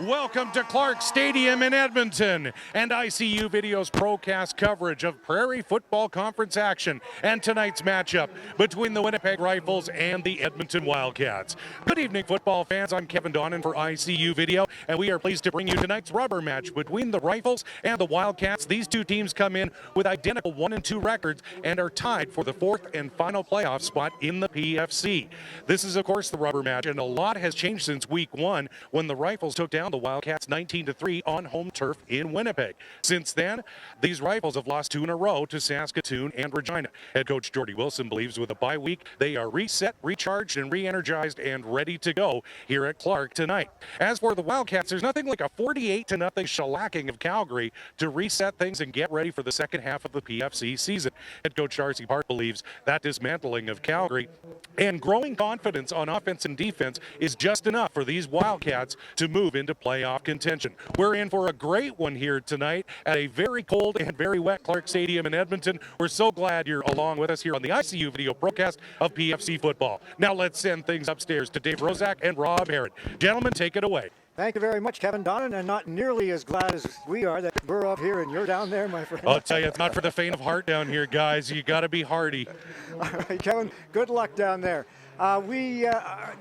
Welcome to Clarke Stadium in Edmonton and ICU Video's ProCast coverage of Prairie Football Conference action and tonight's matchup between the Winnipeg Rifles and the Edmonton Wildcats. Good evening, football fans. I'm Kevin Donnan for ICU Video, and we are pleased to bring you tonight's rubber match between the Rifles and the Wildcats. These two teams come in with identical 1-2 records and are tied for the fourth and final playoff spot in the PFC. This is, of course, the rubber match, and a lot has changed since week one when the Rifles took down the Wildcats 19-3 on home turf in Winnipeg. Since then, these Rifles have lost 2 in a row to Saskatoon and Regina. Head coach Jordy Wilson believes with a bye week, they are reset, recharged, and re-energized and ready to go here at Clarke tonight. As for the Wildcats, there's nothing like a 48-0 shellacking of Calgary to reset things and get ready for the second half of the PFC season. Head coach Darcy Park believes that dismantling of Calgary and growing confidence on offense and defense is just enough for these Wildcats to move into playoff contention. We're in for a great one here tonight at a very cold and very wet Clarke Stadium in Edmonton. We're so glad you're along with us here on the ICU Video broadcast of PFC football. Now let's send things upstairs to Dave Rozak and Rob Harrod. Gentlemen, take it away. Thank you very much, Kevin Donnan, and not nearly as glad as we are that we're up here and you're down there, my friend. I'll tell you, it's not for the faint of heart down here, guys. You got to be hardy. All right, Kevin, good luck down there. We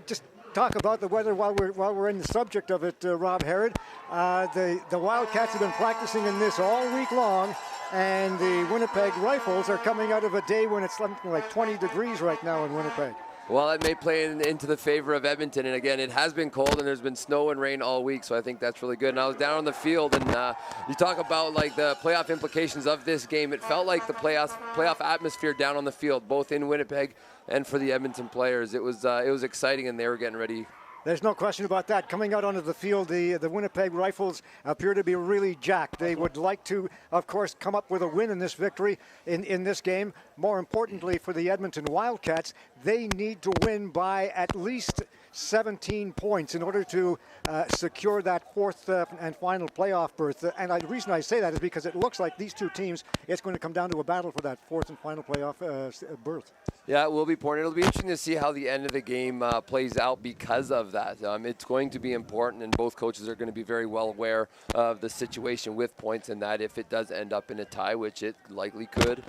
just talk about the weather while we're in the subject of it, Rob Harrod. The Wildcats have been practicing in this all week long, and the Winnipeg Rifles are coming out of a day when it's something like 20 degrees right now in Winnipeg. Well, it may play into the favor of Edmonton, and again, it has been cold, and there's been snow and rain all week, so I think that's really good. And I was down on the field, and you talk about like the playoff implications of this game. It felt like the playoff atmosphere down on the field, both in Winnipeg and for the Edmonton players. It was exciting, and they were getting ready. There's no question about that. Coming out onto the field, the Winnipeg Rifles appear to be really jacked. They would like to, of course, come up with a win in this victory in this game. More importantly, for the Edmonton Wildcats, they need to win by at least 17 points in order to secure that fourth and final playoff berth. And the reason I say that is because it looks like these two teams, it's going to come down to a battle for that fourth and final playoff berth. Yeah, it will be important. It'll be interesting to see how the end of the game plays out because of that. It's going to be important, and both coaches are going to be very well aware of the situation with points and that if it does end up in a tie, which it likely could.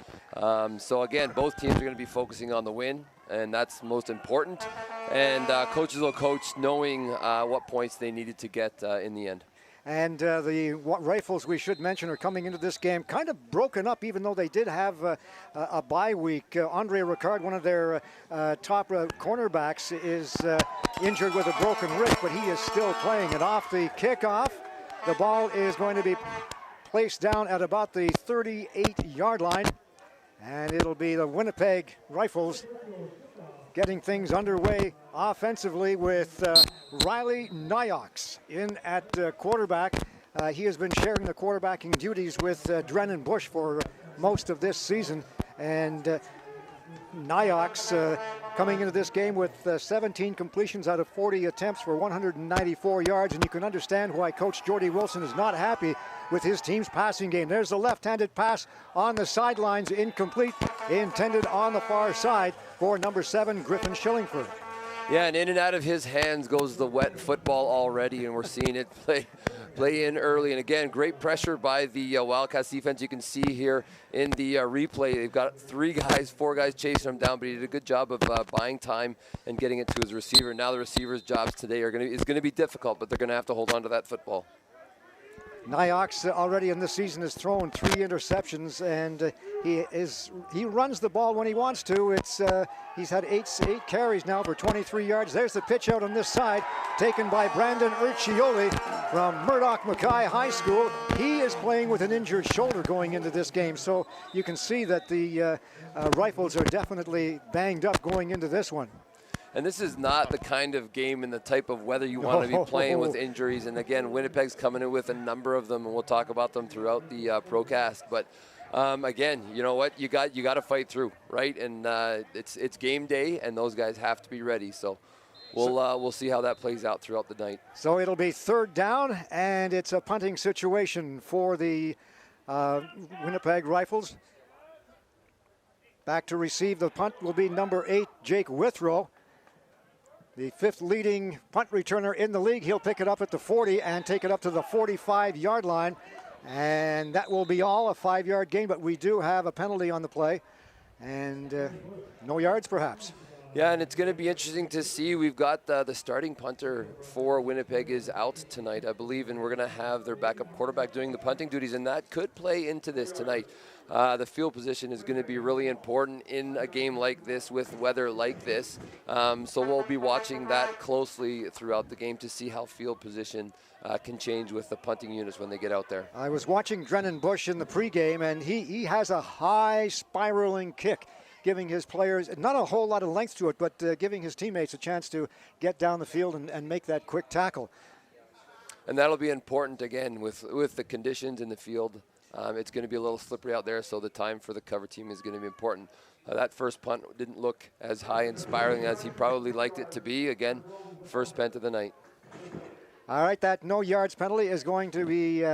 So again, both teams are going to be focusing on the win, and that's most important. And coaches will coach knowing what points they needed to get in the end. And the Rifles, we should mention, are coming into this game kind of broken up, even though they did have a bye week. Andre Ricard, one of their top cornerbacks, is injured with a broken wrist, but he is still playing. And off the kickoff, the ball is going to be placed down at about the 38-yard line. And it'll be the Winnipeg Rifles getting things underway offensively with Riley Knox in at quarterback. He has been sharing the quarterbacking duties with Drennan Bush for most of this season. And Knox coming into this game with 17 completions out of 40 attempts for 194 yards. And you can understand why Coach Jordy Wilson is not happy with his team's passing game. There's a left-handed pass on the sidelines, incomplete, intended on the far side for number 7, Griffin Shillingford. Yeah, and in and out of his hands goes the wet football already, and we're seeing it play in early. And again, great pressure by the Wildcats defense. You can see here in the replay, they've got 4 guys chasing him down, but he did a good job of buying time and getting it to his receiver. Now the receiver's jobs today is going to be difficult, but they're going to have to hold on to that football. Knox already in this season has thrown 3 interceptions, and he runs the ball when he wants to. He's had 8 carries now for 23 yards. There's the pitch out on this side, taken by Brandon Urcioli from Murdoch Mackay High School. He is playing with an injured shoulder going into this game, so you can see that the Rifles are definitely banged up going into this one. And this is not the kind of game and the type of weather you want to be playing with injuries. And again, Winnipeg's coming in with a number of them, and we'll talk about them throughout the ProCast. But again, you know what? You got to fight through, right? And it's game day, and those guys have to be ready. So we'll see how that plays out throughout the night. So it'll be 3rd down, and it's a punting situation for the Winnipeg Rifles. Back to receive the punt will be number 8, Jake Withrow. the 5th leading punt returner in the league. He'll pick it up at the 40 and take it up to the 45-yard line. And that will be all, a 5-yard gain, but we do have a penalty on the play. And no yards, perhaps. Yeah, and it's going to be interesting to see. We've got the starting punter for Winnipeg is out tonight, I believe, and we're going to have their backup quarterback doing the punting duties, and that could play into this tonight. The field position is going to be really important in a game like this with weather like this. So we'll be watching that closely throughout the game to see how field position can change with the punting units when they get out there. I was watching Drennan Bush in the pregame, and he has a high spiraling kick, giving his players not a whole lot of length to it, but giving his teammates a chance to get down the field and make that quick tackle. And that'll be important, again, with the conditions in the field. It's going to be a little slippery out there, so the time for the cover team is going to be important. That first punt didn't look as high and spiraling as he probably liked it to be. Again, first punt of the night. All right, that no yards penalty is going to be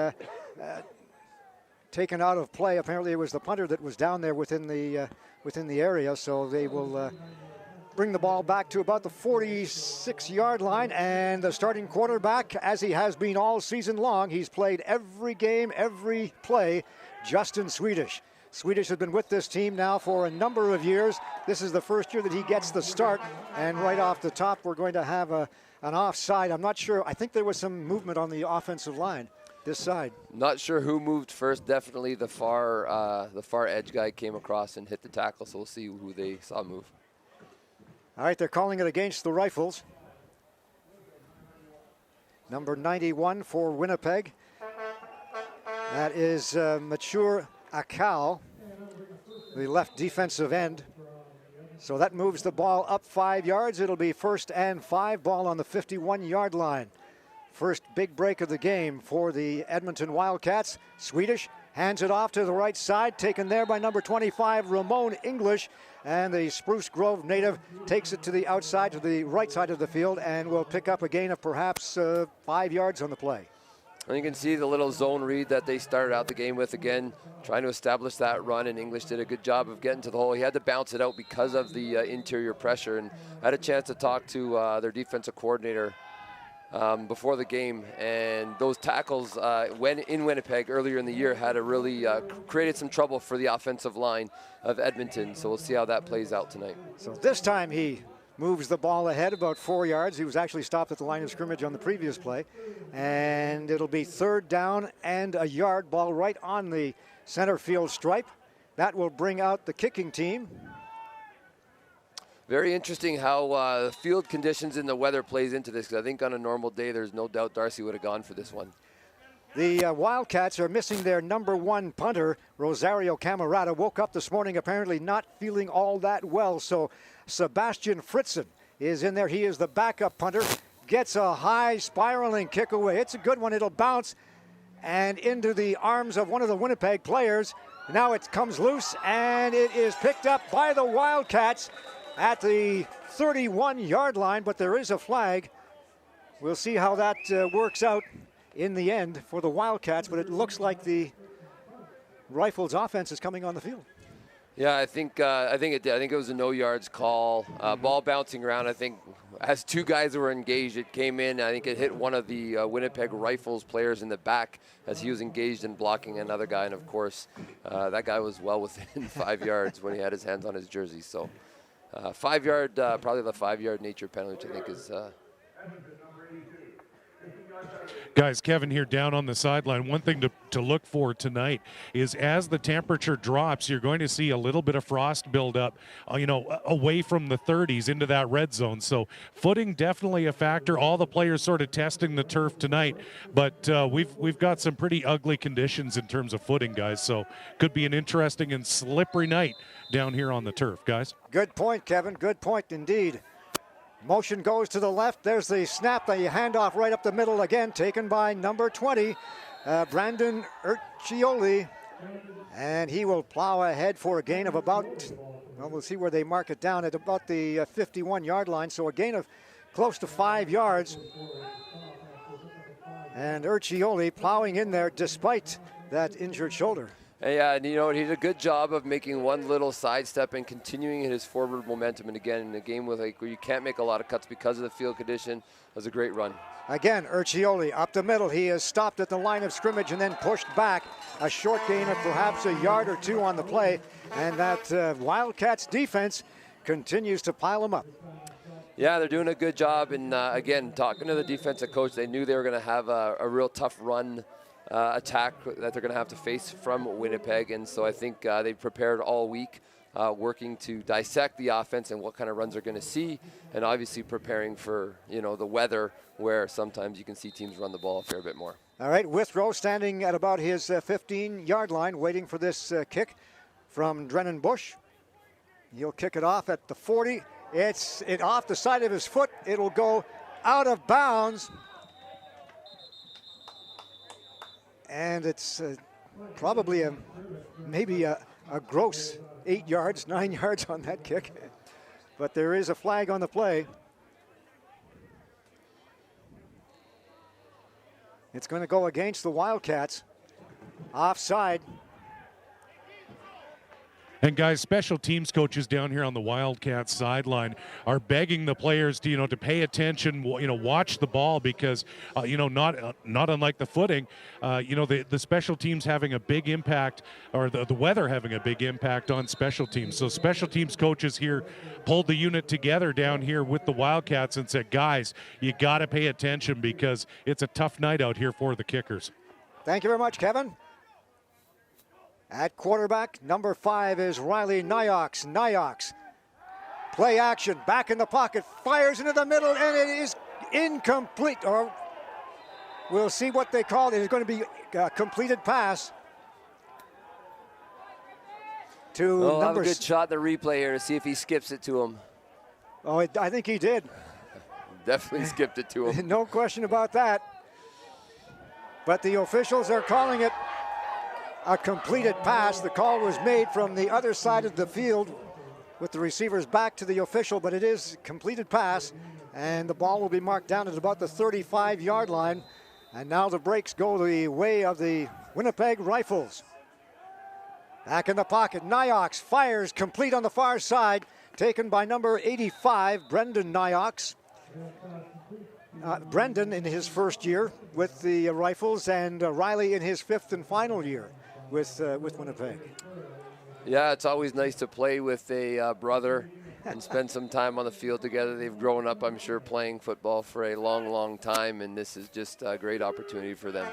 taken out of play. Apparently it was the punter that was down there within the area, so they will bring the ball back to about the 46-yard line, and the starting quarterback, as he has been all season long, he's played every game, every play, Justin Swedish. Swedish has been with this team now for a number of years. This is the first year that he gets the start, and right off the top we're going to have an offside. I'm not sure. I think there was some movement on the offensive line this side. Not sure who moved first. Definitely the far edge guy came across and hit the tackle, so we'll see who they saw move. All right, they're calling it against the Rifles. Number 91 for Winnipeg. That is Mature Akau, the left defensive end. So that moves the ball up 5 yards. It'll be 1st and 5, ball on the 51-yard line. First big break of the game for the Edmonton Wildcats. Swedish hands it off to the right side, taken there by number 25, Ramon English. And the Spruce Grove native takes it to the outside, to the right side of the field, and will pick up a gain of perhaps 5 yards on the play. And you can see the little zone read that they started out the game with, again, trying to establish that run, and English did a good job of getting to the hole. He had to bounce it out because of the interior pressure, and I had a chance to talk to their defensive coordinator before the game, and those tackles when in Winnipeg earlier in the year had a really created some trouble for the offensive line of Edmonton, so we'll see how that plays out tonight. So this time he moves the ball ahead about 4 yards. He was actually stopped at the line of scrimmage on the previous play, and it'll be 3rd down and a yard, ball right on the center field stripe. That will bring out the kicking team. Very interesting how field conditions and the weather plays into this, because I think on a normal day, there's no doubt Darcy would have gone for this one. The Wildcats are missing their number 1 punter, Rosario Camarada. Woke up this morning apparently not feeling all that well, so Sebastian Fritzen is in there. He is the backup punter. Gets a high spiraling kick away. It's a good one. It'll bounce and into the arms of one of the Winnipeg players. Now it comes loose, and it is picked up by the Wildcats at the 31-yard line, but there is a flag. We'll see how that works out in the end for the Wildcats, but it looks like the Rifles offense is coming on the field. Yeah, I think it did. I think it was a no yards call. Ball bouncing around. I think as 2 guys were engaged, it came in. I think it hit one of the Winnipeg Rifles players in the back as he was engaged in blocking another guy. And of course, that guy was well within 5 yards when he had his hands on his jersey. So 5 yard, probably the 5 yard nature penalty, which I think is. Guys, Kevin here down on the sideline. One thing to look for tonight is as the temperature drops, you're going to see a little bit of frost build up, away from the 30s into that red zone. So footing definitely a factor. All the players sort of testing the turf tonight, but we've got some pretty ugly conditions in terms of footing, guys. So could be an interesting and slippery night down here on the turf, guys. Good point, Kevin. Good point indeed. Motion goes to the left. There's the snap, the handoff right up the middle again, taken by number 20, Brandon Urcioli. And he will plow ahead for a gain of about, well, we'll see where they mark it down, at about the 51-yard line. So a gain of close to 5 yards. And Urcioli plowing in there despite that injured shoulder. Yeah, and you know, he did a good job of making one little sidestep and continuing his forward momentum. And again, in a game with where you can't make a lot of cuts because of the field condition, it was a great run. Again, Urcioli up the middle. He is stopped at the line of scrimmage and then pushed back. A short gain of perhaps a yard or two on the play. And that Wildcats defense continues to pile them up. Yeah, they're doing a good job. And again, talking to the defensive coach, they knew they were going to have a real tough run attack that they're going to have to face from Winnipeg. And so I think they prepared all week, working to dissect the offense and what kind of runs they're going to see, and obviously preparing for, you know, the weather where sometimes you can see teams run the ball a fair bit more. All right, Withrow standing at about his 15-yard line waiting for this kick from Drennan Bush. He'll kick it off at the 40. It's off the side of his foot. It'll go out of bounds. And it's probably maybe a gross 8 yards, 9 yards on that kick. But there is a flag on the play. It's going to go against the Wildcats. Offside. And guys, special teams coaches down here on the Wildcats sideline are begging the players to, to pay attention, watch the ball because, not unlike the footing, the special teams having a big impact, or the weather having a big impact on special teams. So special teams coaches here pulled the unit together down here with the Wildcats and said, guys, you got to pay attention because it's a tough night out here for the kickers. Thank you very much, Kevin. At quarterback, number 5 is Riley Knox. Knox, play action, back in the pocket, fires into the middle, and it is incomplete. Or we'll see what they call it. It's going to be a completed pass to I'll number. Have a good shot at the replay here to see if he skips it to him. Oh, I think he did. Definitely skipped it to him. No question about that. But the officials are calling it a completed pass. The call was made from the other side of the field with the receivers back to the official, but it is a completed pass, and the ball will be marked down at about the 35-yard line. And now the breaks go the way of the Winnipeg Rifles. Back in the pocket, Knox fires complete on the far side, taken by number 85, Brendan Knox. Brendan in his first year with the Rifles, and Riley in his 5th and final year with Winnipeg. Yeah, it's always nice to play with a brother and spend some time on the field together. They've grown up, I'm sure, playing football for a long, long time, and this is just a great opportunity for them.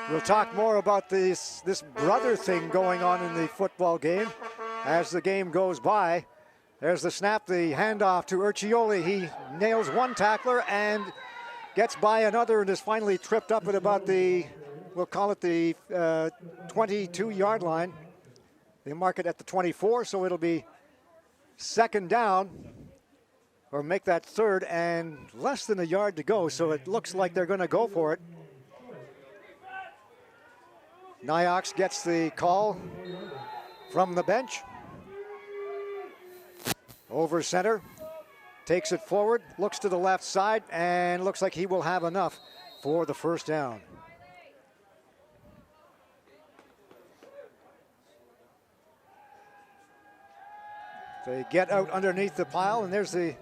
We'll talk more about this brother thing going on in the football game as the game goes by. There's the snap, the handoff to Urcioli. He nails one tackler and gets by another and is finally tripped up at about the, we'll call it the 22-yard line. They mark it at the 24, so it'll be second down, or make that third, and less than a yard to go, so it looks like they're going to go for it. Knox gets the call from the bench. Over center, takes it forward, looks to the left side, and looks like he will have enough for the first down. They get out underneath the pile, and there's the...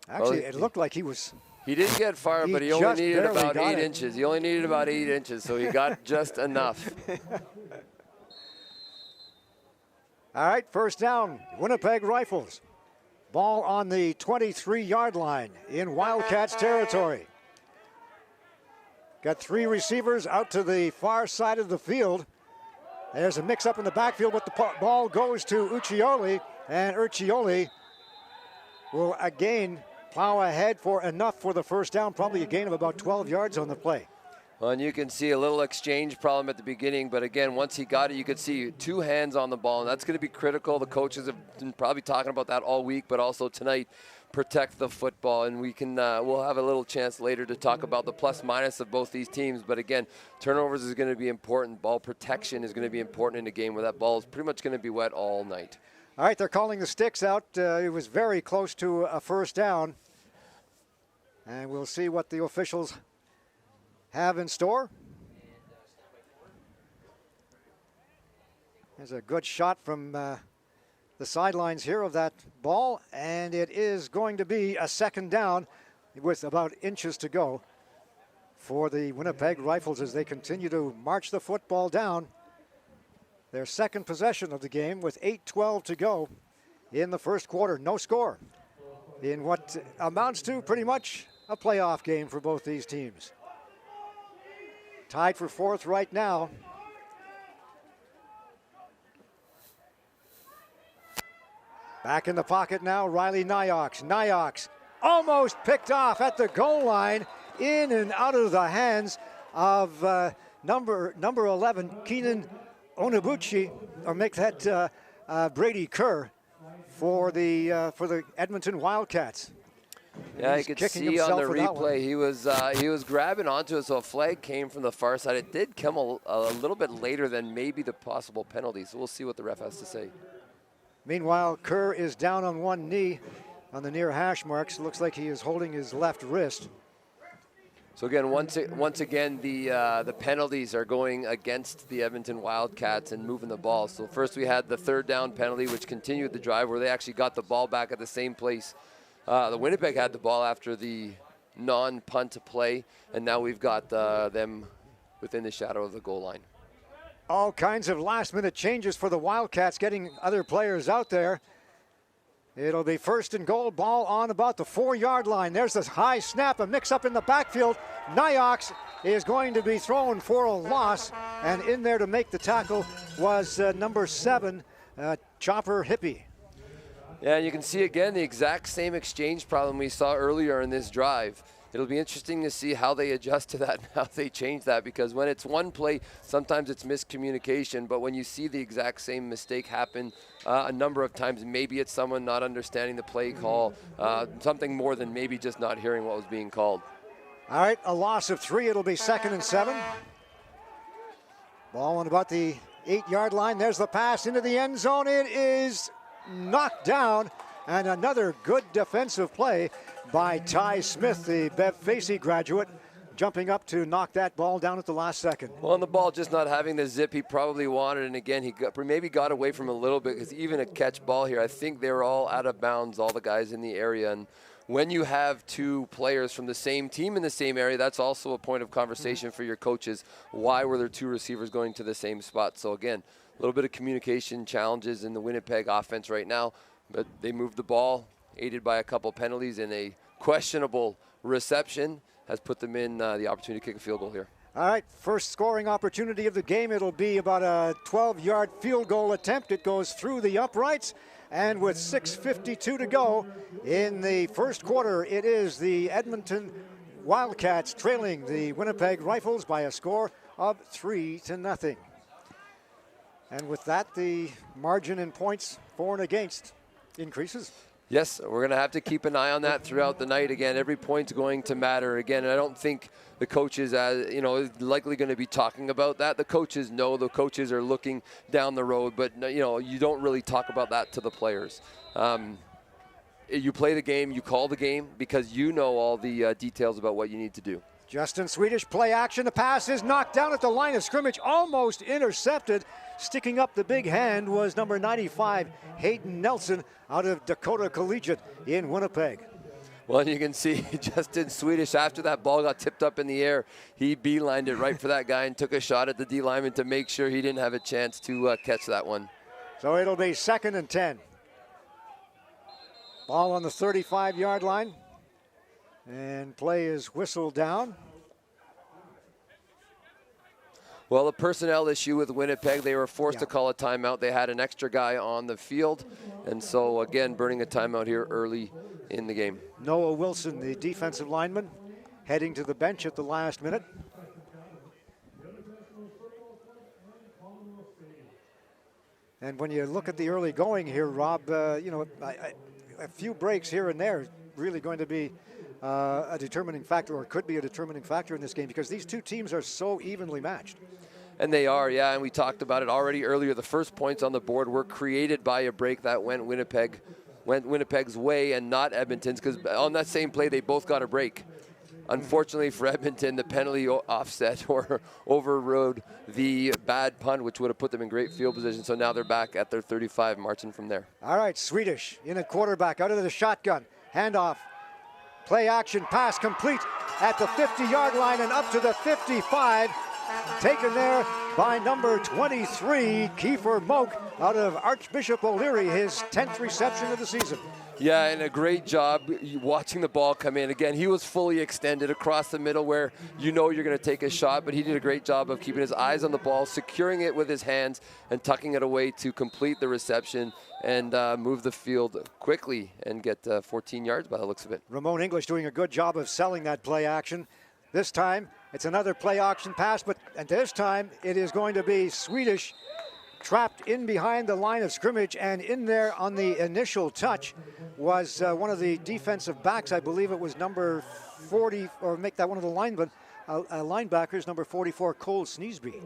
Actually, it looked like he was... He didn't get far, but he only needed about 8 inches. He only needed about 8 inches, so he got just enough. All right, first down, Winnipeg Rifles. Ball on the 23-yard line in Wildcats territory. Got 3 receivers out to the far side of the field. There's a mix-up in the backfield, but the ball goes to Urcioli, and Urcioli will again plow ahead for enough for the first down, probably a gain of about 12 yards on the play. Well, and you can see a little exchange problem at the beginning, but again, once he got it, you could see 2 hands on the ball, and that's going to be critical. The coaches have been probably talking about that all week, but also tonight, protect the football, and we can we'll have a little chance later to talk about the plus minus of both these teams. But again, turnovers is going to be important. Ball protection is going to be important in a game where that ball is pretty much going to be wet all night. All right, they're calling the sticks out. It was very close to a first down, and we'll see what the officials have in store. There's a good shot from the sidelines here of that ball, and it is going to be a second down with about inches to go for the Winnipeg Rifles as they continue to march the football down. Their second possession of the game with 8:12 to go in the first quarter. No score in what amounts to pretty much a playoff game for both these teams. Tied for fourth right now. Back in the pocket now, Riley Knox. Knox almost picked off at the goal line, in and out of the hands of number 11, Keenan Onabuchi, or make that Brady Kerr for the Edmonton Wildcats. Yeah, you could see on the replay he was grabbing onto it, so a flag came from the far side. It did come a little bit later than maybe the possible penalty, so we'll see what the ref has to say. Meanwhile, Kerr is down on one knee on the near hash marks. Looks like he is holding his left wrist. So again, once again, the penalties are going against the Edmonton Wildcats and moving the ball. So first we had the third down penalty, which continued the drive where they actually got the ball back at the same place. The Winnipeg had the ball after the non-punt play, and now we've got them within the shadow of the goal line. All kinds of last-minute changes for the Wildcats, getting other players out there. It'll be first and goal, ball on about the 4-yard line. There's this high snap, a mix-up in the backfield. Knox is going to be thrown for a loss, and in there to make the tackle was number 7, Chopper Hippie. Yeah, and you can see again the exact same exchange problem we saw earlier in this drive. It'll be interesting to see how they adjust to that and how they change that, because when it's one play, sometimes it's miscommunication, but when you see the exact same mistake happen a number of times, maybe it's someone not understanding the play call, something more than maybe just not hearing what was being called. All right, a loss of 3. It'll be 2nd and 7. Ball on about the 8-yard line. There's the pass into the end zone. It is knocked down, and another good defensive play by Ty Smith, the Bev Facey graduate, jumping up to knock that ball down at the last second. Well, on the ball just not having the zip he probably wanted, and again, he maybe got away from him a little bit, because even a catch ball here, I think they were all out of bounds, all the guys in the area, and when you have two players from the same team in the same area, that's also a point of conversation for your coaches. Why were there two receivers going to the same spot? So again, a little bit of communication challenges in the Winnipeg offense right now, but they moved the ball, aided by a couple penalties, and a questionable reception has put them in the opportunity to kick a field goal here. All right, first scoring opportunity of the game. It'll be about a 12-yard field goal attempt. It goes through the uprights, and with 6:52 to go in the first quarter, it is the Edmonton Wildcats trailing the Winnipeg Rifles by a score of 3-0. And with that, the margin in points for and against increases. Yes, we're going to have to keep an eye on that throughout the night. Again, every point's going to matter. Again, I don't think the coaches, is likely going to be talking about that. The coaches know. The coaches are looking down the road, but you don't really talk about that to the players. You play the game, you call the game, because you know all the details about what you need to do. Justin Swedish play action. The pass is knocked down at the line of scrimmage, almost intercepted. Sticking up the big hand was number 95, Hayden Nelson, out of Dakota Collegiate in Winnipeg. Well, you can see Justin Swedish, after that ball got tipped up in the air, he beelined it right for that guy and took a shot at the D lineman to make sure he didn't have a chance to catch that one. So it'll be 2nd and 10. Ball on the 35-yard line. And play is whistled down. Well, a personnel issue with Winnipeg. They were forced to call a timeout. They had an extra guy on the field. And so, again, burning a timeout here early in the game. Noah Wilson, the defensive lineman, heading to the bench at the last minute. And when you look at the early going here, Rob, a few breaks here and there really going to be a determining factor, or could be a determining factor in this game, because these two teams are so evenly matched. And they are, yeah, and we talked about it already earlier. The first points on the board were created by a break that went Winnipeg's way and not Edmonton's, because on that same play, they both got a break. Unfortunately for Edmonton, the penalty offset or overrode the bad punt, which would have put them in great field position. So now they're back at their 35, marching from there. All right, Swedish in a quarterback out of the shotgun. Handoff. Play action pass complete at the 50-yard line and up to the 55. Taken there by number 23, Kiefer Moak, out of Archbishop O'Leary, his 10th reception of the season. Yeah, and a great job watching the ball come in. Again, he was fully extended across the middle where you know you're going to take a shot, but he did a great job of keeping his eyes on the ball, securing it with his hands, and tucking it away to complete the reception and move the field quickly and get 14 yards by the looks of it. Ramon English doing a good job of selling that play action. This time, it's another play action pass, and this time it is going to be Swedish trapped in behind the line of scrimmage, and in there on the initial touch was one of the defensive backs. I believe it was number 40, or make that one of the linebackers, number 44, Cole Sneesby.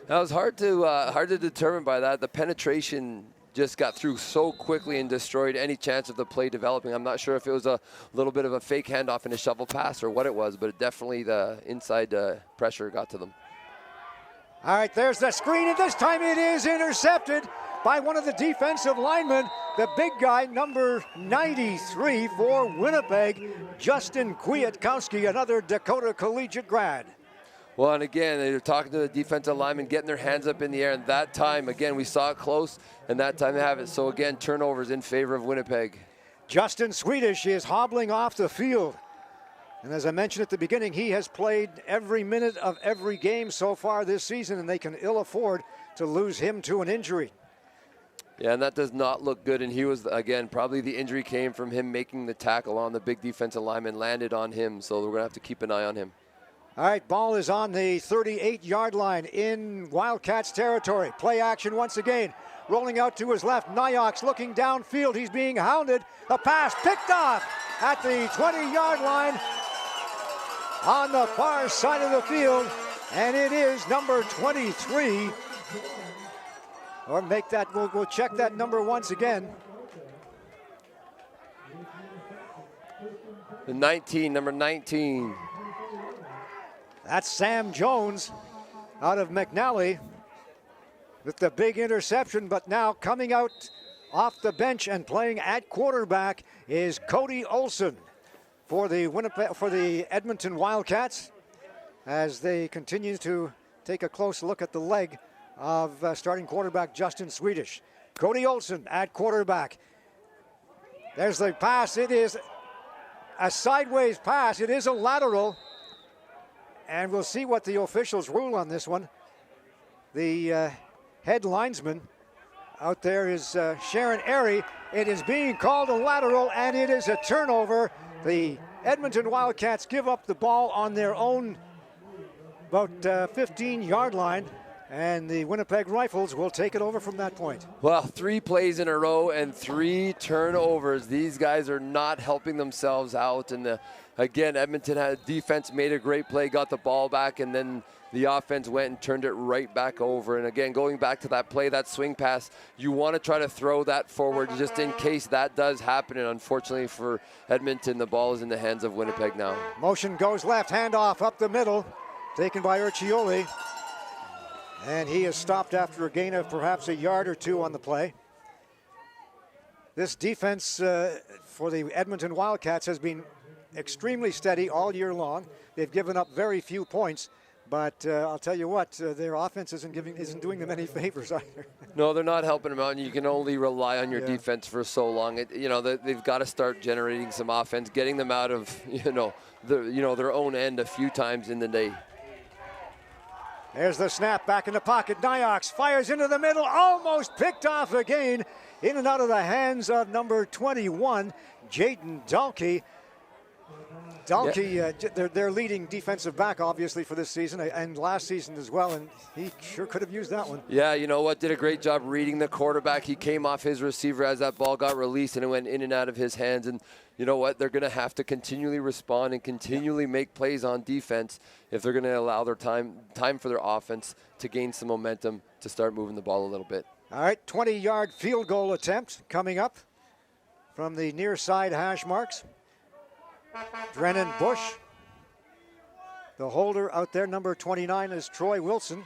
That was hard to determine by that. The penetration just got through so quickly and destroyed any chance of the play developing. I'm not sure if it was a little bit of a fake handoff and a shovel pass or what it was, but definitely the inside pressure got to them. All right, there's the screen, and this time it is intercepted by one of the defensive linemen, the big guy, number 93 for Winnipeg, Justin Kwiatkowski, another Dakota Collegiate grad. Well, and again, they're talking to the defensive linemen, getting their hands up in the air, and that time, again, we saw it close, and that time they have it. So again, turnovers in favor of Winnipeg. Justin Swedish is hobbling off the field. And as I mentioned at the beginning, he has played every minute of every game so far this season, and they can ill afford to lose him to an injury. Yeah, and that does not look good. And he was, again, probably the injury came from him making the tackle on the big defensive lineman, landed on him. So we're going to have to keep an eye on him. All right, ball is on the 38-yard line in Wildcats territory. Play action once again. Rolling out to his left, Knox looking downfield. He's being hounded. A pass picked off at the 20-yard line on the far side of the field, and it is number 23. Or make that, we'll check that number once again. The 19, number 19. That's Sam Jones out of McNally with the big interception, but now coming out off the bench and playing at quarterback is Cody Olson for the Edmonton Wildcats, as they continue to take a close look at the leg of starting quarterback Justin Swedish. Cody Olson at quarterback. There's the pass. It is a sideways pass. It is a lateral, and we'll see what the officials rule on this one. The head linesman out there is Sharon Airy. It is being called a lateral, and it is a turnover. The Edmonton Wildcats give up the ball on their own about 15-yard line, and the Winnipeg Rifles will take it over from that point. Well, 3 plays in a row and 3 turnovers. These guys are not helping themselves out. And again, Edmonton had defense, made a great play, got the ball back, and then the offense went and turned it right back over. And again, going back to that play, that swing pass, you want to try to throw that forward just in case that does happen. And unfortunately for Edmonton, the ball is in the hands of Winnipeg now. Motion goes left, handoff up the middle, taken by Urcioli. And he is stopped after a gain of perhaps a yard or 2 on the play. This defense for the Edmonton Wildcats has been extremely steady all year long. They've given up very few points, but I'll tell you what, their offense isn't doing them any favors either. No, they're not helping them out, and you can only rely on your defense for so long. They've got to start generating some offense, getting them out of their own end a few times in the day. There's the snap back in the pocket. Knox fires into the middle, almost picked off again, in and out of the hands of number 21, Jaden Dalkey. Their leading defensive back, obviously, for this season and last season as well, and he sure could have used that one. Yeah, you know what? Did a great job reading the quarterback. He came off his receiver as that ball got released, and it went in and out of his hands. And you know what? They're going to have to continually respond and continually make plays on defense if they're going to allow their time for their offense to gain some momentum to start moving the ball a little bit. All right, 20-yard field goal attempt coming up from the near side hash marks. Drennan Bush The holder out there, number 29, is Troy Wilson.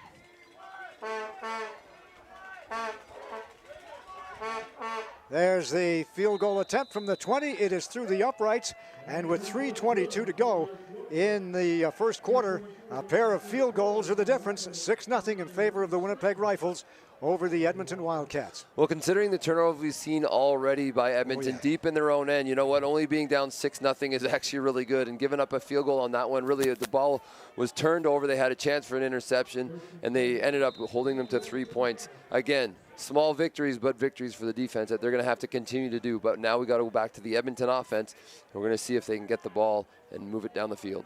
There's the field goal attempt from the 20. It is through the uprights, and with 3:22 to go in the first quarter, a pair of field goals are the difference. 6-0 in favor of the Winnipeg Rifles over the Edmonton Wildcats. Well, considering the turnover we've seen already by Edmonton deep in their own end, you know what? Only being down 6-0 is actually really good. And giving up a field goal on that one, really, the ball was turned over. They had a chance for an interception, and they ended up holding them to 3 points. Again, small victories, but victories for the defense that they're going to have to continue to do. But now we got to go back to the Edmonton offense. We're going to see if they can get the ball and move it down the field.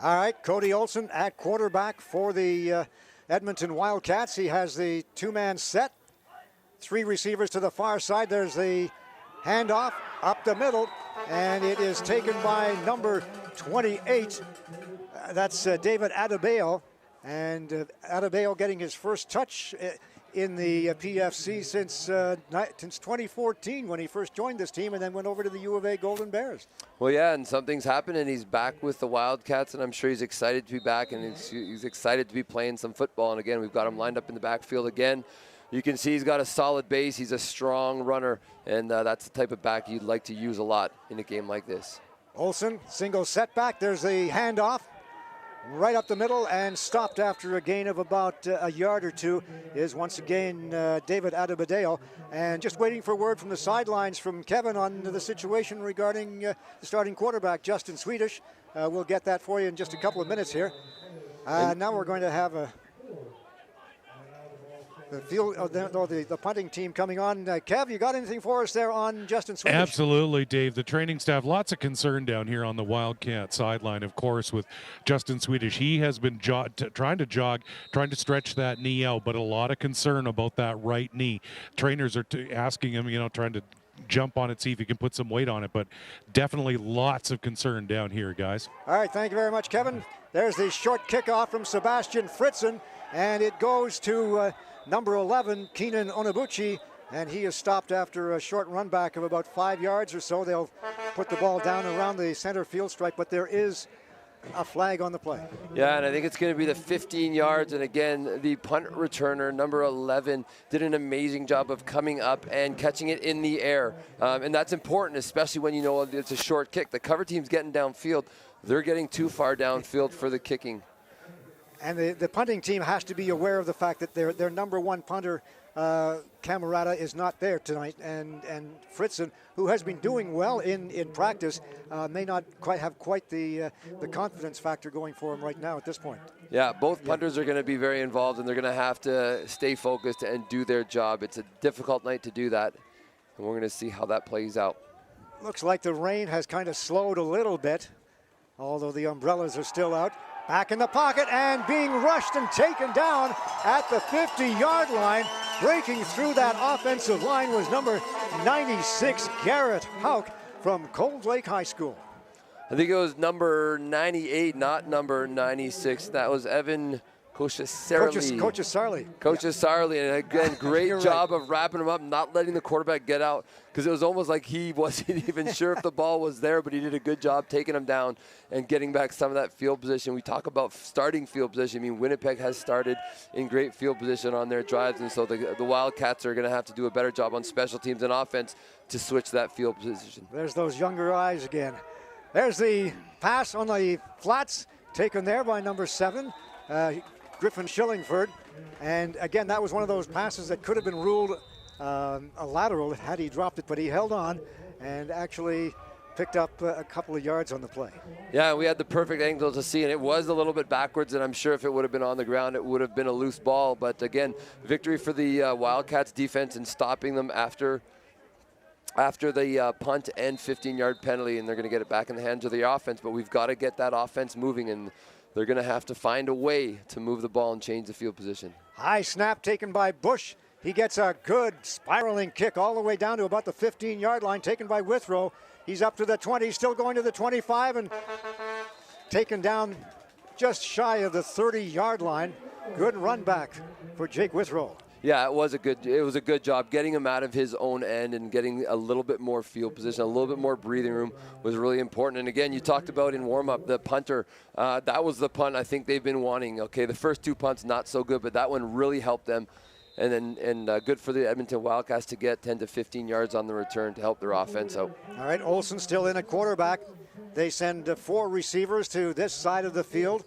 All right, Cody Olsen at quarterback for the Edmonton Wildcats. He has the two-man set. 3 receivers to the far side. There's the handoff up the middle, and it is taken by number 28. That's David Adebayo. And Adebayo getting his first touch in the PFC since 2014 when he first joined this team and then went over to the U of A Golden Bears. Well, yeah, and something's happened, and he's back with the Wildcats, and I'm sure he's excited to be back, and he's excited to be playing some football. And again, we've got him lined up in the backfield again. You can see he's got a solid base. He's a strong runner, and that's the type of back you'd like to use a lot in a game like this. Olsen, single setback. There's the handoff. Right up the middle and stopped after a gain of about a yard or two is once again David Adebayo. And just waiting for word from the sidelines from Kevin on the situation regarding the starting quarterback, Justin Swedish. We'll get that for you in just a couple of minutes here. Now we're going to have the punting team coming on. Kev, you got anything for us there on Justin Swedish? Absolutely, Dave. The training staff, lots of concern down here on the Wildcat sideline, of course, with Justin Swedish. He has been trying to stretch that knee out, but a lot of concern about that right knee. Trainers are asking him, trying to jump on it, see if he can put some weight on it, but definitely lots of concern down here, guys. All right, thank you very much, Kevin. There's the short kickoff from Sebastian Fritzen, and it goes to number 11, Keenan Onabuchi, and he is stopped after a short run back of about 5 yards or so. They'll put the ball down around the center field stripe, but there is a flag on the play. Yeah, and I think it's going to be the 15 yards. And again, the punt returner, number 11, did an amazing job of coming up and catching it in the air. And that's important, especially when you know it's a short kick. The cover team's getting downfield. They're getting too far downfield for the kicking. And the punting team has to be aware of the fact that their number one punter, Camerata, is not there tonight. And Fritzen, who has been doing well in practice, may not have quite the confidence factor going for him right now at this point. Yeah, both punters are going to be very involved, and they're going to have to stay focused and do their job. It's a difficult night to do that, and we're going to see how that plays out. Looks like the rain has kind of slowed a little bit, although the umbrellas are still out. Back in the pocket and being rushed and taken down at the 50-yard line. Breaking through that offensive line was number 96, Garrett Hauk from Cold Lake High School. I think it was number 98, not number 96. That was Evan Kochesarli. Kochesarli, and again, great job of wrapping him up, not letting the quarterback get out, because it was almost like he wasn't even sure if the ball was there, but he did a good job taking him down and getting back some of that field position. We talk about starting field position. I mean, Winnipeg has started in great field position on their drives, and so the Wildcats are going to have to do a better job on special teams and offense to switch that field position. There's those younger eyes again. There's the pass on the flats, taken there by number 7, Griffin Shillingford. And again, that was one of those passes that could have been ruled a lateral had he dropped it, but he held on and actually picked up a couple of yards on the play. Yeah, we had the perfect angle to see, and it was a little bit backwards, and I'm sure if it would have been on the ground, it would have been a loose ball. But again, victory for the Wildcats defense in stopping them after the punt and 15-yard penalty, and they're going to get it back in the hands of the offense. But we've got to get that offense moving, and they're going to have to find a way to move the ball and change the field position. High snap taken by Bush. He gets a good spiraling kick all the way down to about the 15-yard line, taken by Withrow. He's up to the 20, still going to the 25, and taken down just shy of the 30-yard line. Good run back for Jake Withrow. Yeah, it was a good job. Getting him out of his own end and getting a little bit more field position, a little bit more breathing room was really important. And again, you talked about in warm-up, the punter, that was the punt I think they've been wanting. Okay, the first 2 punts, not so good, but that one really helped them. And good for the Edmonton Wildcats to get 10 to 15 yards on the return to help their offense out. All right, Olsen still in at quarterback. They send 4 receivers to this side of the field.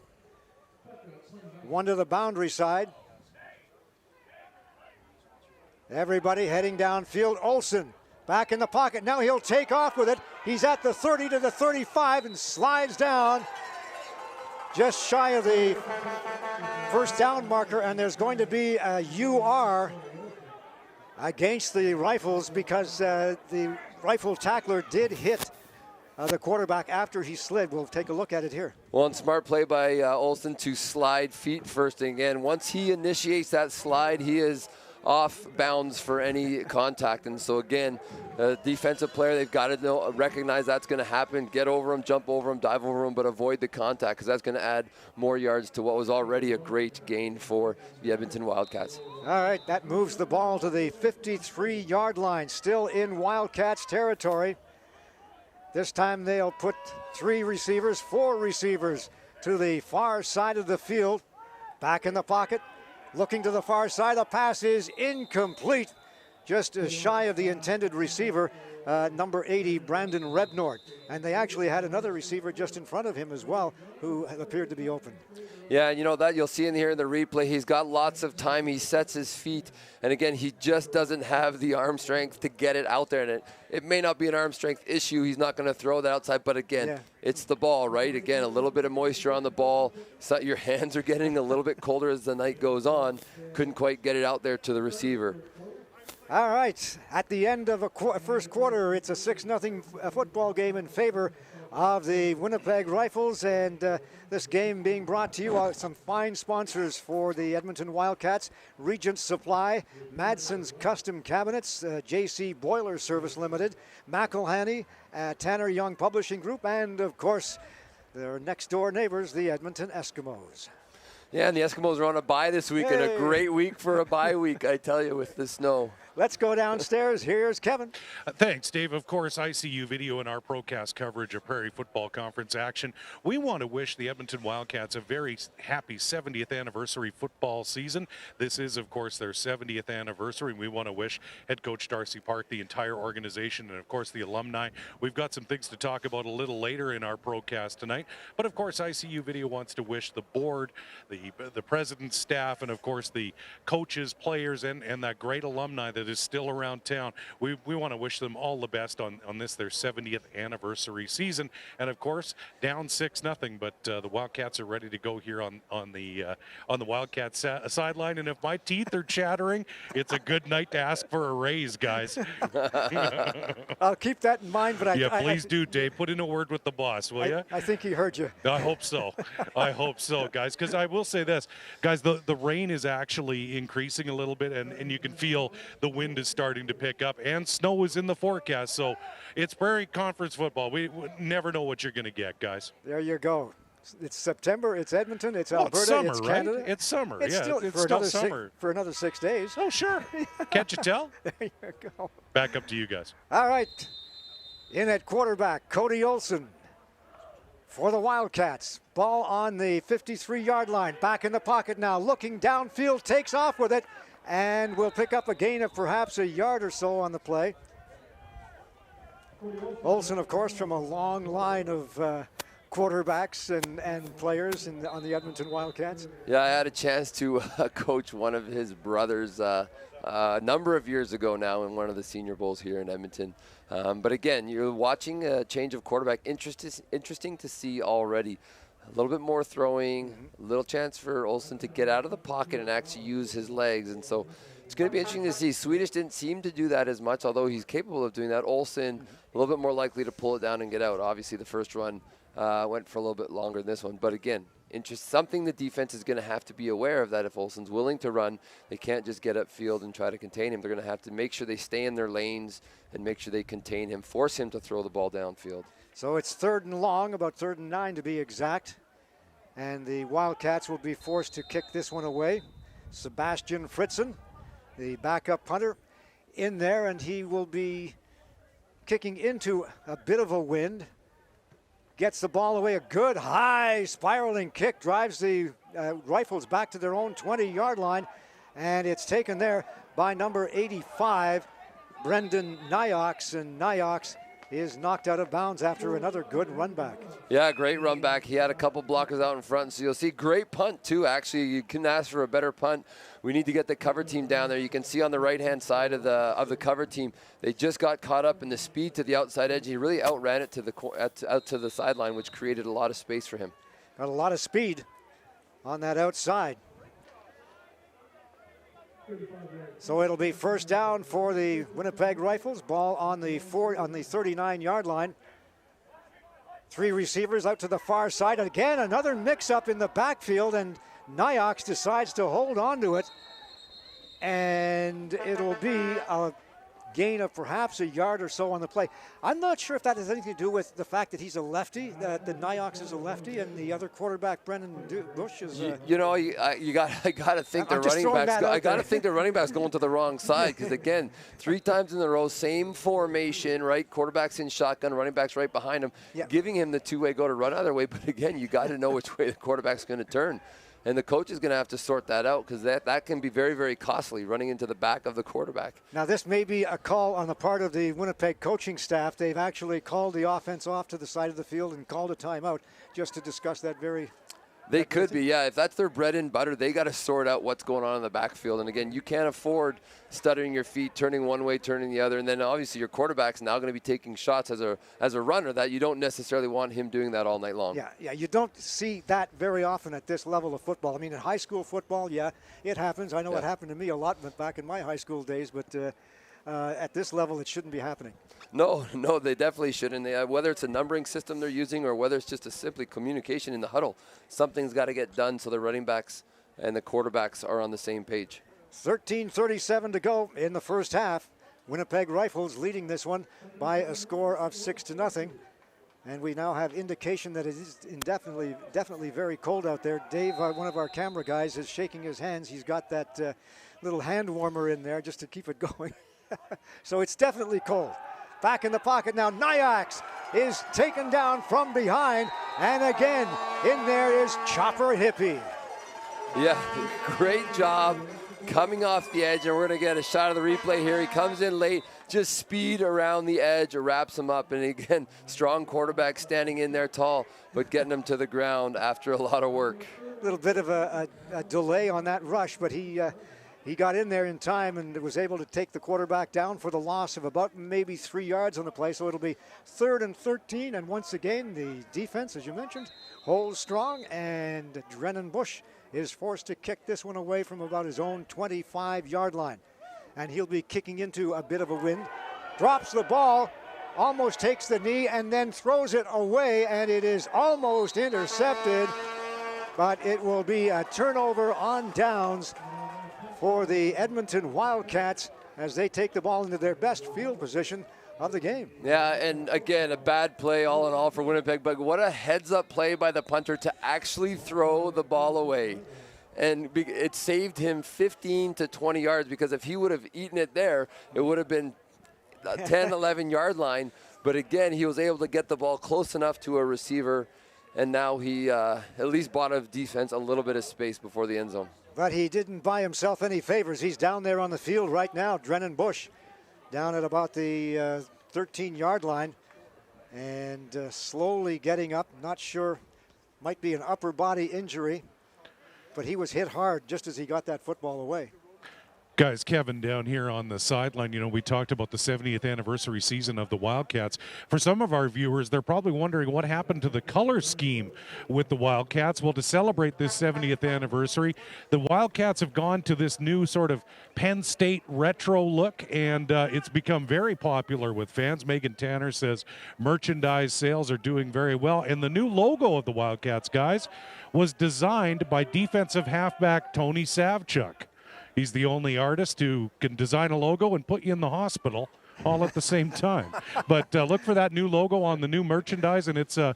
1 to the boundary side. Everybody heading downfield. Olsen back in the pocket. Now he'll take off with it. He's at the 30 to the 35 and slides down just shy of the first down marker. And there's going to be a UR against the Rifles because the Rifle tackler did hit the quarterback after he slid. We'll take a look at it here. One smart play by Olsen to slide feet first. And again, once he initiates that slide, he is off bounds for any contact. And so again, defensive player, they've got to recognize that's going to happen. Get over him, jump over him, dive over him, but avoid the contact because that's going to add more yards to what was already a great gain for the Edmonton Wildcats. All right, that moves the ball to the 53-yard line, still in Wildcats territory. This time they'll put 4 receivers to the far side of the field. Back in the pocket, looking to the far side. The pass is incomplete, just shy of the intended receiver, number 80, Brandon Rebnord. And they actually had another receiver just in front of him as well, who appeared to be open. Yeah, and you know that you'll see in here in the replay. He's got lots of time. He sets his feet, and again, he just doesn't have the arm strength to get it out there. And it may not be an arm strength issue. He's not going to throw that outside, but again, It's the ball, right? Again, a little bit of moisture on the ball. So your hands are getting a little bit colder as the night goes on. Couldn't quite get it out there to the receiver. All right, at the end of a first quarter, it's a 6-0 football game in favor of the Winnipeg Rifles, and this game being brought to you by some fine sponsors for the Edmonton Wildcats: Regent Supply, Madson's Custom Cabinets, JC Boiler Service Limited, McElhaney, Tanner Young Publishing Group, and of course their next door neighbors, the Edmonton Eskimos. Yeah, and the Eskimos are on a bye this week, and a great week for a bye week, I tell you, with the snow. Let's go downstairs. Here's Kevin. Thanks, Dave. Of course, ICU Video in our Procast coverage of Prairie Football Conference action. We want to wish the Edmonton Wildcats a very happy 70th anniversary football season. This is, of course, their 70th anniversary. We want to wish head coach Darcy Park, the entire organization, and, of course, the alumni. We've got some things to talk about a little later in our Procast tonight. But, of course, ICU Video wants to wish the board, the president's staff, and, of course, the coaches, players, and that great alumni that is still around town. We want to wish them all the best on this, their 70th anniversary season. And of course, down 6-0, but the Wildcats are ready to go here on the Wildcats sideline. And if my teeth are chattering, it's a good night to ask for a raise, guys. I'll keep that in mind, but please do, Dave. Put in a word with the boss, will you? I think he heard you. I hope so. I hope so, guys, because I will say this, guys, the rain is actually increasing a little bit, and you can feel the wind is starting to pick up, and snow is in the forecast. So it's Prairie Conference football. We never know what you're going to get, guys. There you go. It's September. It's Edmonton. It's Alberta. It's summer, it's right? Canada. It's summer. It's still summer for another 6 days. Oh, sure. Can't you tell? There you go. Back up to you guys. All right. In at quarterback, Cody Olsen for the Wildcats. Ball on the 53-yard line. Back in the pocket now. Looking downfield. Takes off with it. And we'll pick up a gain of perhaps a yard or so on the play. Olsen, of course, from a long line of quarterbacks and players on the Edmonton Wildcats. Yeah, I had a chance to coach one of his brothers a number of years ago now in one of the Senior Bowls here in Edmonton. But again, you're watching a change of quarterback. Interesting to see already. A little bit more throwing, a little chance for Olsen to get out of the pocket and actually use his legs. And so it's going to be interesting to see. Swedish didn't seem to do that as much, although he's capable of doing that. Olsen, a little bit more likely to pull it down and get out. Obviously, the first run went for a little bit longer than this one. But again, something the defense is going to have to be aware of, that if Olsen's willing to run, they can't just get upfield and try to contain him. They're going to have to make sure they stay in their lanes and make sure they contain him, force him to throw the ball downfield. So it's 3rd and long, about 3rd and 9 to be exact. And the Wildcats will be forced to kick this one away. Sebastian Fritzen the backup punter, in there, and he will be kicking into a bit of a wind. Gets the ball away. A good high spiraling kick drives the Rifles back to their own 20-yard line, and it's taken there by number 85, Brendan Knox, and Knox is knocked out of bounds after another good run back. Yeah, great run back. He had a couple blockers out in front, so you'll see great punt too. Actually, you couldn't ask for a better punt. We need to get the cover team down there. You can see on the right-hand side of the cover team, they just got caught up in the speed to the outside edge. He really outran it to out to the sideline, which created a lot of space for him. Got a lot of speed on that outside. So it'll be first down for the Winnipeg Rifles. Ball on the 39-yard line. Three receivers out to the far side. Again, another mix-up in the backfield, and Knox decides to hold on to it. And it'll be a gain of perhaps a yard or so on the play. I'm not sure if that has anything to do with the fact that he's a lefty, that Knox is a lefty, and the other quarterback, Brendan Bush, is. I got to think the running backs. I got to think the running backs going to the wrong side, because again, 3 times in a row, same formation, right? Quarterbacks in shotgun, running backs right behind him, giving him the two-way go to run either way. But again, you got to know which way the quarterback's going to turn. And the coach is going to have to sort that out, because that can be very, very costly, running into the back of the quarterback. Now, this may be a call on the part of the Winnipeg coaching staff. They've actually called the offense off to the side of the field and called a timeout just to discuss that very. They could be, yeah. If that's their bread and butter, they got to sort out what's going on in the backfield. And again, you can't afford stuttering your feet, turning one way, turning the other. And then obviously your quarterback's now going to be taking shots as a runner that you don't necessarily want him doing that all night long. Yeah, you don't see that very often at this level of football. I mean, in high school football, it happens. I know it happened to me a lot back in my high school days, but at this level, it shouldn't be happening. No, they definitely shouldn't. Whether it's a numbering system they're using or whether it's just a simply communication in the huddle, something's got to get done so the running backs and the quarterbacks are on the same page. 13:37 to go in the first half. Winnipeg Rifles leading this one by a score of 6-0. And we now have indication that it is definitely very cold out there. Dave, one of our camera guys, is shaking his hands. He's got that little hand warmer in there just to keep it going. So it's definitely cold. Back in the pocket now, Knox is taken down from behind. And again, in there is Chopper Hippie. Yeah, great job coming off the edge. And we're going to get a shot of the replay here. He comes in late, just speed around the edge, wraps him up. And again, strong quarterback standing in there tall, but getting him to the ground after a lot of work. A little bit of a delay on that rush, but he got in there in time and was able to take the quarterback down for the loss of about maybe 3 yards on the play. So it'll be 3rd and 13. And once again, the defense, as you mentioned, holds strong. And Drennan Bush is forced to kick this one away from about his own 25-yard line. And he'll be kicking into a bit of a wind. Drops the ball, almost takes the knee, and then throws it away. And it is almost intercepted. But it will be a turnover on downs for the Edmonton Wildcats as they take the ball into their best field position of the game. Yeah, and again, a bad play all in all for Winnipeg, but what a heads-up play by the punter to actually throw the ball away. And it saved him 15 to 20 yards, because if he would have eaten it there, it would have been a 10, 11-yard line. But again, he was able to get the ball close enough to a receiver, and now he at least bought a defense a little bit of space before the end zone. But he didn't buy himself any favors. He's down there on the field right now. Drennan Bush down at about the 13-yard line and slowly getting up. Not sure, might be an upper body injury, but he was hit hard just as he got that football away. Guys, Kevin down here on the sideline, we talked about the 70th anniversary season of the Wildcats. For some of our viewers, they're probably wondering what happened to the color scheme with the Wildcats. Well, to celebrate this 70th anniversary, the Wildcats have gone to this new sort of Penn State retro look, and it's become very popular with fans. Megan Tanner says merchandise sales are doing very well. And the new logo of the Wildcats, guys, was designed by defensive halfback Tony Savchuk. He's the only artist who can design a logo and put you in the hospital all at the same time. But look for that new logo on the new merchandise, and it's a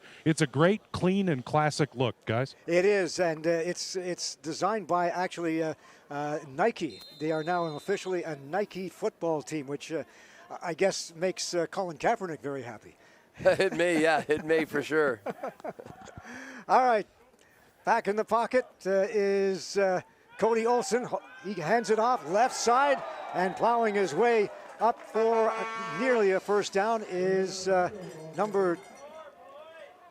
great, clean, and classic look, guys. It is, and it's designed by actually Nike. They are now officially a Nike football team, which I guess makes Colin Kaepernick very happy. It may for sure. All right, back in the pocket is Cody Olson. He hands it off left side, and plowing his way up for nearly a first down is number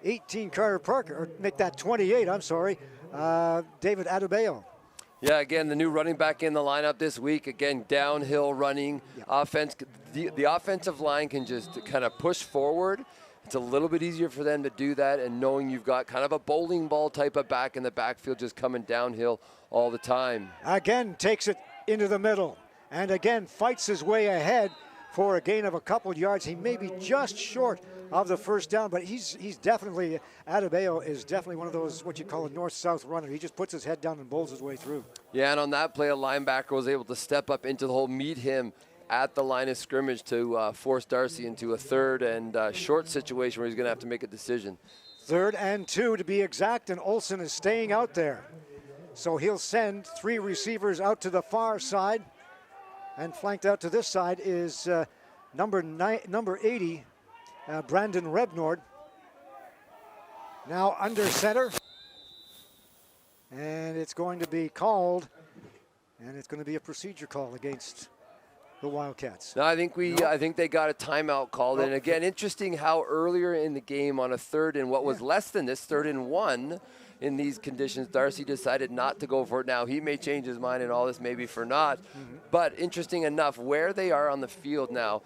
18, Carter Parker, or make that 28, I'm sorry, David Adebayo. Yeah, again, the new running back in the lineup this week. Again, downhill running offense. The offensive line can just kind of push forward. It's a little bit easier for them to do that, and knowing you've got kind of a bowling ball type of back in the backfield just coming downhill all the time. Again, takes it into the middle, and again fights his way ahead for a gain of a couple yards. He may be just short of the first down, but he's definitely, Adebayo is definitely one of those, what you call a north-south runner. He just puts his head down and bowls his way through. Yeah, and on that play, a linebacker was able to step up into the hole, meet him at the line of scrimmage to force Darcy into a third and short situation where he's going to have to make a decision. 3rd and 2 to be exact, and Olson is staying out there. So he'll send 3 receivers out to the far side, and flanked out to this side is number 80, Brandon Rebnord. Now under center, and it's going to be called, and it's going to be a procedure call against the Wildcats. No, I think they got a timeout called. And again, interesting how earlier in the game on a 3rd and what was less than this, 3rd and 1, in these conditions, Darcy decided not to go for it. Now, he may change his mind and all this maybe for not. But interesting enough, where they are on the field now,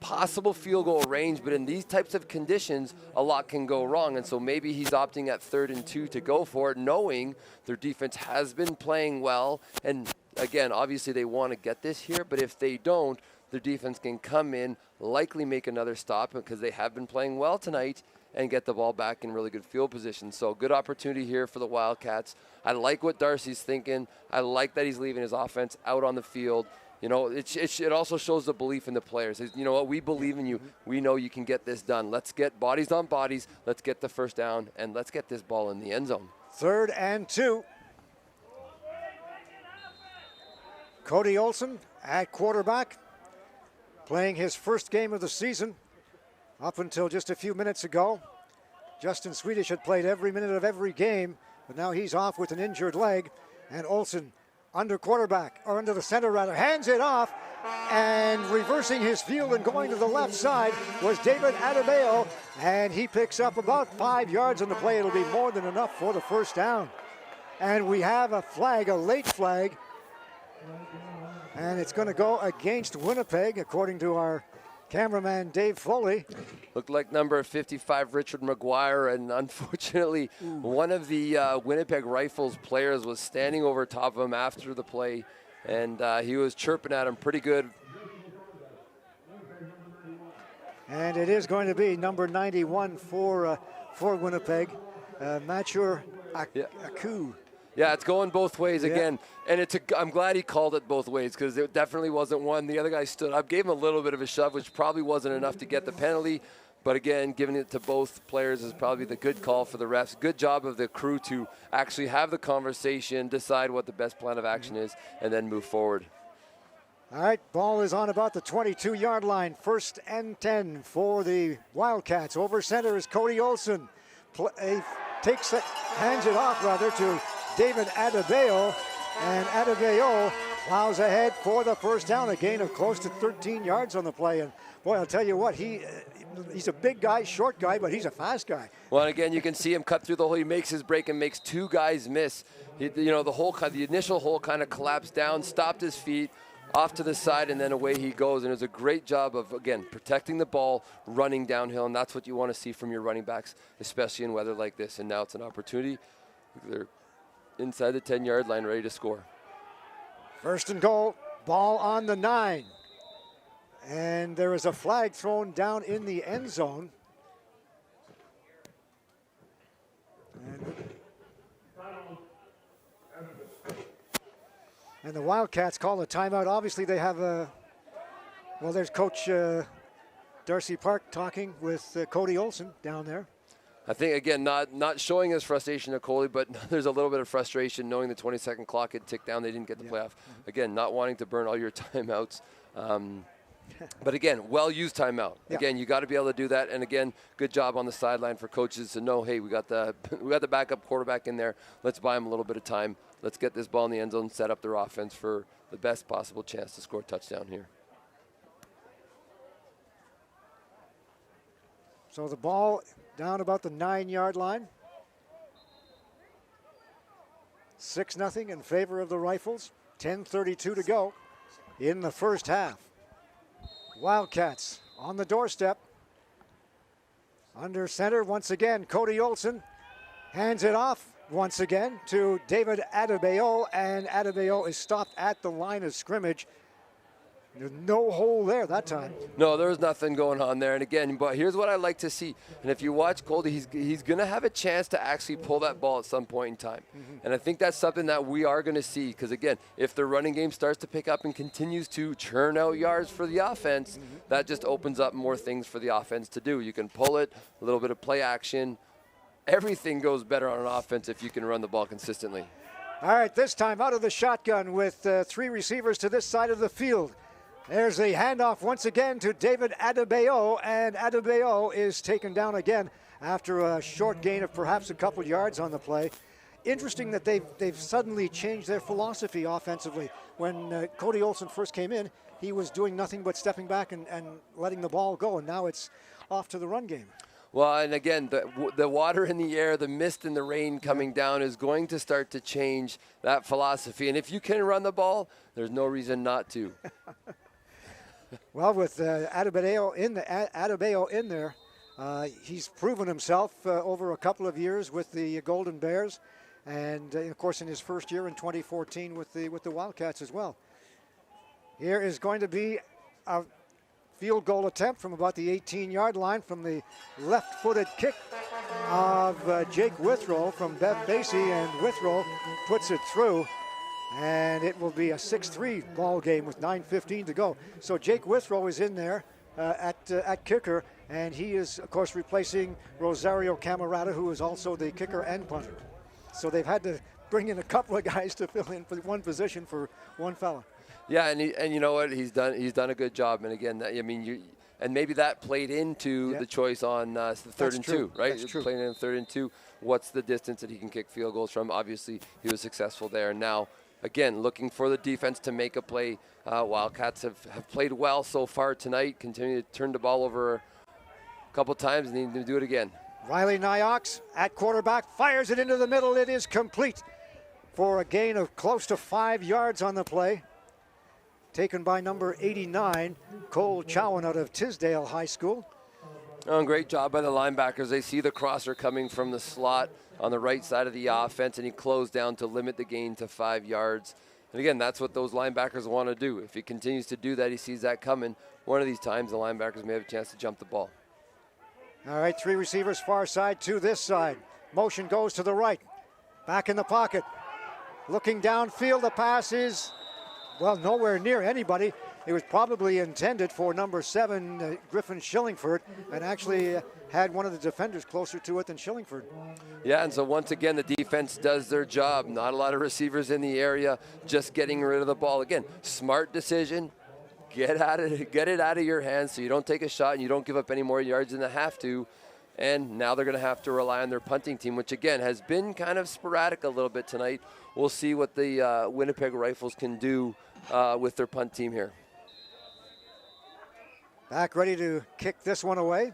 possible field goal range, but in these types of conditions, a lot can go wrong. And so maybe he's opting at 3rd and 2 to go for it, knowing their defense has been playing well. And again, obviously they want to get this here, but if they don't, their defense can come in, likely make another stop because they have been playing well tonight, and get the ball back in really good field position. So good opportunity here for the Wildcats. I like what Darcy's thinking. I like that he's leaving his offense out on the field. You know, it also shows the belief in the players. You know what, we believe in you. We know you can get this done. Let's get bodies on bodies. Let's get the first down, and let's get this ball in the end zone. 3rd and 2. Cody Olson at quarterback, playing his first game of the season. Up until just a few minutes ago, Justin Swedish had played every minute of every game, but now he's off with an injured leg. And Olson under quarterback, or under the center rather, hands it off, and reversing his field and going to the left side was David Adebayo, and he picks up about 5 yards on the play. It'll be more than enough for the first down. And we have a flag, a late flag, and it's going to go against Winnipeg, according to our cameraman Dave Foley. Looked like number 55, Richard McGuire, and unfortunately, one of the Winnipeg Rifles players was standing over top of him after the play, and he was chirping at him pretty good. And it is going to be number 91 for Winnipeg, Mature Aku. Yeah, it's going both ways again, and I'm glad he called it both ways because it definitely wasn't one. The other guy stood up, gave him a little bit of a shove, which probably wasn't enough to get the penalty. But again, giving it to both players is probably the good call for the refs. Good job of the crew to actually have the conversation, decide what the best plan of action is, and then move forward. All right, ball is on about the 22-yard line. 1st and 10 for the Wildcats. Over center is Cody Olson. Hands it off to David Adebayo, and Adebayo plows ahead for the first down, a gain of close to 13 yards on the play. And boy, I'll tell you what, he's a big guy, short guy, but he's a fast guy. Well, and again, you can see him cut through the hole. He makes his break and makes 2 guys miss. The initial hole kind of collapsed down, stopped his feet, off to the side, and then away he goes. And it was a great job of, again, protecting the ball, running downhill, and that's what you want to see from your running backs, especially in weather like this. And now it's an opportunity. They're inside the 10-yard line, ready to score. 1st and goal, ball on the 9. And there is a flag thrown down in the end zone. And the Wildcats call a timeout. Obviously, they have Well, there's Coach Darcy Park talking with Cody Olsen down there. I think, again, not showing his frustration to Coley, but there's a little bit of frustration knowing the 20-second clock had ticked down. They didn't get the playoff. Again, not wanting to burn all your timeouts. But again, well-used timeout. Again, you got to be able to do that. And again, good job on the sideline for coaches to know, hey, we got the backup quarterback in there. Let's buy him a little bit of time. Let's get this ball in the end zone, set up their offense for the best possible chance to score a touchdown here. So the ball down about the 9-yard line. 6-0 in favor of the Rifles. 10:32 to go in the first half. Wildcats on the doorstep. Under center once again, Cody Olsen hands it off once again to David Adebayo, and Adebayo is stopped at the line of scrimmage. There's no hole there that time. No, there's nothing going on there. And again, but here's what I like to see. And if you watch Goldie, he's going to have a chance to actually pull that ball at some point in time. And I think that's something that we are going to see. Because again, if the running game starts to pick up and continues to churn out yards for the offense, that just opens up more things for the offense to do. You can pull it, a little bit of play action. Everything goes better on an offense if you can run the ball consistently. All right, this time out of the shotgun with 3 receivers to this side of the field. There's the handoff once again to David Adebayo, and Adebayo is taken down again after a short gain of perhaps a couple yards on the play. Interesting that they've suddenly changed their philosophy offensively. When Cody Olsen first came in, he was doing nothing but stepping back and letting the ball go, and now it's off to the run game. Well, and again, the water in the air, the mist and the rain coming down is going to start to change that philosophy. And if you can run the ball, there's no reason not to. Well, with Adebayo in there, he's proven himself over a couple of years with the Golden Bears, and of course in his first year in 2014 with the Wildcats as well. Here is going to be a field goal attempt from about the 18-yard line from the left-footed kick of Jake Withrow from Bev Basie, and Withrow puts it through. And it will be a 6-3 ball game with 9:15 to go. So Jake Withrow is in there at kicker, and he is, of course, replacing Rosario Camarada, who is also the kicker and punter. So they've had to bring in a couple of guys to fill in for one position for one fella. Yeah, and you know what? He's done a good job. And again, and maybe that played into the choice on the third and 2, right? That's true. Playing in 3rd and 2. What's the distance that he can kick field goals from? Obviously, he was successful there. And now, again, looking for the defense to make a play. Wildcats have played well so far tonight, continue to turn the ball over a couple times, and need to do it again. Riley Nyox at quarterback, fires it into the middle. It is complete for a gain of close to 5 yards on the play. Taken by number 89, Cole Chowan out of Tisdale High School. Oh, great job by the linebackers. They see the crosser coming from the slot on the right side of the offense, and he closed down to limit the gain to 5 yards. And again, that's what those linebackers want to do. If he continues to do that, he sees that coming. One of these times, the linebackers may have a chance to jump the ball. All right, 3 receivers far side to this side. Motion goes to the right. Back in the pocket. Looking downfield, the pass is, well, nowhere near anybody. It was probably intended for number 7, Griffin Shillingford, and actually had one of the defenders closer to it than Shillingford. Yeah, and so once again, the defense does their job. Not a lot of receivers in the area, just getting rid of the ball. Again, smart decision. Get it out of your hands so you don't take a shot and you don't give up any more yards than they have to. And now they're going to have to rely on their punting team, which, again, has been kind of sporadic a little bit tonight. We'll see what the Winnipeg Rifles can do with their punt team here. Back ready to kick this one away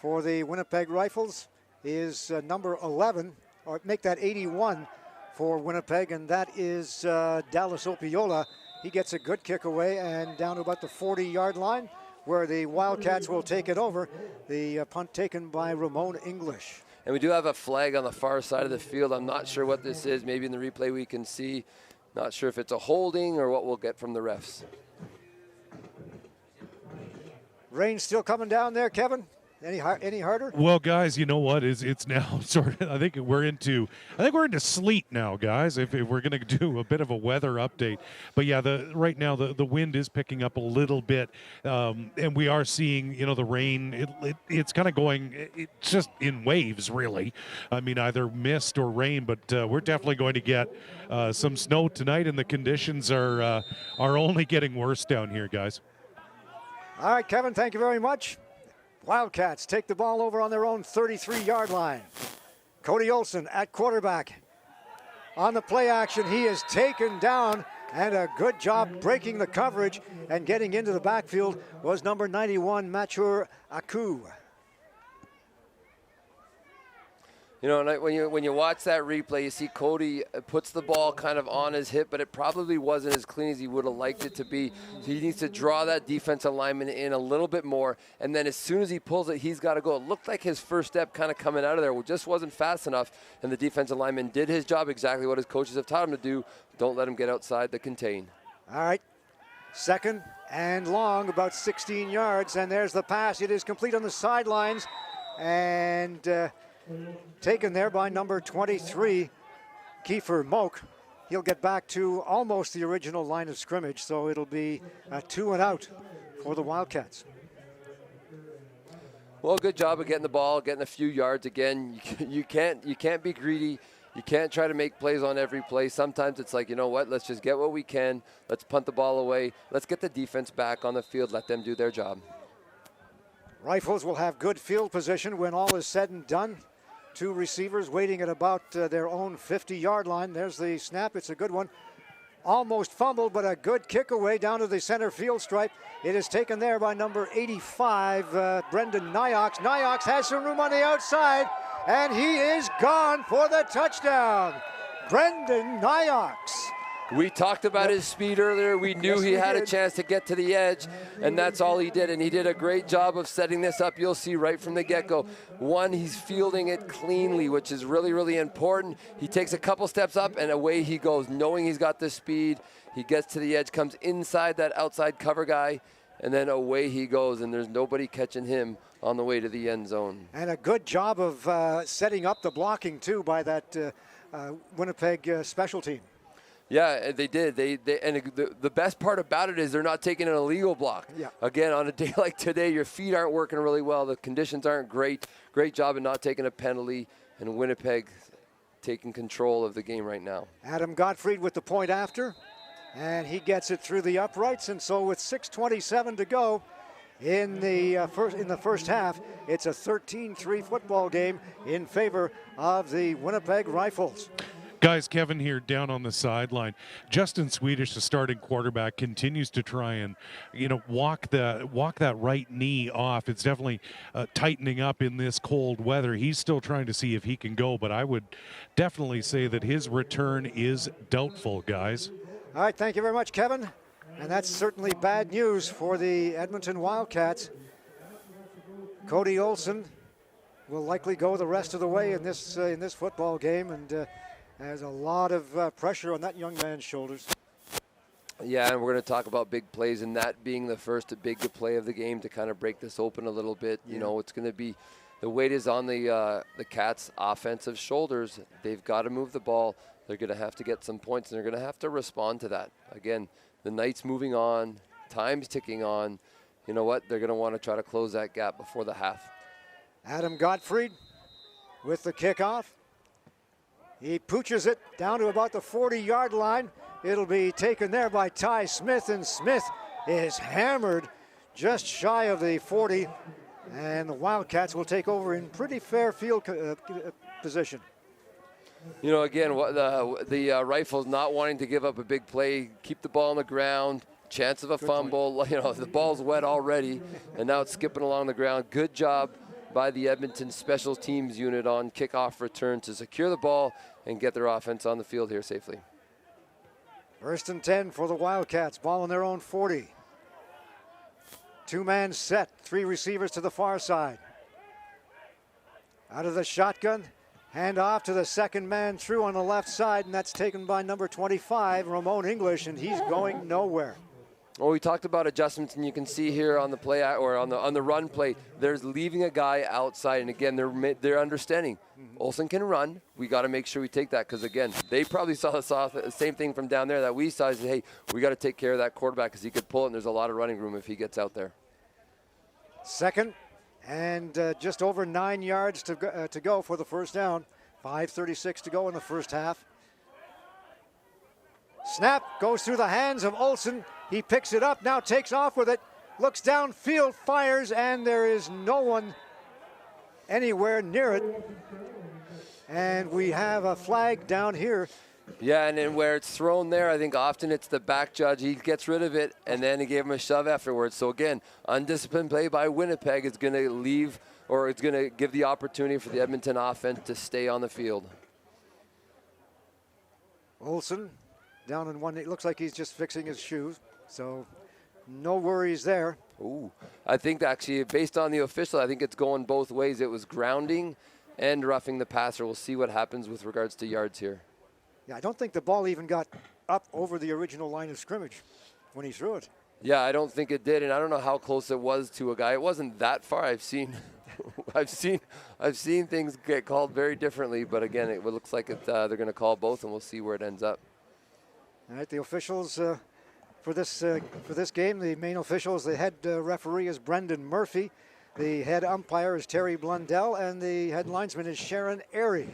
for the Winnipeg Rifles is number 11, or make that 81 for Winnipeg, and that is Dallas Opiola. He gets a good kick away and down to about the 40-yard line where the Wildcats will take it over. The punt taken by Ramon English. And we do have a flag on the far side of the field. I'm not sure what this is. Maybe in the replay we can see. Not sure if it's a holding or what we'll get from the refs. Rain still coming down there, Kevin? Any harder? Well, guys, you know what? It's now sort of. I think we're into sleet now, guys. If we're going to do a bit of a weather update, but yeah, right now the wind is picking up a little bit, and we are seeing the rain. It's kind of going. It's just in waves, really. I mean, either mist or rain, but we're definitely going to get some snow tonight, and the conditions are only getting worse down here, guys. All right, Kevin. Thank you very much. Wildcats take the ball over on their own 33-yard line. Cody Olsen at quarterback. On the play action, he is taken down, and a good job breaking the coverage and getting into the backfield was number 91, Matur Aku. And when you watch that replay, you see Cody puts the ball kind of on his hip, but it probably wasn't as clean as he would have liked it to be. So he needs to draw that defensive lineman in a little bit more, and then as soon as he pulls it, he's got to go. It looked like his first step kind of coming out of there just wasn't fast enough, and the defensive lineman did his job exactly what his coaches have taught him to do. Don't let him get outside the contain. All right, second and long, about 16 yards, and there's the pass. It is complete on the sidelines, and taken there by number 23, Kiefer Moak. He'll get back to almost the original line of scrimmage, so it'll be a 2 and out for the Wildcats. Well, good job of getting the ball, getting a few yards again. You can't be greedy. You can't try to make plays on every play. Sometimes it's like, you know what, let's just get what we can. Let's punt the ball away. Let's get the defense back on the field. Let them do their job. Rifles will have good field position when all is said and done. Two receivers waiting at about their own 50-yard line. There's the snap. It's a good one. Almost fumbled, but a good kick away down to the center field stripe. It is taken there by number 85, Brendan Nyox. Nyox has some room on the outside, and he is gone for the touchdown. Brendan Nyox. We talked about his speed earlier. We knew he had a chance to get to the edge, and that's all he did. And he did a great job of setting this up. You'll see right from the get-go. One, he's fielding it cleanly, which is really, really important. He takes a couple steps up, and away he goes, knowing he's got the speed. He gets to the edge, comes inside that outside cover guy, and then away he goes, and there's nobody catching him on the way to the end zone. And a good job of setting up the blocking, too, by that Winnipeg special team. Yeah, they did. And the best part about it is they're not taking an illegal block. Yeah. Again, on a day like today, your feet aren't working really well. The conditions aren't great. Great job of not taking a penalty. And Winnipeg taking control of the game right now. Adam Gottfried with the point after. And he gets it through the uprights. And so with 6:27 to go in the first half, it's a 13-3 football game in favor of the Winnipeg Rifles. Guys, Kevin here down on the sideline. Justin Swedish, the starting quarterback, continues to try and, walk that right knee off. It's definitely tightening up in this cold weather. He's still trying to see if he can go, but I would definitely say that his return is doubtful, guys. All right, thank you very much, Kevin. And that's certainly bad news for the Edmonton Wildcats. Cody Olsen will likely go the rest of the way in this football game, and there's a lot of pressure on that young man's shoulders. Yeah, and we're going to talk about big plays, and that being the first big play of the game to kind of break this open a little bit. Yeah. It's going to be, the weight is on the Cats' offensive shoulders. They've got to move the ball. They're going to have to get some points, and they're going to have to respond to that. Again, the night's moving on, time's ticking on. You know what? They're going to want to try to close that gap before the half. Adam Gottfried with the kickoff. He pooches it down to about the 40-yard line. It'll be taken there by Ty Smith, and Smith is hammered just shy of the 40, and the Wildcats will take over in pretty fair field position. Again, the Rifles not wanting to give up a big play, keep the ball on the ground, chance of a fumble. The ball's wet already, and now it's skipping along the ground. Good job by the Edmonton special teams unit on kickoff return to secure the ball and get their offense on the field here safely. 1st and 10 for the Wildcats, ball on their own 40. Two-man set, 3 receivers to the far side. Out of the shotgun, hand off to the second man through on the left side, and that's taken by number 25, Ramon English, and he's going nowhere. Well, we talked about adjustments, and you can see here on the play or on the run play, there's leaving a guy outside, and again, they're understanding. Olsen can run. We got to make sure we take that because again, they probably saw the same thing from down there that we saw. Said, hey, we got to take care of that quarterback because he could pull it, and there's a lot of running room if he gets out there. Second, and just over 9 yards to go for the first down. 5:36 to go in the first half. Snap goes through the hands of Olsen. He picks it up, now takes off with it, looks downfield, fires, and there is no one anywhere near it. And we have a flag down here. Yeah, and then where it's thrown there, I think often it's the back judge. He gets rid of it, and then he gave him a shove afterwards. So again, undisciplined play by Winnipeg is going to leave, or it's going to give the opportunity for the Edmonton offense to stay on the field. Olsen down in one. It looks like he's just fixing his shoes, so no worries there. Ooh, I think actually, based on the official, I think it's going both ways. It was grounding and roughing the passer. We'll see what happens with regards to yards here. Yeah, I don't think the ball even got up over the original line of scrimmage when he threw it. Yeah, I don't think it did, and I don't know how close it was to a guy. It wasn't that far. I've seen things get called very differently, but again, it looks like they're going to call both, and we'll see where it ends up. All right, the officials for this game, the main officials, the head referee is Brendan Murphy, the head umpire is Terry Blundell, and the head linesman is Sharon Airy.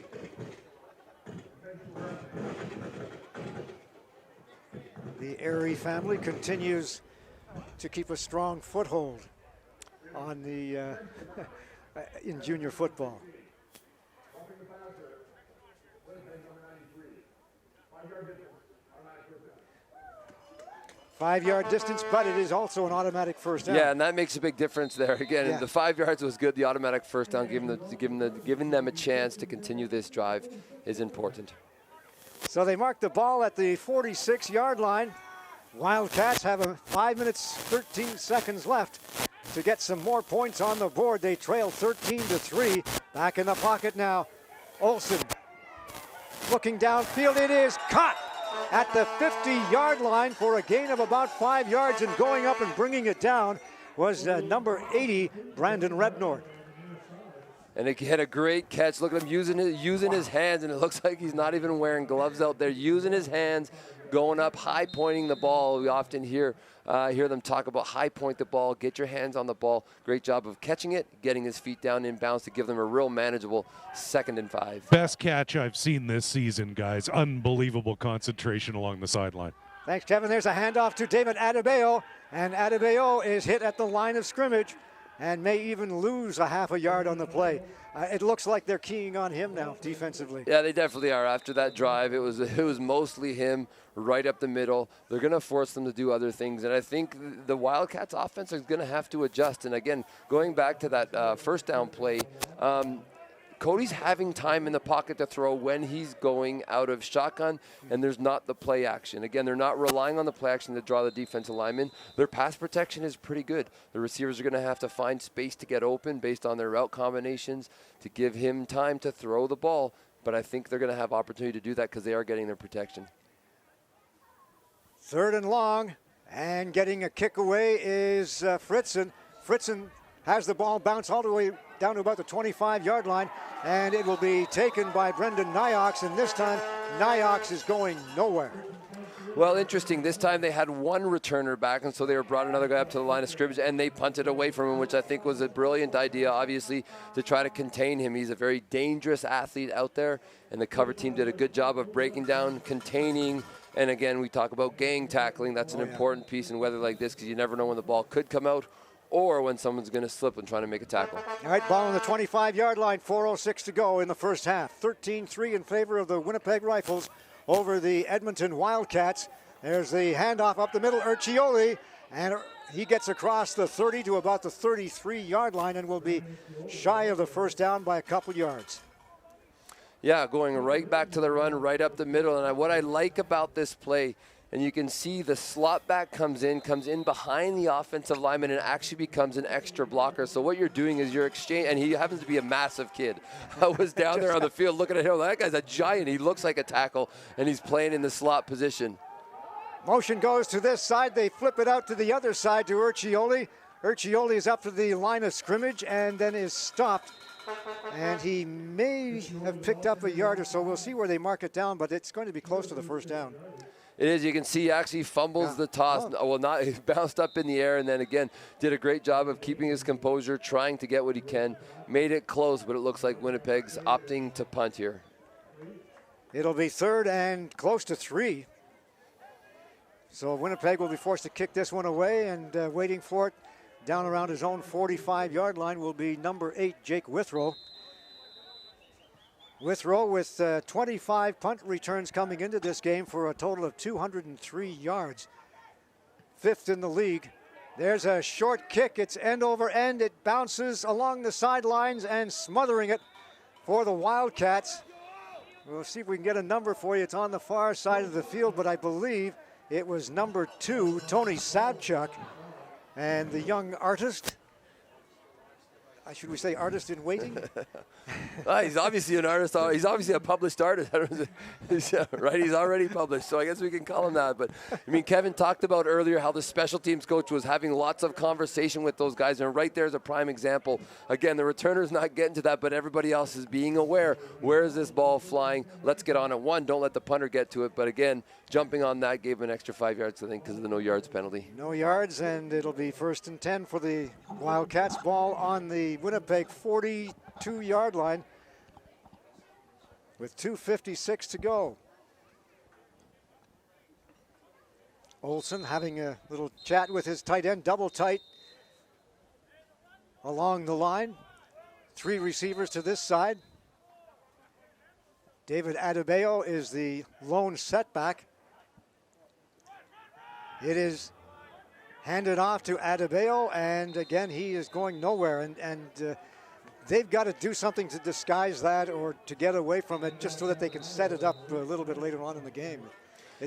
The Airy family continues to keep a strong foothold on the in junior football. Five-yard distance, but it is also an automatic first down. Yeah, and that makes a big difference there. Again, Yeah. the 5 yards was good. The automatic first down, giving them a chance to continue this drive is important. So they mark the ball at the 46-yard line. Wildcats have 5 minutes, 13 seconds left to get some more points on the board. They trail 13-3. Back in the pocket now. Olsen looking downfield. It is caught at the 50-yard line for a gain of about 5 yards, and going up and bringing it down was number 80, Brandon Rebnord. And he had a great catch. Look at him using his hands, and it looks like he's not even wearing gloves out there. Using his hands, going up, high pointing the ball. We often hear them talk about high point the ball, get your hands on the ball. Great job of catching it, getting his feet down in bounds to give them a real manageable 2nd and 5. Best catch I've seen this season, guys. Unbelievable concentration along the sideline. Thanks, Kevin. There's a handoff to David Adebayo, and Adebayo is hit at the line of scrimmage and may even lose a half a yard on the play. It looks like they're keying on him now defensively. Yeah, they definitely are. After that drive, it was mostly him right up the middle. They're going to force them to do other things, and I think the Wildcats offense is going to have to adjust. And again, going back to that first down play, Cody's having time in the pocket to throw when he's going out of shotgun, and there's not the play action. Again, they're not relying on the play action to draw the defensive lineman. Their pass protection is pretty good. The receivers are going to have to find space to get open based on their route combinations to give him time to throw the ball, but I think they're going to have opportunity to do that because they are getting their protection. 3rd and long, and getting a kick away is Fritzen. Fritzen has the ball bounce all the way down to about the 25-yard line, and it will be taken by Brendan Nyox, and this time Nyox is going nowhere. Well, interesting. This time they had one returner back, and so they brought another guy up to the line of scrimmage, and they punted away from him, which I think was a brilliant idea, obviously, to try to contain him. He's a very dangerous athlete out there, and the cover team did a good job of breaking down, containing, and again, we talk about gang tackling. That's an important piece in weather like this because you never know when the ball could come out or when someone's going to slip when trying to make a tackle. All right, ball on the 25-yard line, 4:06 to go in the first half. 13-3 in favor of the Winnipeg Rifles over the Edmonton Wildcats. There's the handoff up the middle, Urcioli, and he gets across the 30 to about the 33-yard line and will be shy of the first down by a couple yards. Yeah, going right back to the run, right up the middle. And what I like about this play, and you can see the slot back comes in behind the offensive lineman and actually becomes an extra blocker. So what you're doing is you're exchanging, and he happens to be a massive kid. I was down there on the field looking at him. That guy's a giant. He looks like a tackle, and he's playing in the slot position. Motion goes to this side. They flip it out to the other side to Urcioli. Urcioli is up to the line of scrimmage and then is stopped. And he may have picked up a yard or so. We'll see where they mark it down, but it's going to be close to the first down. It is. You can see he actually fumbles the toss. Oh. Well, not, he bounced up in the air and then again did a great job of keeping his composure, trying to get what he can. Made it close, but it looks like Winnipeg's opting to punt here. It'll be 3rd and close to 3. So Winnipeg will be forced to kick this one away, and waiting for it down around his own 45-yard line will be number 8, Jake Withrow. Withrow with 25 punt returns coming into this game for a total of 203 yards. 5th in the league. There's a short kick. It's end over end. It bounces along the sidelines and smothering it for the Wildcats. We'll see if we can get a number for you. It's on the far side of the field, but I believe it was number 2, Tony Sabchuk. And the young artist, should we say artist in waiting? He's obviously an artist. He's obviously a published artist, right? He's already published, so I guess we can call him that. But, I mean, Kevin talked about earlier how the special teams coach was having lots of conversation with those guys, and right there's a prime example. Again, the returner's not getting to that, but everybody else is being aware. Where is this ball flying? Let's get on it. One, don't let the punter get to it. But, again, jumping on that gave him an extra 5 yards, I think, because of the no yards penalty. No yards, and it'll be 1st and 10 for the Wildcats. Ball on the Winnipeg 42-yard line with 2:56 to go. Olsen having a little chat with his tight end, double tight along the line. 3 receivers to this side. David Adebayo is the lone setback. It is handed off to Adebayo, and again, he is going nowhere. And they've got to do something to disguise that or to get away from it just so that they can set it up a little bit later on in the game.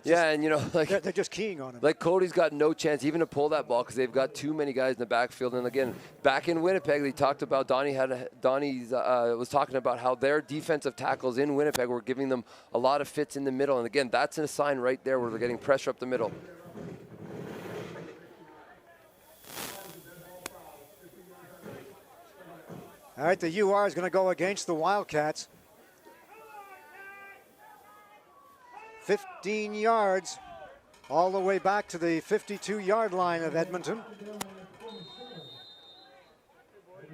And you know, like they're just keying on him. Like Cody's got no chance even to pull that ball because they've got too many guys in the backfield. And again, back in Winnipeg, they talked about Donnie was talking about how their defensive tackles in Winnipeg were giving them a lot of fits in the middle. And again, that's a sign right there where they're getting pressure up the middle. All right, the UR is going to go against the Wildcats. 15 yards all the way back to the 52-yard line of Edmonton.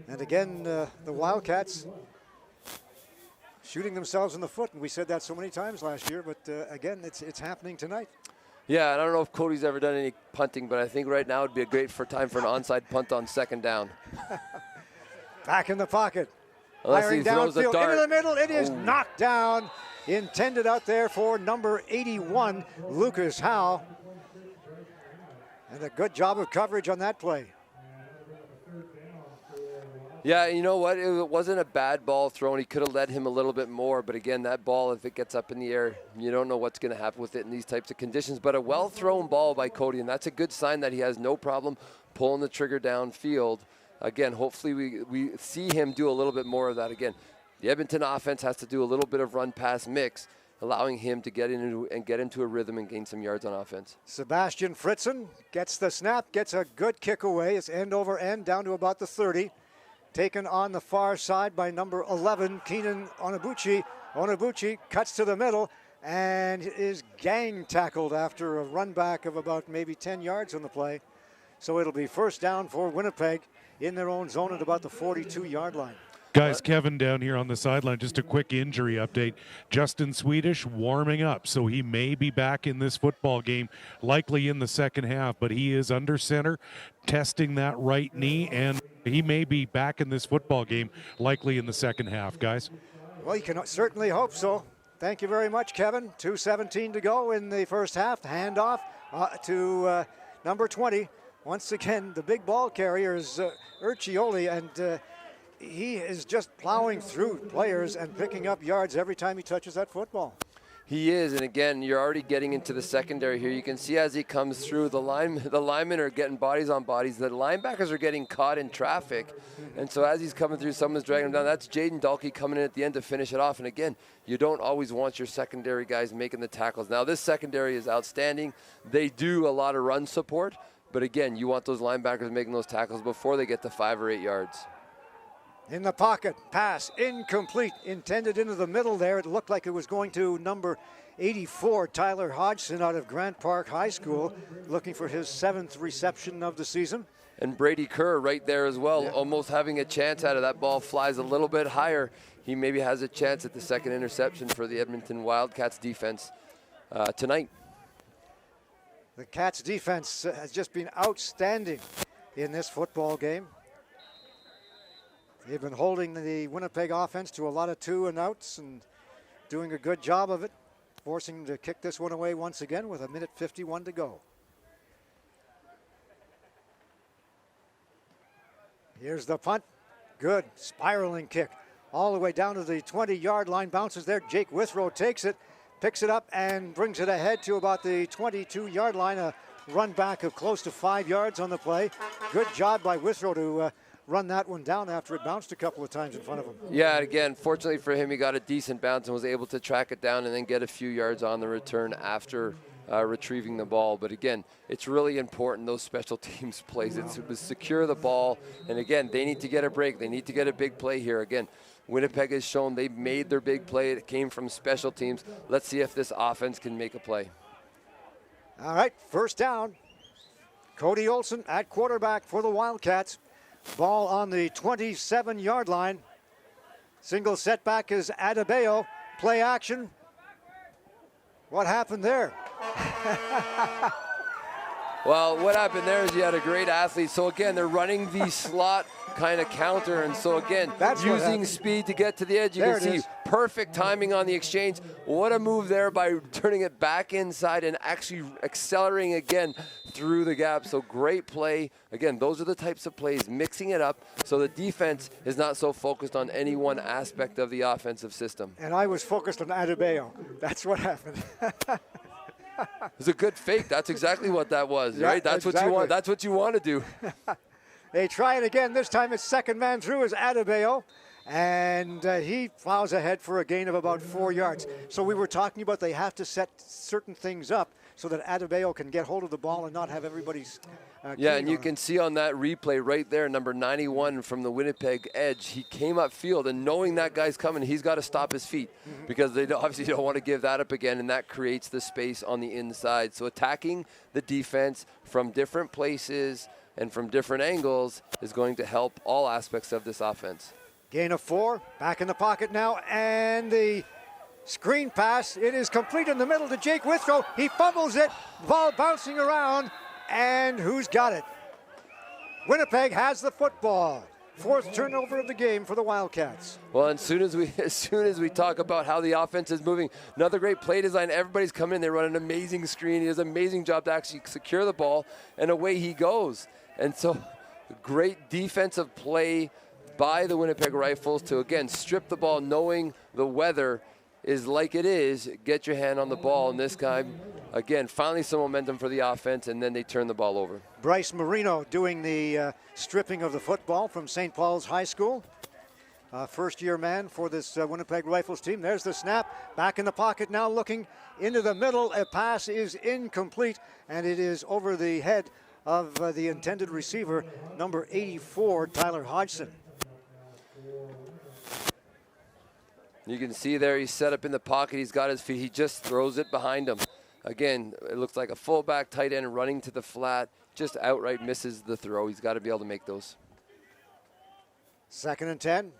And again, the Wildcats shooting themselves in the foot. And we said that so many times last year, but again, it's happening tonight. Yeah, and I don't know if Cody's ever done any punting, but I think right now would be a great time for an onside punt on 2nd down. Back in the pocket. Unless he throws a downfield dart. into the middle. It is knocked down. Intended out there for number 81, Lucas Howe. And a good job of coverage on that play. Yeah, you know what? It wasn't a bad ball thrown. He could have led him a little bit more. But again, that ball, if it gets up in the air, you don't know what's going to happen with it in these types of conditions. But a well-thrown ball by Cody, and that's a good sign that he has no problem pulling the trigger downfield. Again, hopefully we see him do a little bit more of that. Again, the Edmonton offense has to do a little bit of run-pass mix, allowing him to get into a rhythm and gain some yards on offense. Sebastian Fritzen gets the snap, gets a good kick away. It's end over end down to about the 30. Taken on the far side by number 11, Keenan Onabuchi. Onabuchi cuts to the middle and is gang tackled after a run back of about maybe 10 yards on the play. So it'll be 1st down for Winnipeg in their own zone at about the 42-yard line. Guys, Kevin down here on the sideline, just a quick injury update. Justin Swedish warming up, so he may be back in this football game, likely in the second half, but he is under center, testing that right knee, and he may be back in this football game, likely in the second half, guys. Well, you can certainly hope so. Thank you very much, Kevin. 2:17 to go in the first half. Handoff to number 20. Once again, the big ball carrier is Urcioli, and he is just plowing through players and picking up yards every time he touches that football. He is, and again, you're already getting into the secondary here. You can see as he comes through, the linemen are getting bodies on bodies. The linebackers are getting caught in traffic, and so as he's coming through, someone's dragging him down. That's Jaden Dalkey coming in at the end to finish it off. And again, you don't always want your secondary guys making the tackles. Now, this secondary is outstanding. They do a lot of run support, but again, you want those linebackers making those tackles before they get to 5 or 8 yards. In the pocket, pass incomplete, intended into the middle there. It looked like it was going to number 84, Tyler Hodgson out of Grant Park High School, looking for his 7th reception of the season. And Brady Kerr right there as well, almost having a chance at it. That ball flies a little bit higher. He maybe has a chance at the second interception for the Edmonton Wildcats defense tonight. The Cats defense has just been outstanding in this football game. They've been holding the Winnipeg offense to a lot of 2-and-outs and doing a good job of it, forcing them to kick this one away once again with 1:51 to go. Here's the punt. Good spiraling kick all the way down to the 20-yard line. Bounces there. Jake Withrow takes it, picks it up, and brings it ahead to about the 22-yard line. A run back of close to 5 yards on the play. Good job by Withrow to run that one down after it bounced a couple of times in front of him. Yeah, again, fortunately for him, he got a decent bounce and was able to track it down and then get a few yards on the return after retrieving the ball. But again, it's really important, those special teams plays. It's to secure the ball, and again, they need to get a break. They need to get a big play here. Again, Winnipeg has shown they made their big play. It came from special teams. Let's see if this offense can make a play. All right, first down. Cody Olsen at quarterback for the Wildcats. Ball on the 27-yard line. Single setback is Adebayo. Play action. What happened there? Well, what happened there is you had a great athlete. So again, they're running the slot kind of counter, and so again, using speed to get to the edge. You can see perfect timing on the exchange. What a move there by turning it back inside and actually accelerating again through the gap. So great play. Again, those are the types of plays, mixing it up so the defense is not so focused on any one aspect of the offensive system. And I was focused on Adebayo. That's what happened. It was a good fake. That's exactly what that was, right? That's exactly what you want. That's what you want to do. They try it again. This time it's second man through is Adebayo. And he plows ahead for a gain of about 4 yards. So we were talking about they have to set certain things up so that Adebayo can get hold of the ball and not have everybody's yeah, and you can see on that replay right there, number 91 from the Winnipeg edge, he came upfield, and knowing that guy's coming, he's got to stop his feet because they obviously don't want to give that up again, and that creates the space on the inside. So attacking the defense from different places and from different angles is going to help all aspects of this offense. Gain of 4, back in the pocket now, and the screen pass. It is complete in the middle to Jake Withrow. He fumbles it, ball bouncing around, and who's got it? Winnipeg has the football. 4th turnover of the game for the Wildcats. Well, as soon as we talk about how the offense is moving, another great play design. Everybody's coming in. They run an amazing screen. He does an amazing job to actually secure the ball, and away he goes. And so, great defensive play by the Winnipeg Rifles to, again, strip the ball, knowing the weather is like it is. Get your hand on the ball, and this guy, again, finally some momentum for the offense, and then they turn the ball over. Bryce Marino doing the stripping of the football from St. Paul's High School. First-year man for this Winnipeg Rifles team. There's the snap. Back in the pocket now, looking into the middle. A pass is incomplete, and it is over the head of the intended receiver, number 84, Tyler Hodgson. You can see there he's set up in the pocket. He's got his feet. He just throws it behind him. Again, it looks like a fullback tight end running to the flat. Just outright misses the throw. He's got to be able to make those. 2nd and 10.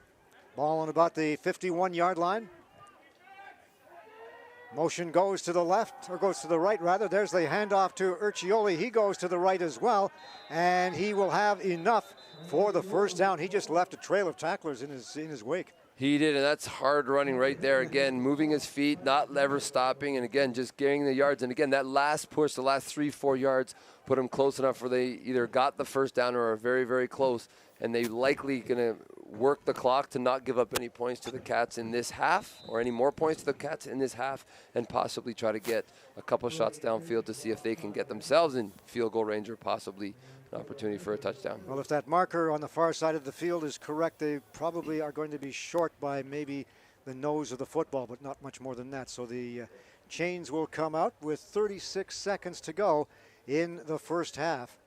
Ball on about the 51-yard line. Motion goes to the left, or goes to the right, rather. There's the handoff to Urcioli. He goes to the right as well, and he will have enough for the first down. He just left a trail of tacklers in his wake. He did, and that's hard running right there. Again, moving his feet, not ever stopping, and again, just getting the yards. And again, that last push, the last 3-4 yards, put him close enough where they either got the first down or are very, very close. and they likely going to work the clock to not give up any points to the Cats in this half, or any more points to the Cats in this half, and possibly try to get a couple shots downfield to see if they can get themselves in field goal range or possibly an opportunity for a touchdown. Well, if that marker on the far side of the field is correct, they probably are going to be short by maybe the nose of the football, but not much more than that. So the chains will come out with 36 seconds to go in the first half.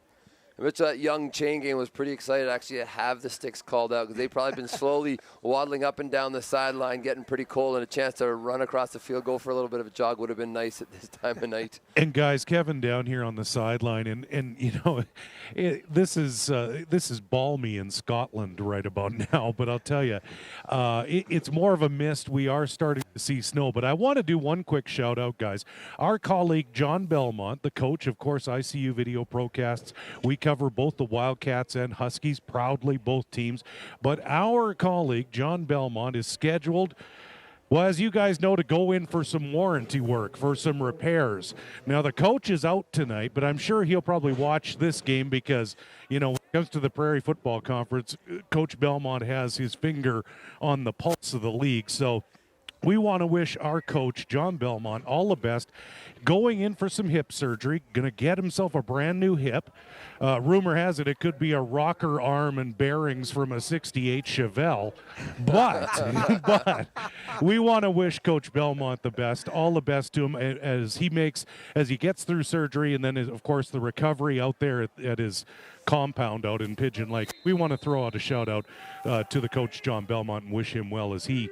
Which that young chain game was pretty excited actually to have the sticks called out, because they've probably been slowly waddling up and down the sideline, getting pretty cold, and a chance to run across the field, go for a little bit of a jog would have been nice at this time of night. And guys, Kevin down here on the sideline, and you know, this is balmy in Scotland right about now. But I'll tell you, it's more of a mist. We are starting to see snow. But I want to do one quick shout out, guys. Our colleague John Belmont, the coach, of course, ICU Video Procasts. We cover both the Wildcats and Huskies proudly, both teams. But our colleague John Belmont is scheduled, well, as you guys know, to go in for some warranty work, for some repairs. Now, the coach is out tonight, but I'm sure he'll probably watch this game because, you know, when it comes to the Prairie Football Conference, Coach Belmont has his finger on the pulse of the league. So we want to wish our coach, John Belmont, all the best. Going in for some hip surgery, going to get himself a brand new hip. Rumor has it could be a rocker arm and bearings from a 68 Chevelle. But we want to wish Coach Belmont the best, all the best to him as he gets through surgery, and then, of course, the recovery out there at his compound out in Pigeon Lake. We want to throw out a shout out to the coach, John Belmont, and wish him well as he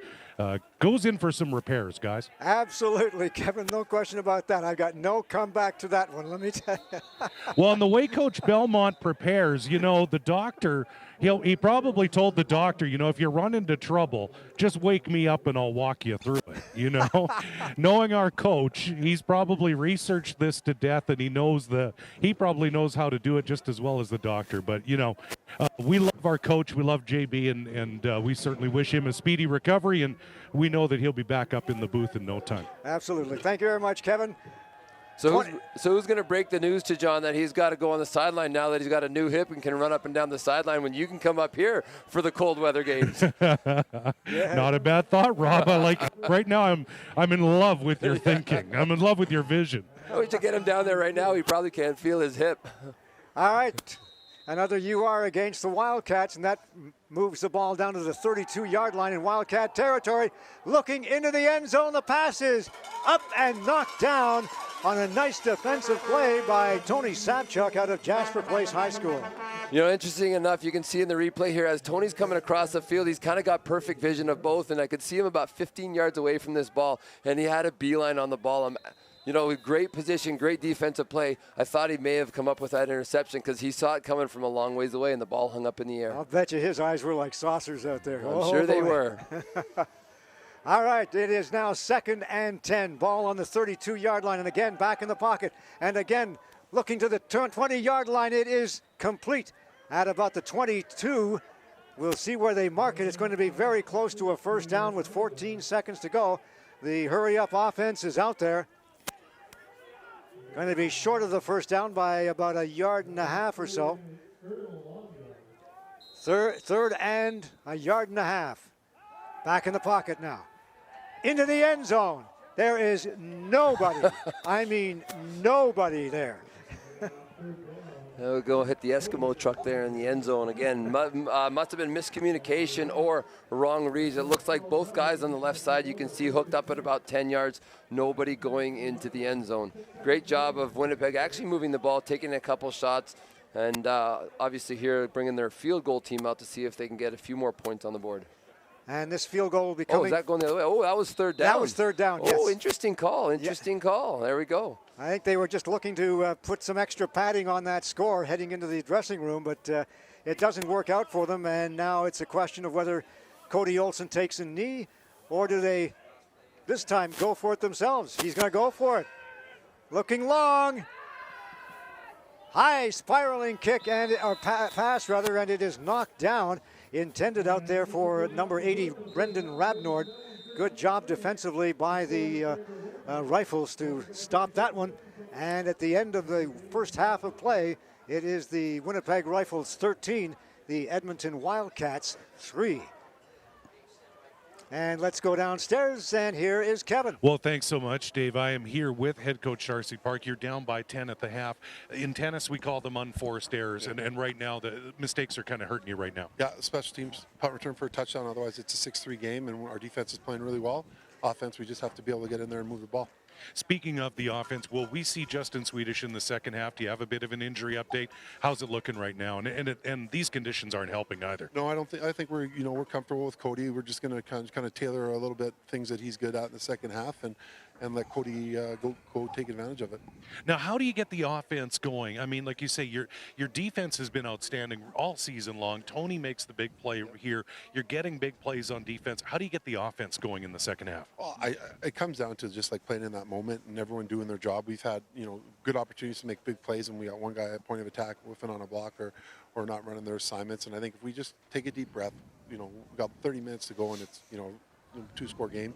goes in for some repairs, guys. Absolutely, Kevin, no question about that. I've got no comeback to that one, let me tell you. Well, and the way Coach Belmont prepares, you know, the doctor, he probably told the doctor, you know, if you run into trouble, just wake me up and I'll walk you through it, you know. Knowing our coach, he's probably researched this to death, and he probably knows how to do it just as well as the doctor. But, you know, we love our coach, we love JB, and we certainly wish him a speedy recovery, and we know that he'll be back up in the booth in no time. Absolutely. Thank you very much, Kevin. So who's going to break the news to John that he's got to go on the sideline now that he's got a new hip and can run up and down the sideline when you can come up here for the cold weather games? Yeah. Not a bad thought, Rob. I like right now. I'm in love with your thinking. I'm in love with your vision. I wish to get him down there right now. He probably can't feel his hip. All right. Another UR against the Wildcats, and that moves the ball down to the 32-yard line in Wildcat territory. Looking into the end zone, the pass is up and knocked down on a nice defensive play by Tony Sapchuk out of Jasper Place High School. You know, interesting enough, you can see in the replay here as Tony's coming across the field, he's kind of got perfect vision of both, and I could see him about 15 yards away from this ball, and he had a beeline on the ball. You know, great position, great defensive play. I thought he may have come up with that interception because he saw it coming from a long ways away, and the ball hung up in the air. I'll bet you his eyes were like saucers out there. I'm sure they were. All right, it is now 2nd and 10. Ball on the 32-yard line, and again, back in the pocket. And again, looking to the 20-yard line. It is complete at about the 22. We'll see where they mark it. It's going to be very close to a first down with 14 seconds to go. The hurry-up offense is out there. Going to be short of the first down by about 1.5 yards or so. Third and 1.5 yards. Back in the pocket now. Into the end zone. There is nobody. I mean nobody there. There we go, hit the Eskimo truck there in the end zone again. Must have been miscommunication or wrong reads. It looks like both guys on the left side you can see hooked up at about 10 yards. Nobody going into the end zone. Great job of Winnipeg actually moving the ball, taking a couple shots, and obviously here bringing their field goal team out to see if they can get a few more points on the board. And this field goal will be coming. Oh, is that going the other way? Oh, that was third down. That was third down, yes. Oh, interesting call. Interesting call. There we go. I think they were just looking to put some extra padding on that score heading into the dressing room, but it doesn't work out for them. And now it's a question of whether Cody Olsen takes a knee, or do they this time go for it themselves? He's going to go for it. Looking long. High spiraling kick or pass, and it is knocked down. Intended out there for number 80, Brendan Rabnord. Good job defensively by the Rifles to stop that one. And at the end of the first half of play, it is the Winnipeg Rifles 13, the Edmonton Wildcats 3. And let's go downstairs, and here is Kevin. Well, thanks so much, Dave. I am here with head coach Darcy Park. You're down by 10 at the half. In tennis, we call them unforced errors, and right now the mistakes are kind of hurting you right now. Yeah, special teams, punt return for a touchdown. Otherwise, it's a 6-3 game, and our defense is playing really well. Offense, we just have to be able to get in there and move the ball. Speaking of the offense, will we see Justin Swedish in the second half? Do you have a bit of an injury update? How's it looking right now? And these conditions aren't helping either. No, I don't think. I think we're comfortable with Cody. We're just going to kind of tailor a little bit things that he's good at in the second half, and let Cody go take advantage of it. Now, how do you get the offense going? I mean, like you say, your defense has been outstanding all season long. Tony makes the big play here. You're getting big plays on defense. How do you get the offense going in the second half? Well, it comes down to just like playing in that moment and everyone doing their job. We've had good opportunities to make big plays, and we got one guy at point of attack whiffing on a block or not running their assignments. And I think if we just take a deep breath, we've got 30 minutes to go, and it's a 2-score game.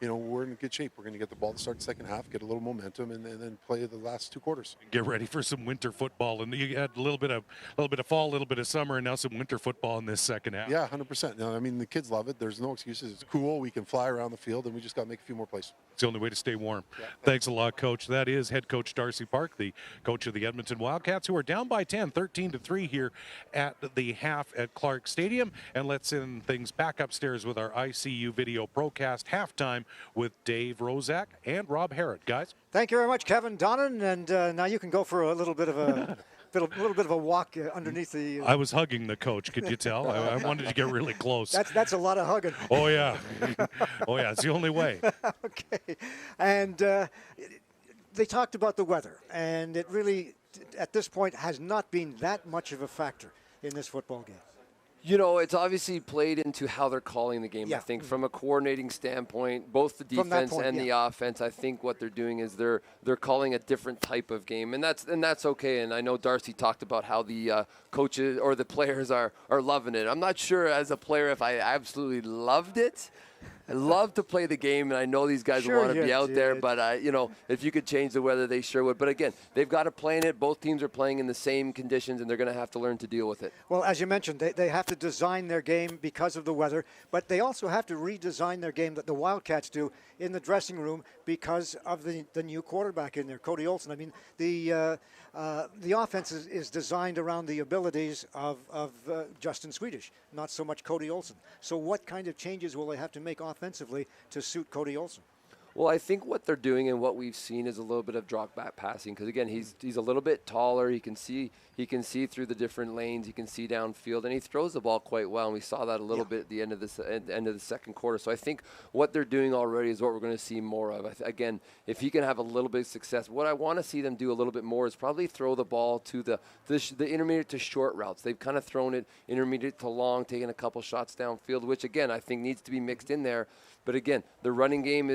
We're in good shape. We're going to get the ball to start the second half, get a little momentum, and then play the last 2 quarters. Get ready for some winter football, and you had a little bit of fall, a little bit of summer, and now some winter football in this second half. Yeah, 100%. I mean, the kids love it. There's no excuses. It's cool. We can fly around the field, and we just got to make a few more plays. It's the only way to stay warm. Yeah, thanks a lot, Coach. That is head coach Darcy Park, the coach of the Edmonton Wildcats, who are down by 10, 13-3 here at the half at Clarke Stadium. And let's send things back upstairs with our ICU video procast halftime with Dave Rozak and Rob Harrod. Guys, thank you very much, Kevin Donnan. And now you can go for a little bit of a little bit of a walk underneath the. I was hugging the coach. Could you tell? I wanted to get really close. That's a lot of hugging. Oh yeah, oh yeah. It's the only way. Okay, and they talked about the weather, and it really, at this point, has not been that much of a factor in this football game. It's obviously played into how they're calling the game. Yeah. I think from a coordinating standpoint, both the defense and the offense, I think what they're doing is they're calling a different type of game, and that's okay. And I know Darcy talked about how the coaches or the players are loving it. I'm not sure as a player if I absolutely loved it. I love to play the game, and I know these guys want to be out there, but, if you could change the weather, they sure would. But, again, they've got to play in it. Both teams are playing in the same conditions, and they're going to have to learn to deal with it. Well, as you mentioned, they have to design their game because of the weather, but they also have to redesign their game that the Wildcats do in the dressing room because of the new quarterback in there, Cody Olson. I mean, the offense is designed around the abilities of Justin Swedish, not so much Cody Olson. So what kind of changes will they have to make offensively to suit Cody Olson? Well, I think what they're doing and what we've seen is a little bit of drop back passing because again, he's a little bit taller. He can see through the different lanes. He can see downfield, and he throws the ball quite well. And we saw that a little bit at the end of the second quarter. So I think what they're doing already is what we're going to see more of. Again, if he can have a little bit of success, what I want to see them do a little bit more is probably throw the ball to the intermediate to short routes. They've kind of thrown it intermediate to long, taking a couple shots downfield, which again I think needs to be mixed in there. But again, the running game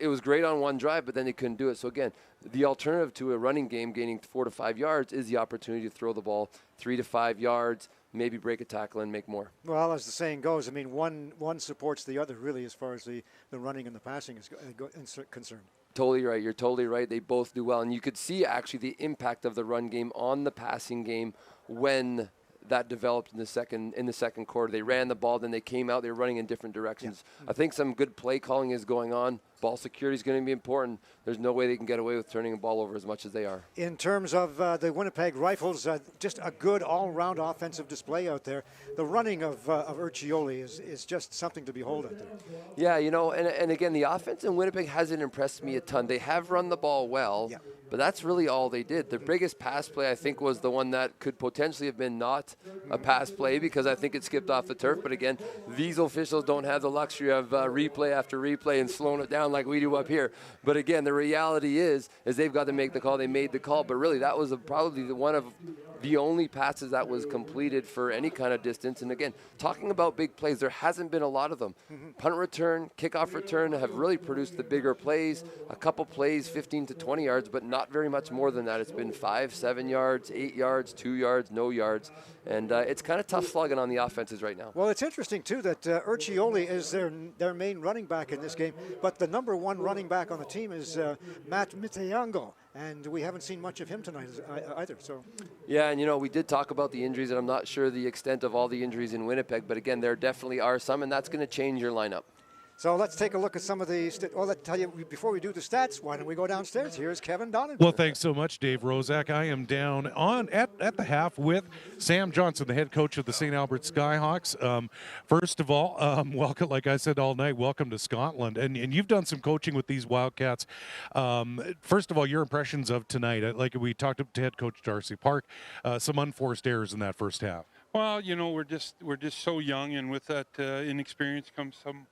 it was great on one drive, but then they couldn't do it. So, again, the alternative to a running game gaining 4 to 5 yards is the opportunity to throw the ball 3 to 5 yards, maybe break a tackle and make more. Well, as the saying goes, I mean, one supports the other, really, as far as the running and the passing is concerned. Totally right. You're totally right. They both do well. And you could see, actually, the impact of the run game on the passing game when that developed in the second quarter. They ran the ball, then they came out, they were running in different directions. Yeah. I think some good play calling is going on. Ball security is going to be important. There's no way they can get away with turning the ball over as much as they are. In terms of the Winnipeg Rifles, just a good all-round offensive display out there. The running of Urcioli is just something to behold out there. Yeah, and again, the offense in Winnipeg hasn't impressed me a ton. They have run the ball well, but that's really all they did. Their biggest pass play, I think, was the one that could potentially have been not a pass play because I think it skipped off the turf. But again, these officials don't have the luxury of replay after replay and slowing it down like we do up here. But again, the reality is they've got to make the call. They made the call, but really that was probably one of the only passes that was completed for any kind of distance. And again, talking about big plays, there hasn't been a lot of them. Punt return, kickoff return have really produced the bigger plays. A couple plays, 15 to 20 yards, but not very much more than that. It's been 5, 7 yards, 8 yards, 2 yards, no yards. And it's kind of tough slugging on the offenses right now. Well, it's interesting, too, that Urcioli is their main running back in this game, but the number one running back on the team is Matt Miteyango. and we haven't seen much of him tonight either. So. Yeah, and we did talk about the injuries, and I'm not sure the extent of all the injuries in Winnipeg, but again, there definitely are some, and that's going to change your lineup. So let's take a look at some of the. Let's tell you before we do the stats. Why don't we go downstairs? Here's Kevin Donnan. Well, thanks so much, Dave Rozak. I am down at the half with Sam Johnson, the head coach of the St. Albert Skyhawks. First of all, welcome. Like I said all night, welcome to Scotland, and you've done some coaching with these Wildcats. First of all, your impressions of tonight. Like we talked to head coach Darcy Park, some unforced errors in that first half. Well, we're just so young, and with that inexperience comes some.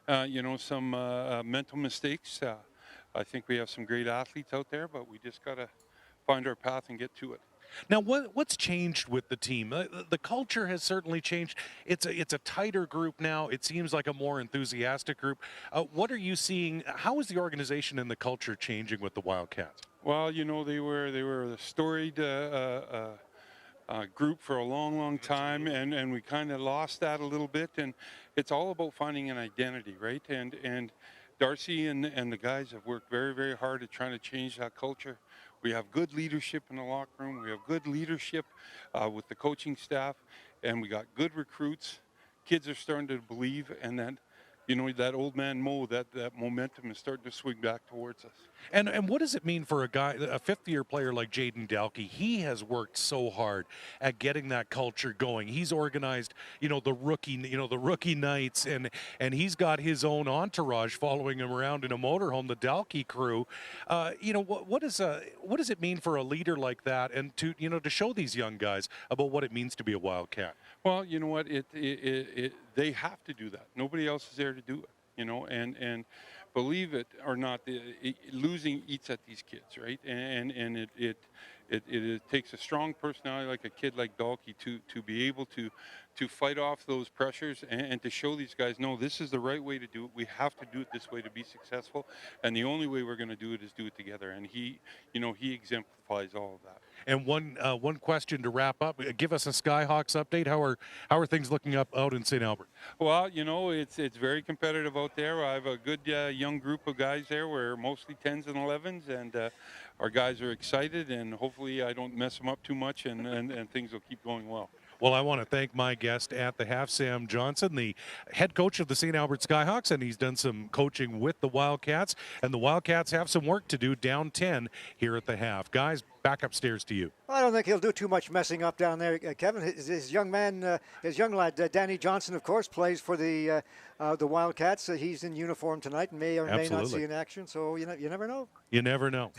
Some mental mistakes. I think we have some great athletes out there, but we just got to find our path and get to it. Now, what's changed with the team? The culture has certainly changed. It's a tighter group now. It seems like a more enthusiastic group. What are you seeing? How is the organization and the culture changing with the Wildcats? Well, they were a storied group for a long time, and we kind of lost that a little bit, and it's all about finding an identity, right? And Darcy and the guys have worked very, very hard at trying to change that culture. We have good leadership in the locker room. We have good leadership with the coaching staff, and we got good recruits. Kids are starting to believe, and then that old man Mo, that momentum is starting to swing back towards us. And what does it mean for a fifth-year player like Jaden Dalkey? He has worked so hard at getting that culture going. He's organized, the rookie nights, and he's got his own entourage following him around in a motorhome, the Dalkey crew. What does it mean for a leader like that, and to show these young guys about what it means to be a Wildcat? Well, you know what? They have to do that. Nobody else is there to do it, and believe it or not, losing eats at these kids, right? And it takes a strong personality like a kid like Dalkey to be able to fight off those pressures and to show these guys, no, this is the right way to do it. We have to do it this way to be successful, and the only way we're going to do it is do it together. And he exemplifies all of that. And one question to wrap up: give us a Skyhawks update. How are things looking up out in St. Albert? Well, it's very competitive out there. I have a good young group of guys there. We're mostly 10s and 11s, and our guys are excited. And hopefully, I don't mess them up too much, and things will keep going well. Well, I want to thank my guest at the half, Sam Johnson, the head coach of the St. Albert Skyhawks, and he's done some coaching with the Wildcats. And the Wildcats have some work to do down 10 here at the half. Guys, back upstairs to you. I don't think he'll do too much messing up down there, Kevin. His young lad, Danny Johnson, of course, plays for the Wildcats. He's in uniform tonight and may or may not see in action, so you never know. You never know.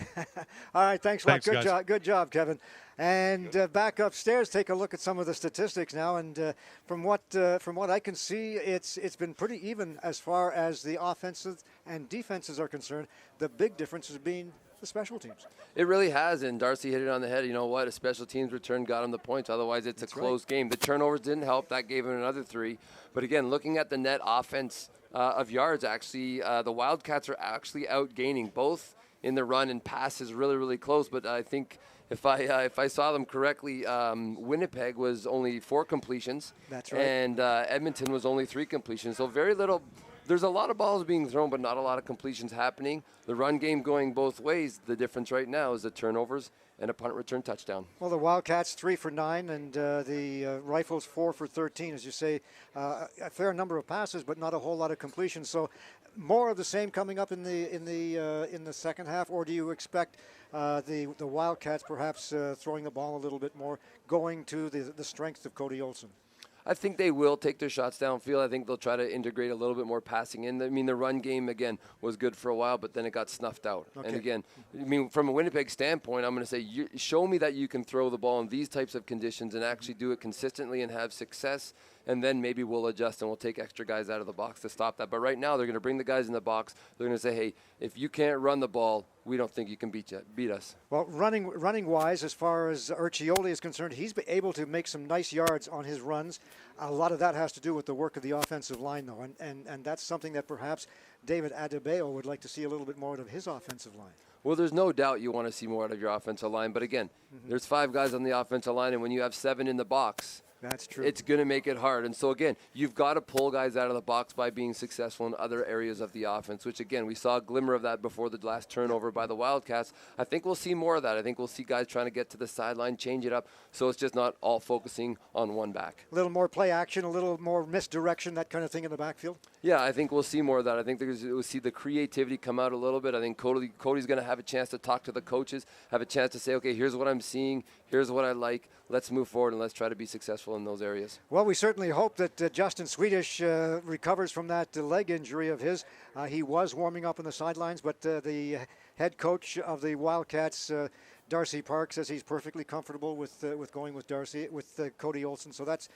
All right, thanks a lot. Good Guys. job, Kevin. And back upstairs, take a look at some of the statistics now. And from what I can see, it's been pretty even as far as the offenses and defenses are concerned. The big difference has been the special teams. It really has, and Darcy hit it on the head. You know what? A special teams return got him the points. Otherwise, it's a close game. The turnovers didn't help. That gave him another 3. But again, looking at the net offense of yards, actually, the Wildcats are actually outgaining both in the run and pass is really, really close. But I think if I saw them correctly, Winnipeg was only 4 completions. That's right. And Edmonton was only 3 completions. So very little. There's a lot of balls being thrown, but not a lot of completions happening. The run game going both ways. The difference right now is the turnovers and a punt return touchdown. Well, the Wildcats 3 for 9, and the Rifles 4 for 13, as you say. A fair number of passes, but not a whole lot of completions. So, more of the same coming up in the second half, or do you expect the Wildcats perhaps throwing the ball a little bit more, going to the strength of Cody Olsen? I think they will take their shots downfield. I think they'll try to integrate a little bit more passing in. I mean, the run game, again, was good for a while, but then it got snuffed out. Okay. And again, I mean, from a Winnipeg standpoint, I'm going to say, show me that you can throw the ball in these types of conditions and actually do it consistently and have success, and then maybe we'll adjust and we'll take extra guys out of the box to stop that. But right now, they're going to bring the guys in the box. They're going to say, hey, if you can't run the ball, we don't think you can beat us. Well, running wise, as far as Urcioli is concerned, he's been able to make some nice yards on his runs. A lot of that has to do with the work of the offensive line, though, and that's something that perhaps David Adebayo would like to see a little bit more out of his offensive line. Well, there's no doubt you want to see more out of your offensive line, but again, there's 5 guys on the offensive line, and when you have 7 in the box, That's true. It's going to make it hard. And so, again, you've got to pull guys out of the box by being successful in other areas of the offense, which, again, we saw a glimmer of that before the last turnover by the Wildcats. I think we'll see more of that. I think we'll see guys trying to get to the sideline, change it up, so it's just not all focusing on one back. A little more play action, a little more misdirection, that kind of thing in the backfield? Yeah, I think we'll see more of that. I think we'll see the creativity come out a little bit. I think Cody's going to have a chance to talk to the coaches, have a chance to say, okay, here's what I'm seeing, here's what I like. Let's move forward and let's try to be successful in those areas. Well, we certainly hope that Justin Swedish recovers from that leg injury of his. He was warming up on the sidelines, but the head coach of the Wildcats, Darcy Park, says he's perfectly comfortable with going with Cody Olsen. So that's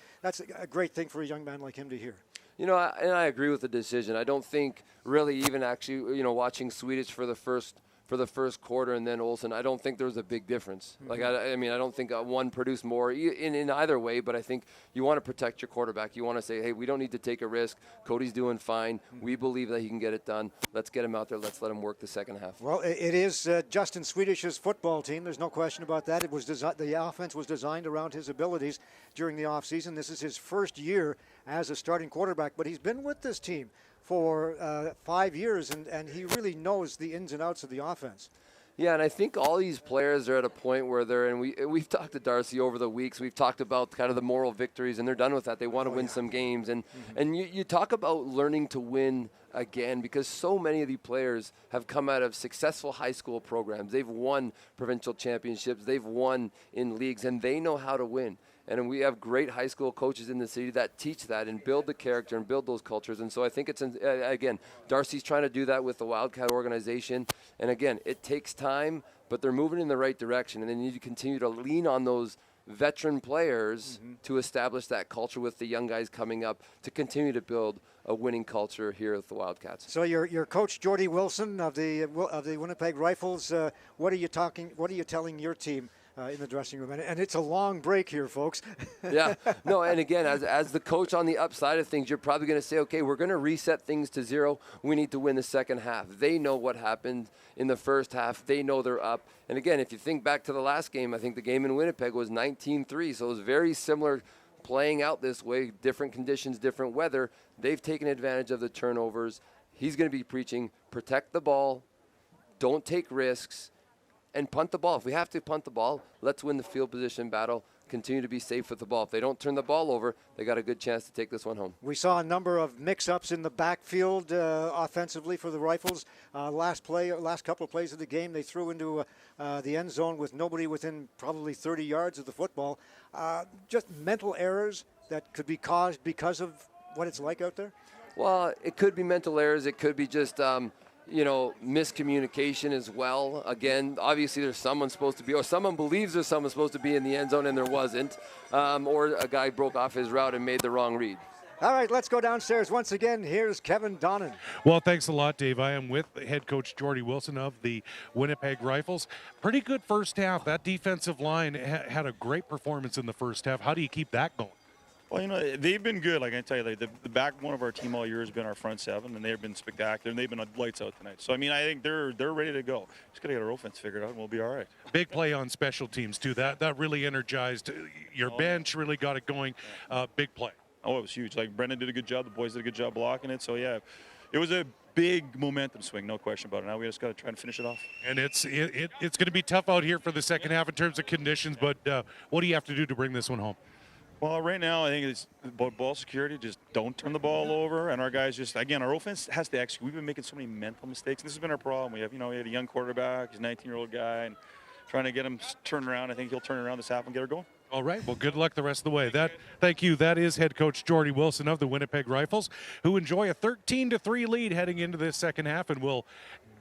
a great thing for a young man like him to hear. You know, I agree with the decision. I don't think really even actually, you know, watching Swedish for the first quarter and then Olsen, I don't think there was a big difference. Mm-hmm. Like, I mean, I don't think one produced more in either way, but I think you want to protect your quarterback. You want to say, hey, we don't need to take a risk. Cody's doing fine. Mm-hmm. We believe that he can get it done. Let's get him out there. Let's let him work the second half. Well, it is Justin Swedish's football team. There's no question about that. It was the offense was designed around his abilities during the offseason. This is his first year as a starting quarterback, but he's been with this team for 5 years, and he really knows the ins and outs of the offense. Yeah, and I think all these players are at a point where we've talked to Darcy over the weeks. We've talked about kind of the moral victories, and they're done with that. They want to win some games. And you talk about learning to win again, because so many of the players have come out of successful high school programs. They've won provincial championships. They've won in leagues, and they know how to win. And we have great high school coaches in the city that teach that and build the character and build those cultures. And so I think it's, again, Darcy's trying to do that with the Wildcat organization. And again, it takes time, but they're moving in the right direction. And they need to continue to lean on those veteran players to establish that culture with the young guys coming up to continue to build a winning culture here at the Wildcats. So your coach Jordy Wilson of the Winnipeg Rifles, what are you telling your team in the dressing room? And it's a long break here, folks. Yeah. No, and again, as the coach on the upside of things, you're probably going to say, okay, we're going to reset things to zero. We need to win the second half. They know what happened in the first half. They know they're up. And again, if you think back to the last game, I think the game in Winnipeg was 19-3. So it was very similar playing out this way, different conditions, different weather. They've taken advantage of the turnovers. He's going to be preaching, protect the ball, don't take risks, and punt the ball. If we have to punt the ball, let's win the field position battle. Continue to be safe with the ball. If they don't turn the ball over, they got a good chance to take this one home. We saw a number of mix-ups in the backfield offensively for the Rifles. Last couple of plays of the game, they threw into the end zone with nobody within probably 30 yards of the football. Just mental errors that could be caused because of what it's like out there? Well, it could be mental errors. It could be just miscommunication as well. Again, obviously there's someone supposed to be, or someone believes there's someone supposed to be in the end zone and there wasn't, or a guy broke off his route and made the wrong read. All right, let's go downstairs once again. Here's Kevin Donnan. Well, thanks a lot, Dave. I am with head coach Jordy Wilson of the Winnipeg Rifles. Pretty good first half. That defensive line had a great performance in the first half. How do you keep that going? Well, they've been good. Like I tell you, the backbone of our team all year has been our front seven, and they've been spectacular, and they've been lights out tonight. So, I mean, I think they're ready to go. Just got to get our offense figured out, and we'll be all right. Big play on special teams, too. That really energized your bench, really got it going. Big play. Oh, it was huge. Like, Brendan did a good job. The boys did a good job blocking it. So, yeah, it was a big momentum swing, no question about it. Now we just got to try and finish it off. And it's going to be tough out here for the second half in terms of conditions, but what do you have to do to bring this one home? Well, right now, I think it's about ball security. Just don't turn the ball over. And our guys again, our offense has to execute. We've been making so many mental mistakes. This has been our problem. We had a young quarterback. He's a 19-year-old guy. And trying to get him turned around. I think he'll turn around this half and get her going. All right. Well, good luck the rest of the way. Thank you. That is head coach Jordy Wilson of the Winnipeg Rifles, who enjoy a 13-3 lead heading into this second half, and we'll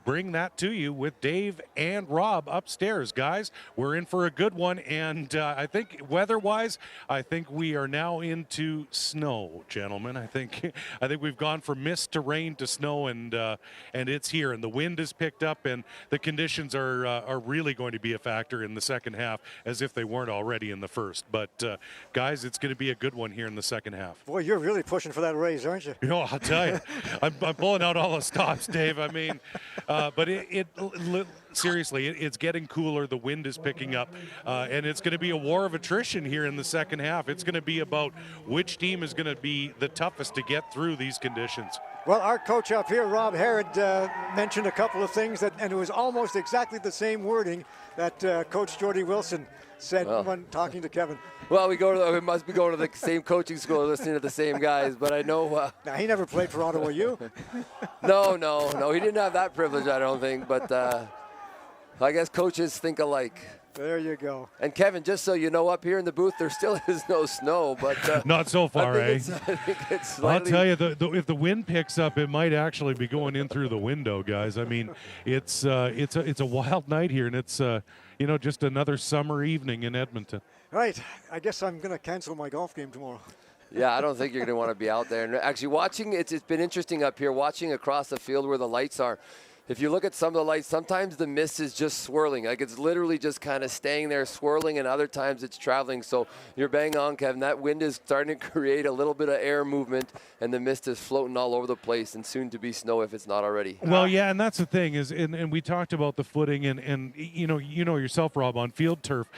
bring that to you with Dave and Rob upstairs. Guys, we're in for a good one, and I think weather-wise, I think we are now into snow, gentlemen. I think we've gone from mist to rain to snow, and it's here, and the wind has picked up, and the conditions are really going to be a factor in the second half, as if they weren't already in the first. But guys, it's going to be a good one here in the second half. Boy, you're really pushing for that raise, aren't you? I'll tell you, I'm pulling out all the stops, Dave. I mean, But seriously, it's getting cooler. The wind is picking up, and it's going to be a war of attrition here in the second half. It's going to be about which team is going to be the toughest to get through these conditions. Well, our coach up here, Rob Harrod, mentioned a couple of things and it was almost exactly the same wording that Coach Jordy Wilson said when talking to Kevin. Well, we must be going to the same coaching school, listening to the same guys. But I know. Now, he never played for Ottawa U. No, he didn't have that privilege, I don't think. But I guess coaches think alike. There you go. And Kevin, just so you know, up here in the booth, there still is no snow, but not so far, I think it's slightly... I'll tell you, if the wind picks up, it might actually be going in through the window, guys. I mean, it's a wild night here, and it's just another summer evening in Edmonton. Right. I guess I'm going to cancel my golf game tomorrow. Yeah, I don't think you're going to want to be out there. And actually, watching it's been interesting up here, watching across the field where the lights are. If you look at some of the lights, sometimes the mist is just swirling. Like it's literally just kind of staying there swirling, and other times it's traveling. So you're bang on, Kevin. That wind is starting to create a little bit of air movement, and the mist is floating all over the place, and soon to be snow if it's not already. Well, yeah, and that's the thing is, and we talked about the footing, and you know yourself, Rob, on field turf,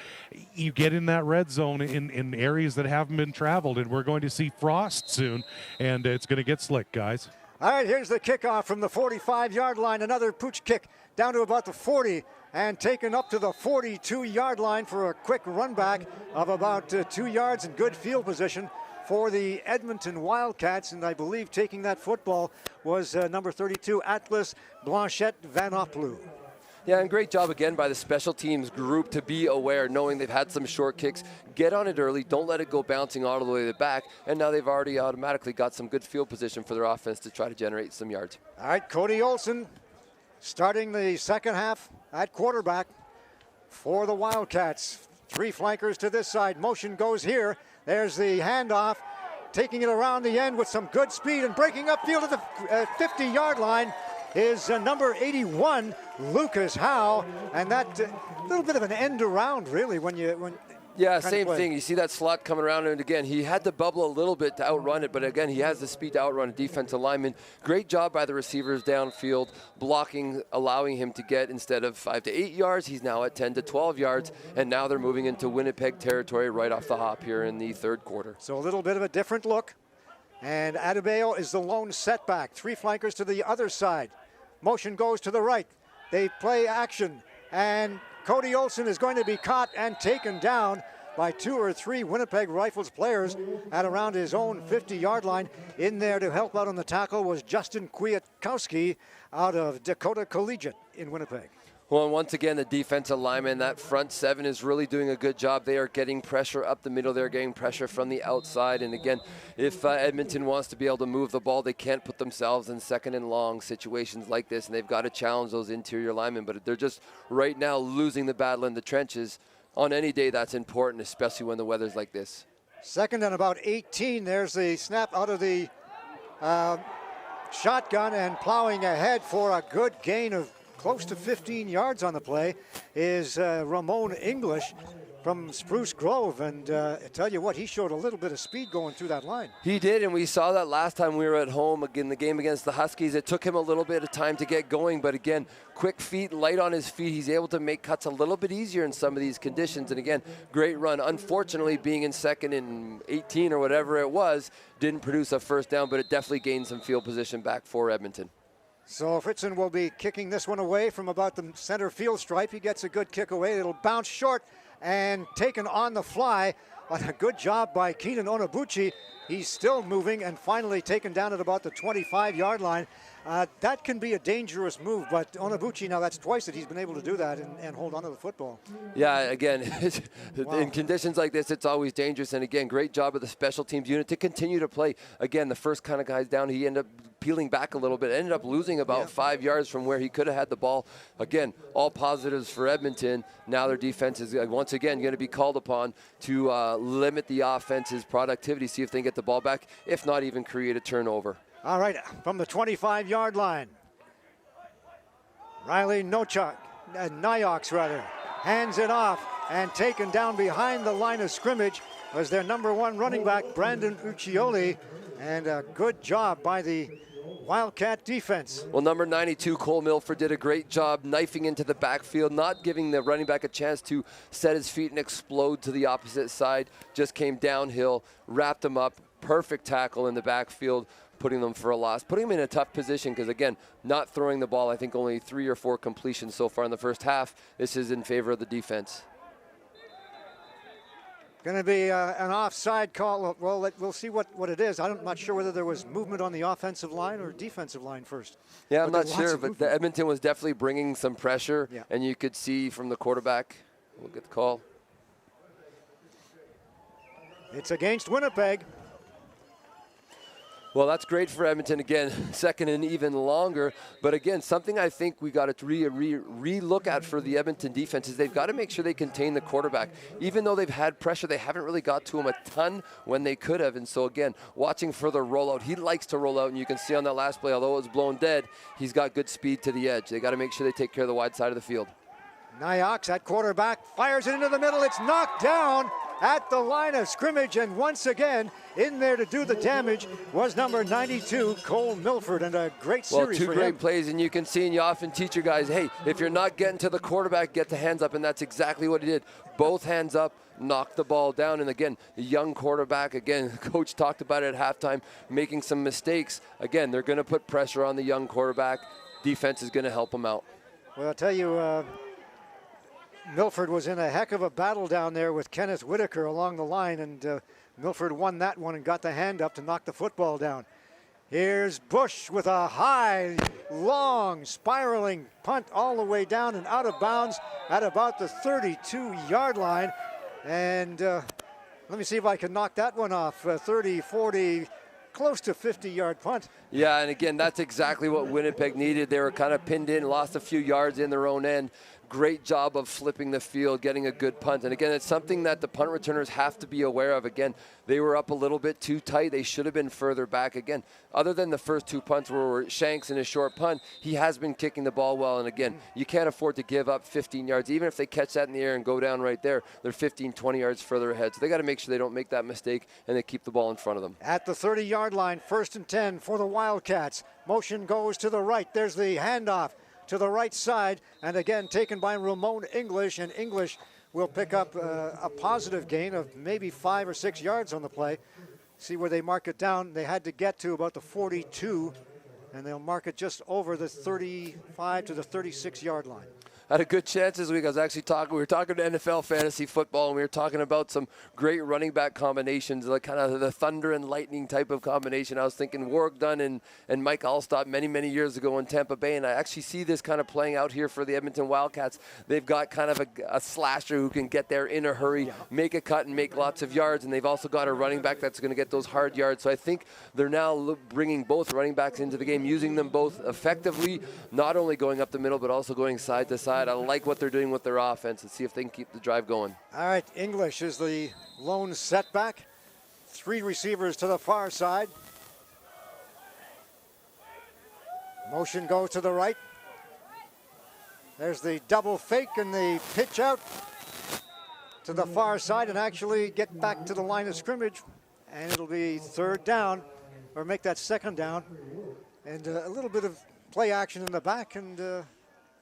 you get in that red zone in areas that haven't been traveled, and we're going to see frost soon, and it's going to get slick, guys. All right, here's the kickoff from the 45-yard line. Another pooch kick down to about the 40 and taken up to the 42-yard line for a quick run back of about 2 yards in good field position for the Edmonton Wildcats. And I believe taking that football was number 32, Atlas Blanchette Vanopoulou. Yeah, and great job again by the special teams group to be aware, knowing they've had some short kicks. Get on it early, don't let it go bouncing all the way to the back, and now they've already automatically got some good field position for their offense to try to generate some yards. All right, Cody Olsen starting the second half at quarterback for the Wildcats. Three flankers to this side. Motion goes here. There's the handoff, taking it around the end with some good speed and breaking upfield at the 50-yard line is number 81, Lucas Howe, and that little bit of an end around, really, when yeah, same thing. You see that slot coming around, and again, he had to bubble a little bit to outrun it, but again, he has the speed to outrun a defensive lineman. Great job by the receivers downfield, blocking, allowing him to get, instead of 5 to 8 yards, he's now at 10 to 12 yards, and now they're moving into Winnipeg territory right off the hop here in the third quarter. So a little bit of a different look, and Adebayo is the lone setback. Three flankers to the other side. Motion goes to the right. They play action, and Cody Olsen is going to be caught and taken down by 2 or 3 Winnipeg Rifles players at around his own 50-yard line. In there to help out on the tackle was Justin Kwiatkowski out of Dakota Collegiate in Winnipeg. Well, and once again, the defensive lineman, that front seven is really doing a good job. They are getting pressure up the middle. They're getting pressure from the outside. And again, if Edmonton wants to be able to move the ball, they can't put themselves in second and long situations like this. And they've got to challenge those interior linemen. But they're just right now losing the battle in the trenches. On any day, that's important, especially when the weather's like this. Second and about 18. There's the snap out of the shotgun, and plowing ahead for a good gain of close to 15 yards on the play is Ramon English from Spruce Grove. And I tell you what, he showed a little bit of speed going through that line. He did, and we saw that last time we were at home in the game against the Huskies. It took him a little bit of time to get going, but again, quick feet, light on his feet. He's able to make cuts a little bit easier in some of these conditions. And again, great run. Unfortunately, being in second and 18 or whatever it was, didn't produce a first down, but it definitely gained some field position back for Edmonton. So Fritzen will be kicking this one away from about the center field stripe. He gets a good kick away. It'll bounce short and taken on the fly. But a good job by Keenan Onabuchi. He's still moving and finally taken down at about the 25-yard line. That can be a dangerous move, but Onabuchi, now that's twice that he's been able to do that and hold on to the football. Yeah, again, Wow. In conditions like this, it's always dangerous. And again, great job of the special teams unit to continue to play. Again, the first kind of guys down, he ended up peeling back a little bit, ended up losing about 5 yards from where he could have had the ball. Again, all positives for Edmonton. Now their defense is once again going to be called upon to limit the offense's productivity, see if they can get the ball back, if not even create a turnover. All right, from the 25-yard line, Riley Nyox hands it off, and taken down behind the line of scrimmage was their number 1 running back, Brandon Uccioli. And a good job by the Wildcat defense. Well, number 92, Cole Milford, did a great job knifing into the backfield, not giving the running back a chance to set his feet and explode to the opposite side. Just came downhill, wrapped him up, perfect tackle in the backfield, putting them for a loss, putting them in a tough position because, again, not throwing the ball. I think only 3 or 4 completions so far in the first half. This is in favor of the defense. Going to be an offside call. Well, we'll see what it is. I'm not sure whether there was movement on the offensive line or defensive line first. Yeah, I'm not sure, but the Edmonton was definitely bringing some pressure, yeah. And you could see from the quarterback. We'll get the call. It's against Winnipeg. Well, that's great for Edmonton. Again, second and even longer. But again, something I think we got to re-look at for the Edmonton defense is they've got to make sure they contain the quarterback. Even though they've had pressure, they haven't really got to him a ton when they could have. And so again, watching for the rollout, he likes to roll out. And you can see on that last play, although it was blown dead, he's got good speed to the edge. They got to make sure they take care of the wide side of the field. Knox at quarterback, fires it into the middle. It's knocked down at the line of scrimmage, and once again in there to do the damage was number 92, Cole Milford, and a great series for him. Well, 2 great plays, and you can see, and you often teach your guys, hey, if you're not getting to the quarterback, get the hands up, and that's exactly what he did. Both hands up, knocked the ball down, and again, the young quarterback, again, coach talked about it at halftime, making some mistakes. Again, they're going to put pressure on the young quarterback. Defense is going to help him out. Well, I'll tell you, Milford was in a heck of a battle down there with Kenneth Whitaker along the line, and Milford won that one and got the hand up to knock the football down. Here's Bush with a high, long, spiraling punt all the way down and out of bounds at about the 32-yard line. And let me see if I can knock that one off. 30, 40, close to 50-yard punt. Yeah, and again, that's exactly what Winnipeg needed. They were kind of pinned in, lost a few yards in their own end. Great job of flipping the field, getting a good punt. And again, it's something that the punt returners have to be aware of. Again, they were up a little bit too tight. They should have been further back. Again, other than the first 2 punts were Shanks and a short punt, he has been kicking the ball well. And again, you can't afford to give up 15 yards. Even if they catch that in the air and go down right there, they're 15, 20 yards further ahead. So they got to make sure they don't make that mistake and they keep the ball in front of them. At the 30-yard line, 1st and 10 for the Wildcats. Motion goes to the right. There's the handoff to the right side, and again taken by Ramon English, and English will pick up a positive gain of maybe 5 or 6 yards on the play. See where they mark it down. They had to get to about the 42, and they'll mark it just over the 35 to the 36-yard line. Had a good chance this week. I was actually we were talking to NFL fantasy football, and we were talking about some great running back combinations, like kind of the thunder and lightning type of combination. I was thinking Warwick Dunn and Mike Allstott many years ago in Tampa Bay, and I actually see this kind of playing out here for the Edmonton Wildcats. They've got kind of a slasher who can get there in a hurry, make a cut, and make lots of yards, and they've also got a running back that's going to get those hard yards. So I think they're now bringing both running backs into the game, using them both effectively, not only going up the middle, but also going side to side. I like what they're doing with their offense and see if they can keep the drive going. All right, English is the lone setback. 3 receivers to the far side. Motion goes to the right. There's the double fake and the pitch out to the far side and actually get back to the line of scrimmage. And it'll be 3rd down, or make that 2nd down. And a little bit of play action in the back, and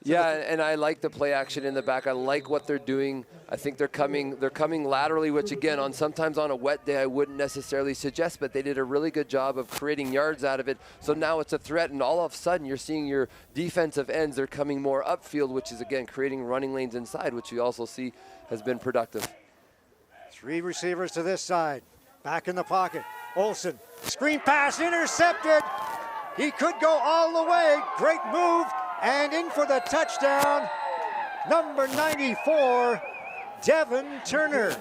yeah, and I like the play action in the back. I like what they're doing. I think they're coming laterally, which again, sometimes on a wet day I wouldn't necessarily suggest, but they did a really good job of creating yards out of it. So now it's a threat, and all of a sudden you're seeing your defensive ends, they're coming more upfield, which is again creating running lanes inside, which you also see has been productive. 3 receivers to this side. Back in the pocket. Olsen, screen pass intercepted. He could go all the way. Great move. And in for the touchdown, number 94, Devin Turner.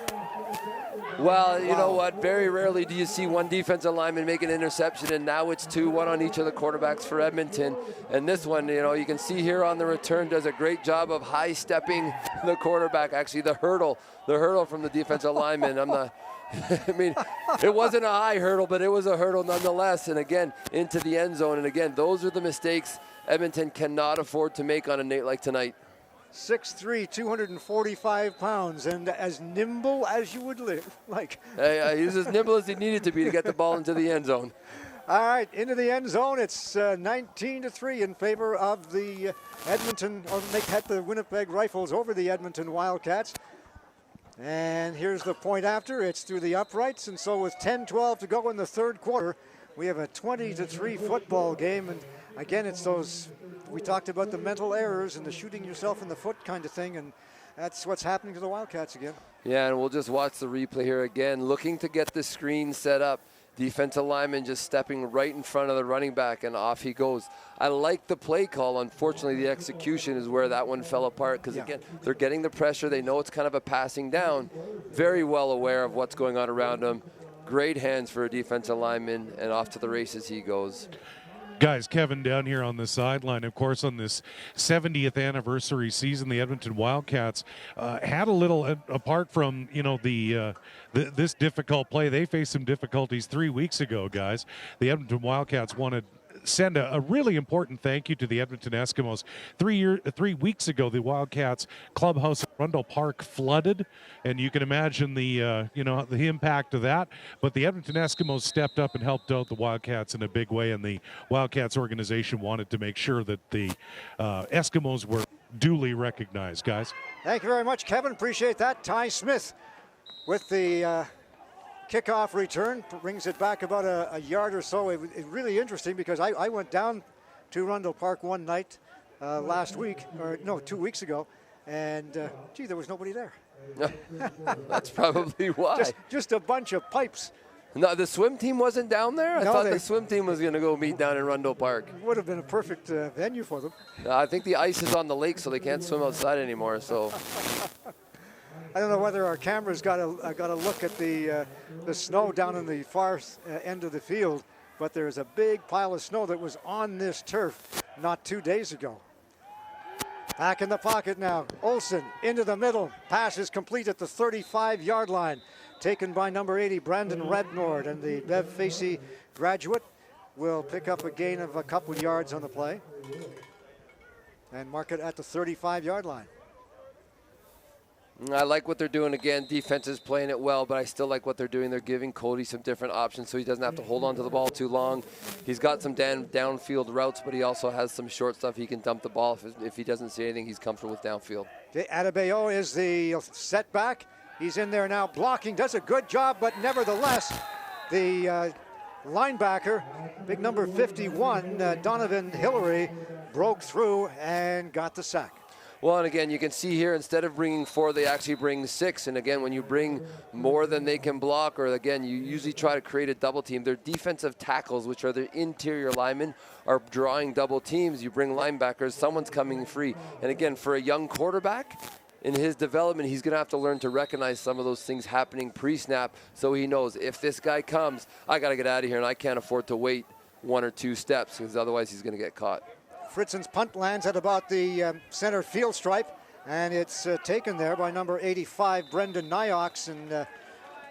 Well, you know what? Very rarely do you see one defensive lineman make an interception, and now it's 2, 1 on each of the quarterbacks for Edmonton. And this one, you can see here on the return, does a great job of high-stepping the quarterback. Actually, the hurdle from the defensive lineman. I mean, it wasn't a high hurdle, but it was a hurdle nonetheless. And again, into the end zone. And again, those are the mistakes Edmonton cannot afford to make on a night like tonight. 6'3", 245 pounds, and as nimble as you would like. He was as nimble as he needed to be to get the ball into the end zone. All right, into the end zone. It's 19-3 in favor of the Edmonton, or make that the Winnipeg Rifles over the Edmonton Wildcats. And here's the point after. It's through the uprights, and so with 10-12 to go in the third quarter, we have a 20-3 football game. And again, it's those, we talked about the mental errors and the shooting yourself in the foot kind of thing, and that's what's happening to the Wildcats again. Yeah, and we'll just watch the replay here again, looking to get the screen set up. Defensive lineman just stepping right in front of the running back, and off he goes. I like the play call. Unfortunately, the execution is where that one fell apart because, again, they're getting the pressure. They know it's kind of a passing down. Very well aware of what's going on around them. Great hands for a defensive lineman, and off to the races he goes. Guys, Kevin down here on the sideline, of course, on this 70th anniversary season, the Edmonton Wildcats had a little, apart from, you know, this difficult play, they faced some difficulties 3 weeks ago, guys. The Edmonton Wildcats wanted send a really important thank you to the Edmonton Eskimos. 3 weeks ago, the Wildcats clubhouse at Rundle Park flooded, and you can imagine the the impact of that. But the Edmonton Eskimos stepped up and helped out the Wildcats in a big way, and the Wildcats organization wanted to make sure that the Eskimos were duly recognized, guys. Thank you very much, Kevin. Appreciate that. Ty Smith with the kickoff return, brings it back about a yard or so. It really interesting because I went down to Rundle Park one night last week, or no, 2 weeks ago, and gee, there was nobody there. That's probably why. Just a bunch of pipes. No, the swim team wasn't down there? I No, thought the swim team was going to go meet down in Rundle Park. Would have been a perfect venue for them. I think the ice is on the lake, so they can't swim outside anymore, so... I don't know whether our cameras got a look at the snow down in the far end of the field, but there's a big pile of snow that was on this turf not 2 days ago. Back in the pocket now. Olsen into the middle. Pass is complete at the 35-yard line. Taken by number 80, Brandon Rednord, and the Bev Facey graduate will pick up a gain of a couple yards on the play and mark it at the 35-yard line. I like what they're doing. Again, defense is playing it well, but I still like what they're doing. They're giving Cody some different options so he doesn't have to hold on to the ball too long. He's got some downfield routes, but he also has some short stuff. He can dump the ball. If he doesn't see anything, he's comfortable with downfield. Adebayo is the setback. He's in there now blocking, does a good job, but nevertheless, the linebacker, big number 51, Donovan Hillary, broke through and got the sack. Well, and again, you can see here, instead of bringing 4, they actually bring 6. And again, when you bring more than they can block, or again, you usually try to create a double team. Their defensive tackles, which are the interior linemen, are drawing double teams. You bring linebackers, someone's coming free. And again, for a young quarterback, in his development, he's going to have to learn to recognize some of those things happening pre-snap, so he knows if this guy comes, I got to get out of here, and I can't afford to wait 1 or 2 steps, because otherwise he's going to get caught. Fritzen's punt lands at about the center field stripe, and it's taken there by number 85, Brendan Nyox, and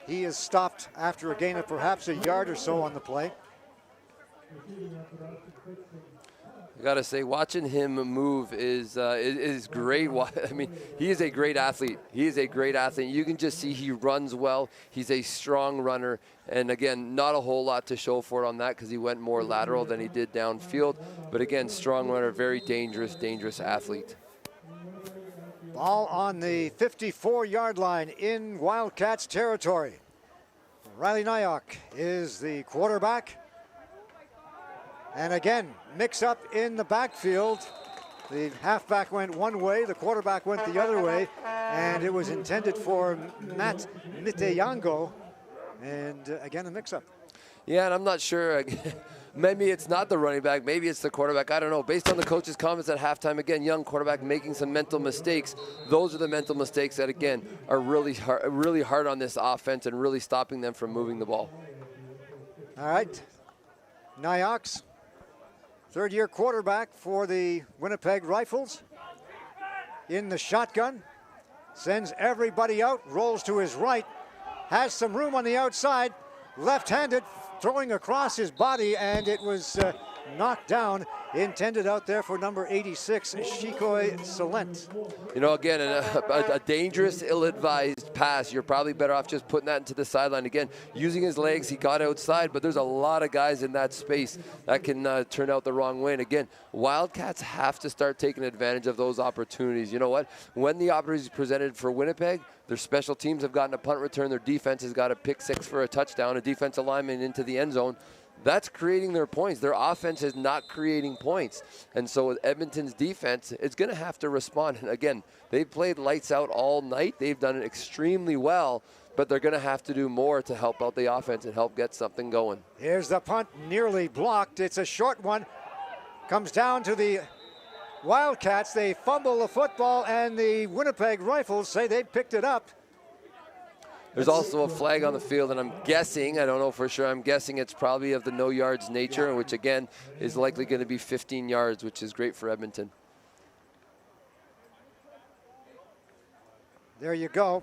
he is stopped after a gain of perhaps a yard or so on the play. I gotta say, watching him move is great. I mean, he is a great athlete. He is a great athlete. You can just see he runs well. He's a strong runner. And again, not a whole lot to show for it on that because he went more lateral than he did downfield. But again, strong runner, very dangerous athlete. Ball on the 54-yard line in Wildcats territory. Riley Nyock is the quarterback. And again, mix up in the backfield. The halfback went one way, the quarterback went the other way, and it was intended for Matt Miteyango. And again, a mix-up. Yeah, and I'm not sure. Maybe it's not the running back. Maybe it's the quarterback. I don't know. Based on the coach's comments at halftime, again, young quarterback making some mental mistakes. Those are the mental mistakes that, again, are really hard on this offense and really stopping them from moving the ball. All right. Nyox, third-year quarterback for the Winnipeg Rifles. In the shotgun. Sends everybody out. Rolls to his right. Has some room on the outside, left-handed, throwing across his body, and it was knocked down, intended out there for number 86, Shikoi Salent. You know, again, a dangerous, ill-advised pass. You're probably better off just putting that into the sideline. Again, using his legs, he got outside, but there's a lot of guys in that space that can turn out the wrong way. And again, Wildcats have to start taking advantage of those opportunities. You know what? When the opportunity is presented for Winnipeg, their special teams have gotten a punt return. Their defense has got a pick six for a touchdown, a defensive lineman into the end zone. That's creating their points. Their offense is not creating points. And so with Edmonton's defense, it's going to have to respond. And again, they've played lights out all night. They've done it extremely well, but they're going to have to do more to help out the offense and help get something going. Here's the punt, nearly blocked. It's a short one. Comes down to the Wildcats. They fumble the football, and the Winnipeg Rifles say they picked it up. There's also a flag on the field, and I'm guessing, I don't know for sure, I'm guessing it's probably of the no yards nature, which again is likely going to be 15 yards, which is great for Edmonton. There you go.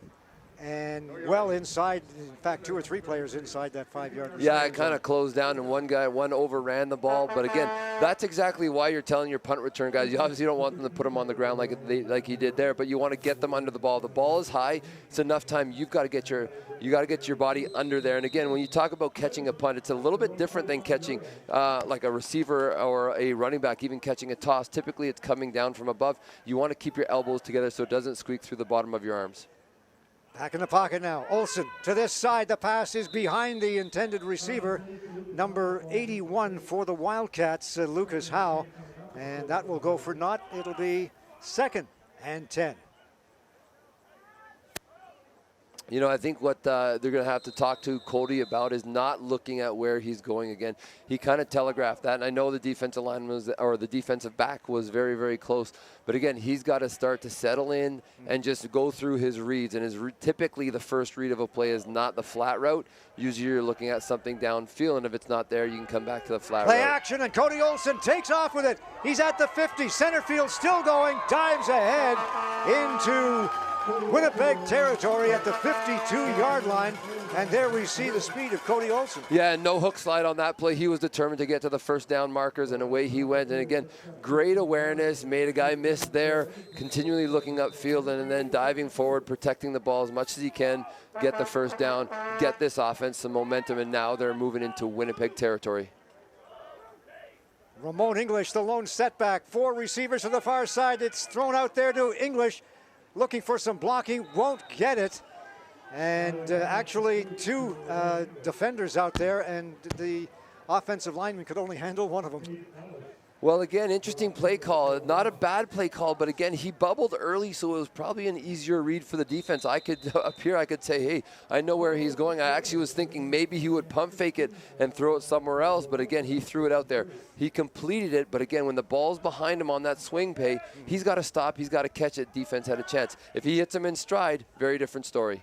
And well inside, in fact, 2 or 3 players inside that 5-yard line. Yeah, it kind of closed down, and one overran the ball. But again, that's exactly why you're telling your punt return guys, you obviously don't want them to put them on the ground like he did there, but you want to get them under the ball. The ball is high. It's enough time. You got to get your body under there. And again, when you talk about catching a punt, it's a little bit different than catching like a receiver or a running back, even catching a toss. Typically, it's coming down from above. You want to keep your elbows together so it doesn't squeak through the bottom of your arms. Back in the pocket now. Olsen to this side. The pass is behind the intended receiver. Number 81 for the Wildcats, Lucas Howe. And that will go for naught. It'll be 2nd and 10. You know, I think what they're going to have to talk to Cody about is not looking at where he's going again. He kind of telegraphed that, and I know the defensive line or the defensive back was very, very close. But again, he's got to start to settle in and just go through his reads. And typically the first read of a play is not the flat route. Usually you're looking at something downfield, and if it's not there, you can come back to the flat Play route. action, and Cody Olsen takes off with it. He's at the 50. Center field still going. Dives ahead into Winnipeg territory at the 52-yard line, and there we see the speed of Cody Olsen. Yeah, no hook slide on that play. He was determined to get to the first down markers, and away he went. And again, great awareness, made a guy miss there, continually looking upfield and then diving forward, protecting the ball as much as he can, get the first down, get this offense some momentum, and now they're moving into Winnipeg territory. Ramon English, the lone setback. 4 receivers to the far side. It's thrown out there to English. Looking for some blocking, won't get it. And actually 2 defenders out there, and the offensive lineman could only handle one of them. Well, again, interesting play call. Not a bad play call, but again, he bubbled early, so it was probably an easier read for the defense. I could, up here, I could say, hey, I know where he's going. I actually was thinking maybe he would pump fake it and throw it somewhere else, but again, he threw it out there. He completed it, but again, when the ball's behind him on that swing pay, he's got to stop, he's got to catch it. Defense had a chance. If he hits him in stride, very different story.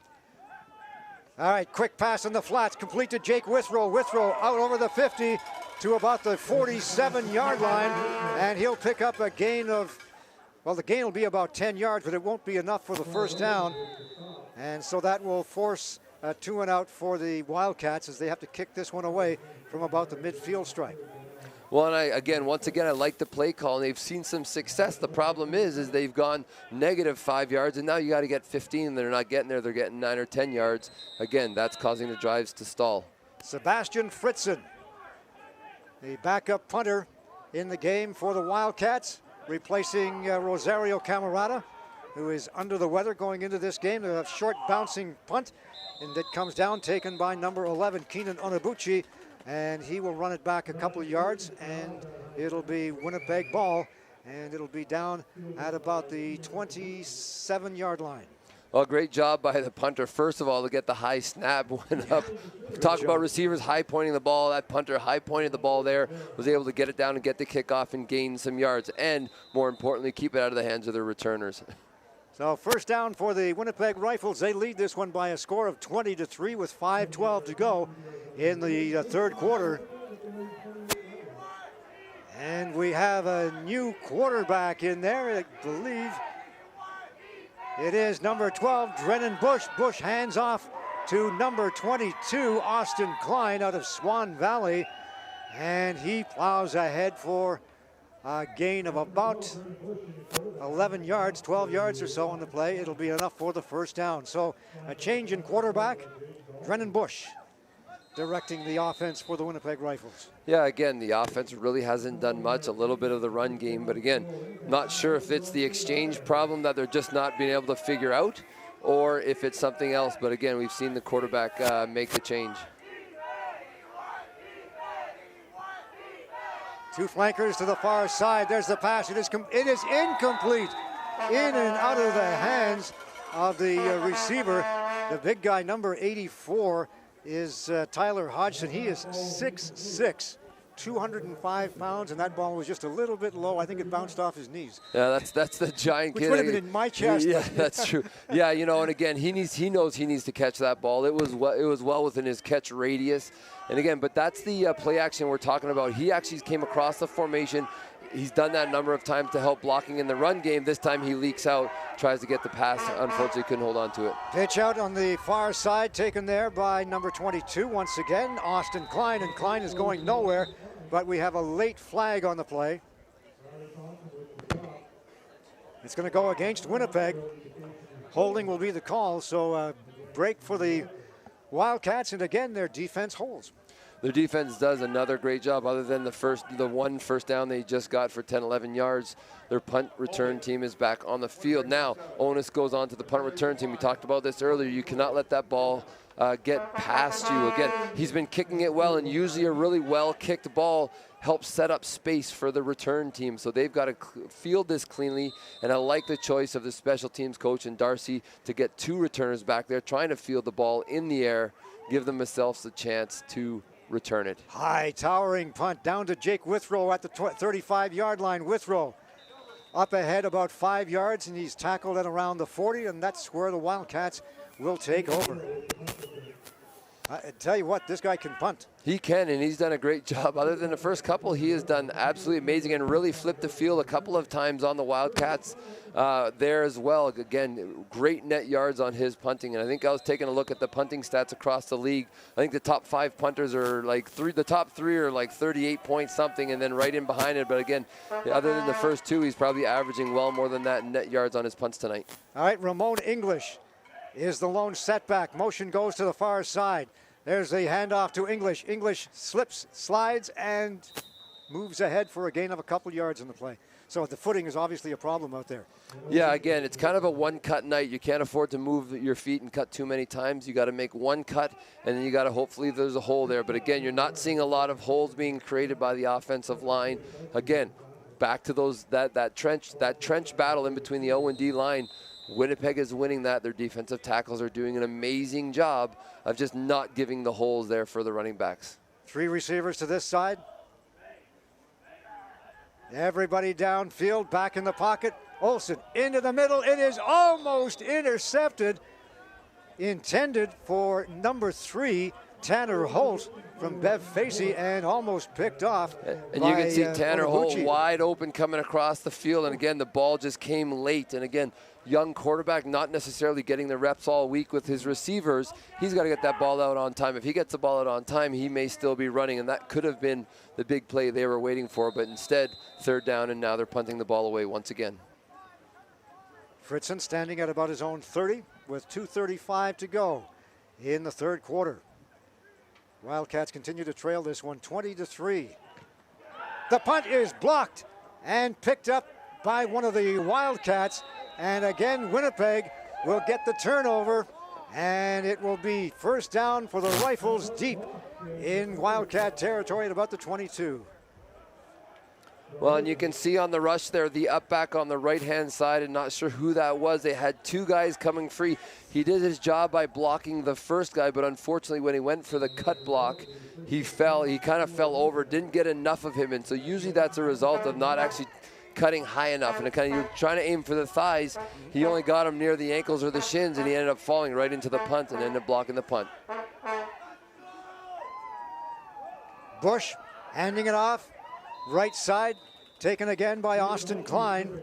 All right, quick pass in the flats, complete to Jake Withrow. Withrow out over the 50 to about the 47-yard line, and he'll pick up a gain of, well, the gain will be about 10 yards, but it won't be enough for the first down. And so that will force a 2 and out for the Wildcats as they have to kick this one away from about the midfield stripe. Well, and once again, I like the play call, and they've seen some success. The problem is they've gone negative 5 yards, and now you got to get 15, and they're not getting there. They're getting 9 or 10 yards. Again, that's causing the drives to stall. Sebastian Fritzen, the backup punter in the game for the Wildcats, replacing Rosario Camarada, who is under the weather going into this game. A short bouncing punt, and it comes down, taken by number 11, Keenan Onabuchi. And he will run it back a couple of yards, and it'll be Winnipeg ball, and it'll be down at about the 27-yard line. Well, great job by the punter. First of all, to get the high snap, went up. Talk about receivers high pointing the ball. That punter high pointed the ball there, was able to get it down and get the kickoff and gain some yards, and more importantly, keep it out of the hands of their returners. So first down for the Winnipeg Rifles. They lead this one by a score of 20-3 with 5:12 to go in the third quarter. And we have a new quarterback in there, I believe. It is number 12, Drennan Bush. Bush hands off to number 22, Austin Klein out of Swan Valley. And he plows ahead for a gain of about 11 yards, 12 yards or so on the play. It'll be enough for the first down. So a change in quarterback. Drennan Bush directing the offense for the Winnipeg Rifles. Yeah, again, the offense really hasn't done much, a little bit of the run game, but again, not sure if it's the exchange problem that they're just not being able to figure out or if it's something else. But again, we've seen the quarterback make the change. Two flankers to the far side. There's the pass. It is incomplete. In and out of the hands of the receiver. The big guy, number 84, is Tyler Hodgson. He is 6'6", 205 pounds, and that ball was just a little bit low. I think it bounced off his knees. Yeah, that's the giant Which kid. would have been in my chest. Yeah, that's true. Yeah, you know, and again, he knows he needs to catch that ball. It was well within his catch radius. And again, but that's the play action we're talking about. He actually came across the formation. He's done that a number of times to help blocking in the run game. This time he leaks out, tries to get the pass. Unfortunately, couldn't hold on to it. Pitch out on the far side, taken there by number 22 once again, Austin Klein, and Klein is going nowhere, but we have a late flag on the play. It's going to go against Winnipeg. Holding will be the call, so break for the Wildcats, and again, their defense holds. Their defense does another great job. Other than the one first down they just got for 10, 11 yards, their punt return team is back on the field. Now, onus goes on to the punt return team. We talked about this earlier. You cannot let that ball get past you. Again, he's been kicking it well, and usually a really well-kicked ball helps set up space for the return team. So they've got to field this cleanly, and I like the choice of the special teams coach and Darcy to get two returners back there, trying to field the ball in the air, give themselves a chance to return it. High towering punt down to Jake Withrow at the 35-yard line. Withrow up ahead about 5 yards, and he's tackled at around the 40, and that's where the Wildcats will take over. I tell you what, this guy can punt. He can, and he's done a great job. Other than the first couple, he has done absolutely amazing and really flipped the field a couple of times on the Wildcats there as well. Again, great net yards on his punting, and I think I was taking a look at the punting stats across the league. I think the top 5 punters are like the top 3 are like 38 point something, and then right in behind it. But again, other than the first 2, he's probably averaging well more than that net yards on his punts tonight. All right, Ramon English is the lone setback. Motion goes to the far side. There's the handoff to English. English slips, slides, and moves ahead for a gain of a couple yards in the play. So the footing is obviously a problem out there. Yeah, again, it's kind of a one-cut night. You can't afford to move your feet and cut too many times. You got to make one cut, and then you got to hopefully there's a hole there. But again, you're not seeing a lot of holes being created by the offensive line. Again, back to those that trench battle in between the O and D line. Winnipeg is winning that. Their defensive tackles are doing an amazing job of just not giving the holes there for the running backs. 3 receivers to this side. Everybody downfield, back in the pocket. Olsen into the middle. It is almost intercepted. Intended for number 3, Tanner Holt from Bev Facey, and almost picked off. And you can see Tanner Holt wide open coming across the field. And again, the ball just came late. And again, young quarterback, not necessarily getting the reps all week with his receivers. He's got to get that ball out on time. If he gets the ball out on time, he may still be running, and that could have been the big play they were waiting for. But instead, 3rd down, and now they're punting the ball away once again. Fritzen standing at about his own 30 with 2:35 to go in the 3rd quarter. Wildcats continue to trail this one 20-3. The punt is blocked and picked up by one of the Wildcats. And again, Winnipeg will get the turnover, and it will be first down for the Rifles deep in Wildcat territory at about the 22. Well, and you can see on the rush there, the up back on the right-hand side, and not sure who that was. They had 2 guys coming free. He did his job by blocking the first guy, but unfortunately when he went for the cut block, he fell. He kind of fell over, didn't get enough of him, and so usually that's a result of not actually cutting high enough, and you're trying to aim for the thighs. He only got him near the ankles or the shins, and he ended up falling right into the punt and ended up blocking the punt. Bush handing it off, right side, taken again by Austin Klein.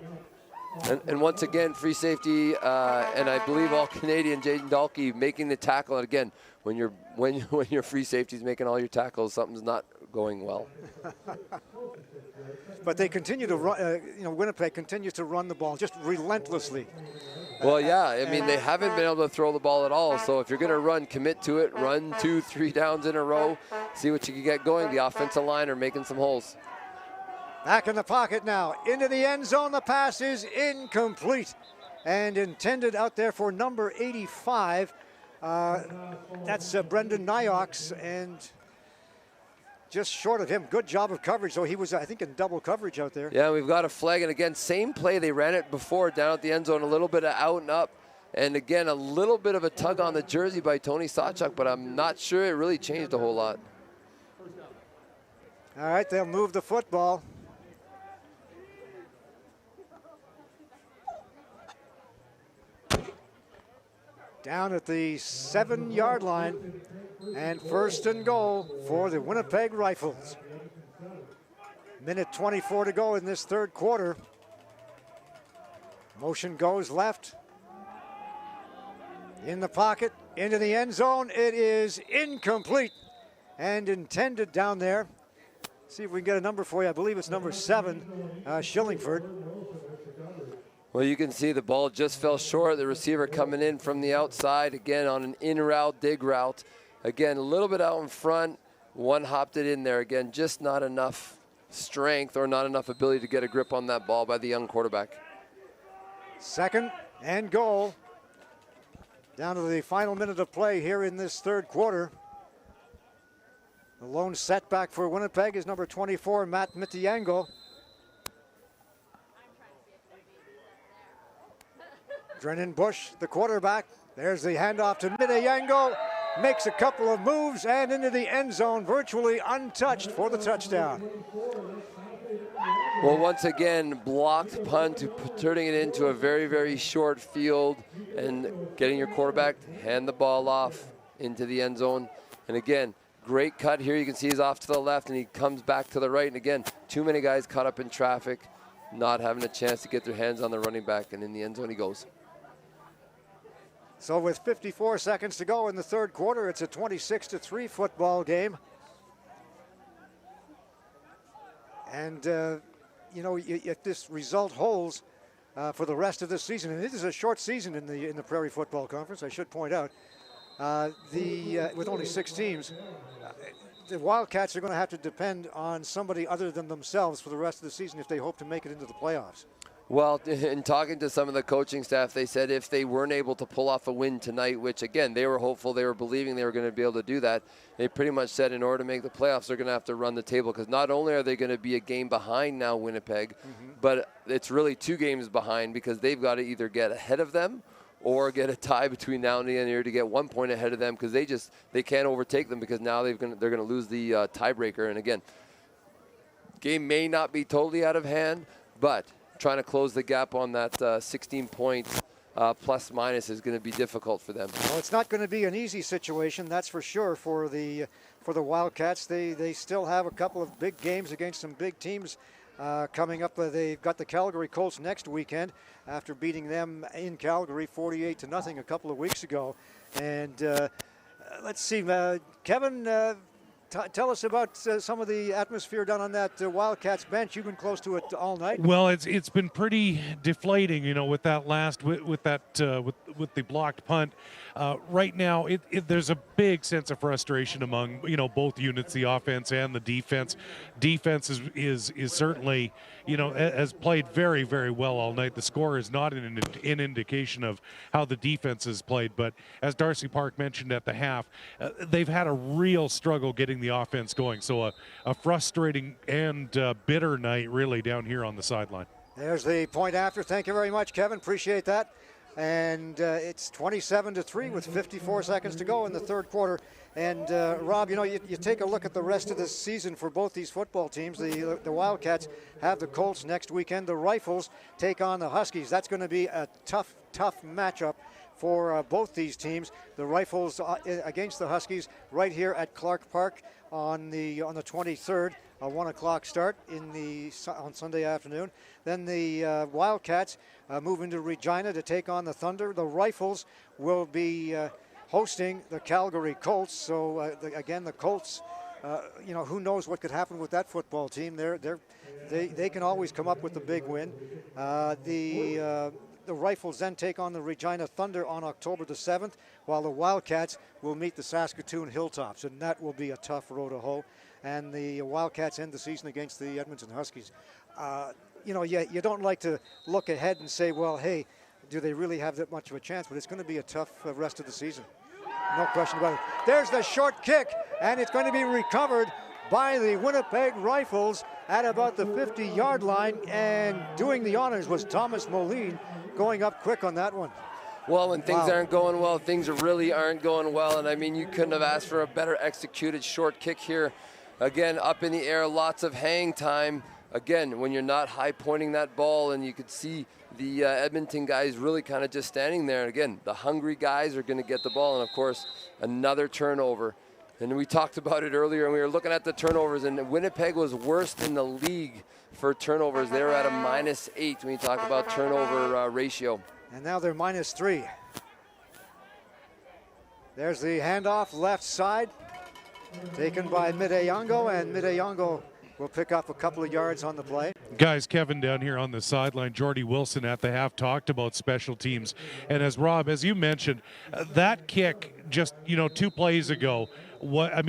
And once again, free safety, and I believe all Canadian Jaden Dahlke making the tackle. And again, when your free safety is making all your tackles, something's not going well. But they continue to run, Winnipeg continues to run the ball just relentlessly. Well, yeah, I mean, they haven't been able to throw the ball at all. So if you're going to run, commit to it, run 2-3 downs in a row, see what you can get going. The offensive line are making some holes. Back in the pocket now, into the end zone. The pass is incomplete and intended out there for number 85. That's Brendan Nyox, and just short of him. Good job of coverage, though. He was, I think, in double coverage out there. Yeah, we've got a flag, and again, same play. They ran it before down at the end zone, a little bit of out and up, and again, a little bit of a tug on the jersey by Tony Sawchuk, but I'm not sure it really changed a whole lot. All right, they'll move the football. Down at the 7-yard line, and 1st and goal for the Winnipeg Rifles. Minute 24 to go in this third quarter. Motion goes left. In the pocket, into the end zone. It is incomplete and intended down there. See if we can get a number for you. I believe it's number 7, Shillingford. Well, you can see the ball just fell short. The receiver coming in from the outside, again on an in-route, dig route. Again, a little bit out in front. One hopped it in there. Again, just not enough strength or not enough ability to get a grip on that ball by the young quarterback. 2nd and goal. Down to the final minute of play here in this third quarter. The lone setback for Winnipeg is number 24, Matt Mitiango. Drennan Bush, the quarterback. There's the handoff to Mitiango. Makes a couple of moves and into the end zone, virtually untouched for the touchdown. Well, once again, blocked punt, turning it into a very, very short field and getting your quarterback to hand the ball off into the end zone. And again, great cut here. You can see he's off to the left and he comes back to the right. And again, too many guys caught up in traffic, not having a chance to get their hands on the running back, and in the end zone he goes. So with 54 seconds to go in the third quarter, it's a 26-3 football game. And, if this result holds for the rest of this season, and it is a short season in the Prairie Football Conference, I should point out, with only 6 teams, the Wildcats are going to have to depend on somebody other than themselves for the rest of the season if they hope to make it into the playoffs. Well, in talking to some of the coaching staff, they said if they weren't able to pull off a win tonight, which, again, they were hopeful, they were believing they were going to be able to do that, they pretty much said in order to make the playoffs, they're going to have to run the table, because not only are they going to be a game behind now, Winnipeg, but it's really 2 games behind, because they've got to either get ahead of them or get a tie between now and the end of the year to get 1 point ahead of them, because they can't overtake them, because now they're going to lose the tiebreaker. And again, game may not be totally out of hand, but trying to close the gap on that 16 points plus minus is going to be difficult for them. Well, it's not going to be an easy situation, that's for sure, for the Wildcats. They still have a couple of big games against some big teams coming up. They've got the Calgary Colts next weekend after beating them in Calgary 48-0 a couple of weeks ago. And let's see, Kevin, tell us about some of the atmosphere down on that Wildcats bench. You've been close to it all night. Well, it's been pretty deflating, with that with the blocked punt. Right now, there's a big sense of frustration among both units, the offense and the defense. Defense is certainly has played very, very well all night. The score is not an indication of how the defense has played, but as Darcy Park mentioned at the half, they've had a real struggle getting the offense going. So a frustrating and bitter night really down here on the sideline. There's the point after. Thank you very much, Kevin. Appreciate that. And it's 27-3 with 54 seconds to go in the third quarter. And Rob, you take a look at the rest of the season for both these football teams. The Wildcats have the Colts next weekend. The Rifles take on the Huskies. That's going to be a tough matchup for both these teams. The Rifles against the Huskies right here at Clarke Park on the 23rd, a 1 o'clock start on Sunday afternoon. Then the Wildcats move into Regina to take on the Thunder. The Rifles will be hosting the Calgary Colts. So again, the Colts you know, who knows what could happen with that football team. They can always come up with a big win. The Rifles then take on the Regina Thunder on October the 7th, while the Wildcats will meet the Saskatoon Hilltops, and that will be a tough row to hoe. And the Wildcats end the season against the Edmonton Huskies. You know, you don't like to look ahead and say, well, hey, do they really have that much of a chance? But it's going to be a tough rest of the season. No question about it. There's the short kick, and it's going to be recovered by the Winnipeg Rifles at about the 50-yard line, and doing the honors was Thomas Moline, going up quick on that one. Well, when things aren't going well, things really aren't going well, and I mean, you couldn't have asked for a better executed short kick here. Again, up in the air, lots of hang time. Again, when you're not high pointing that ball, and you could see the Edmonton guys really kind of just standing there. And again, the hungry guys are going to get the ball, and of course, another turnover. And we talked about it earlier, and we were looking at the turnovers, and Winnipeg was worst in the league for turnovers. They were at a -8 when you talk about turnover ratio. And now they're -3. There's the handoff left side, taken by Mideyongo, and Mideyongo will pick up a couple of yards on the play. Guys, Kevin down here on the sideline, Jordy Wilson at the half talked about special teams. And as Rob, as you mentioned, that kick just, 2 plays ago,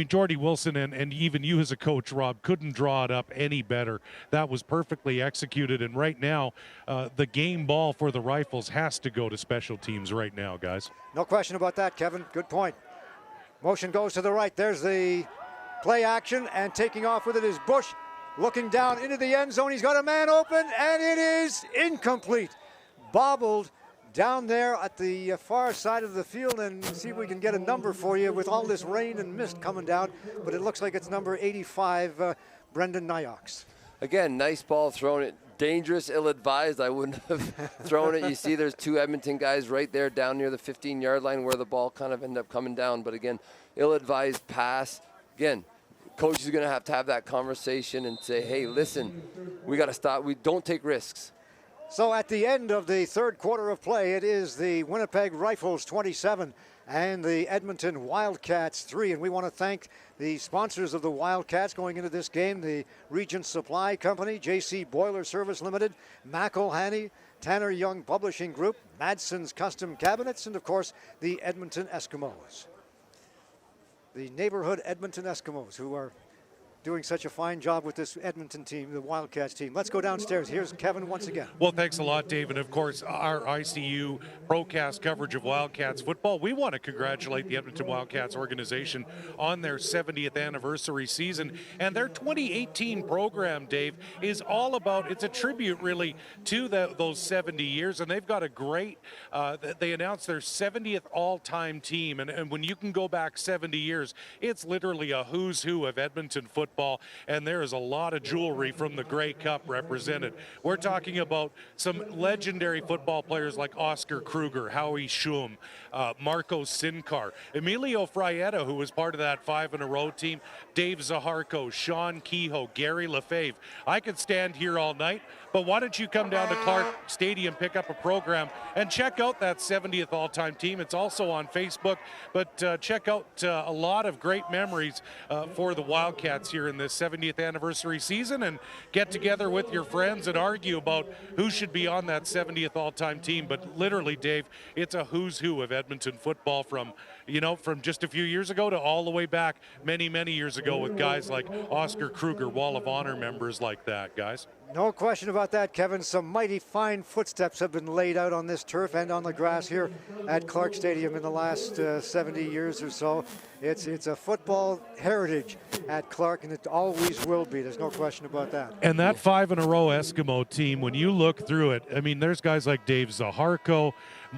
Jordy Wilson and even you as a coach, Rob, couldn't draw it up any better. That was perfectly executed. And right now, the game ball for the Rifles has to go to special teams right now, guys. No question about that, Kevin. Good point. Motion goes to the right. There's the play action, and taking off with it is Bush, looking down into the end zone. He's got a man open, and it is incomplete. Bobbled down there at the far side of the field, and see if we can get a number for you with all this rain and mist coming down, but it looks like it's number 85, Brendan Nyox. Again, nice ball thrown. It dangerous, ill-advised. I wouldn't have thrown it. You see there's 2 Edmonton guys right there down near the 15-yard line where the ball kind of ended up coming down, but again, ill-advised pass. Again, coach is going to have that conversation and say, hey, listen, we got to stop. We don't take risks. So at the end of the third quarter of play, it is the Winnipeg Rifles 27 and the Edmonton Wildcats 3. And we want to thank the sponsors of the Wildcats going into this game, the Regent Supply Company, JC Boiler Service Limited, Mac O'Hanny, Tanner Young Publishing Group, Madson's Custom Cabinets, and of course, the Edmonton Eskimos. The neighborhood Edmonton Eskimos, who are doing such a fine job with this Edmonton team, the Wildcats team. Let's go downstairs. Here's Kevin once again. Well, thanks a lot, Dave. And of course, our ICU Procast coverage of Wildcats football. We want to congratulate the Edmonton Wildcats organization on their 70th anniversary season. And their 2018 program, Dave, is all about, it's a tribute really to those 70 years. And they've got a great, they announced their 70th all-time team. And when you can go back 70 years, it's literally a who's who of Edmonton football. And there is a lot of jewelry from the Grey Cup represented. We're talking about some legendary football players like Oscar Kruger, Howie Schum, Marco Sincar, Emilio Frietta, who was part of that 5-in-a-row team, Dave Zaharko, Sean Kehoe, Gary Lefebvre. I could stand here all night, but why don't you come down to Clarke Stadium, pick up a program, and check out that 70th all-time team. It's also on Facebook, but check out a lot of great memories for the Wildcats here in this 70th anniversary season, and get together with your friends and argue about who should be on that 70th all-time team. But literally, Dave, it's a who's who of Edmonton football from just a few years ago to all the way back many, many years ago with guys like Oscar Kruger, Wall of Honor members like that, guys. No question about that, Kevin. Some mighty fine footsteps have been laid out on this turf and on the grass here at Clarke Stadium in the last 70 years or so. It's a football heritage at Clarke, and it always will be. There's no question about that. And that 5-in-a-row Eskimo team, when you look through it, I mean, there's guys like Dave Zaharko.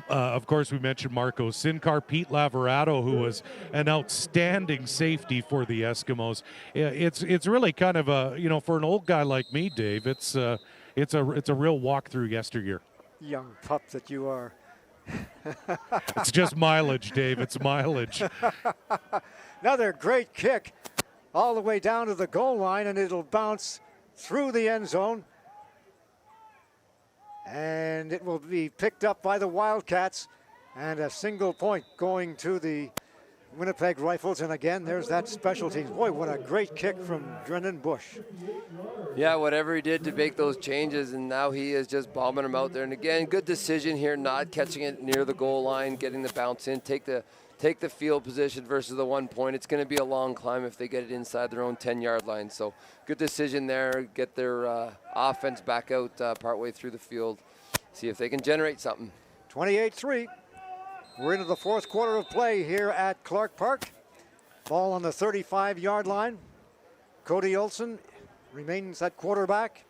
Of course, we mentioned Marco Sincar, Pete Laverato, who was an outstanding safety for the Eskimos. It's really kind of a, for an old guy like me, Dave, it's a real walk through yesteryear. Young pup that you are. It's just mileage, Dave. It's mileage. Another great kick all the way down to the goal line, and it'll bounce through the end zone. And it will be picked up by the Wildcats, and a single point going to the Winnipeg Rifles, and again, there's that special teams. Boy, what a great kick from Brendan Bush. Yeah, whatever he did to make those changes, and now he is just bombing them out there. And again, good decision here, not catching it near the goal line, getting the bounce in, take the field position versus the 1 point. It's going to be a long climb if they get it inside their own 10-yard line. So good decision there, get their offense back out partway through the field, see if they can generate something. 28-3. We're into the fourth quarter of play here at Clarke Park. Ball on the 35-yard line. Cody Olsen remains at quarterback.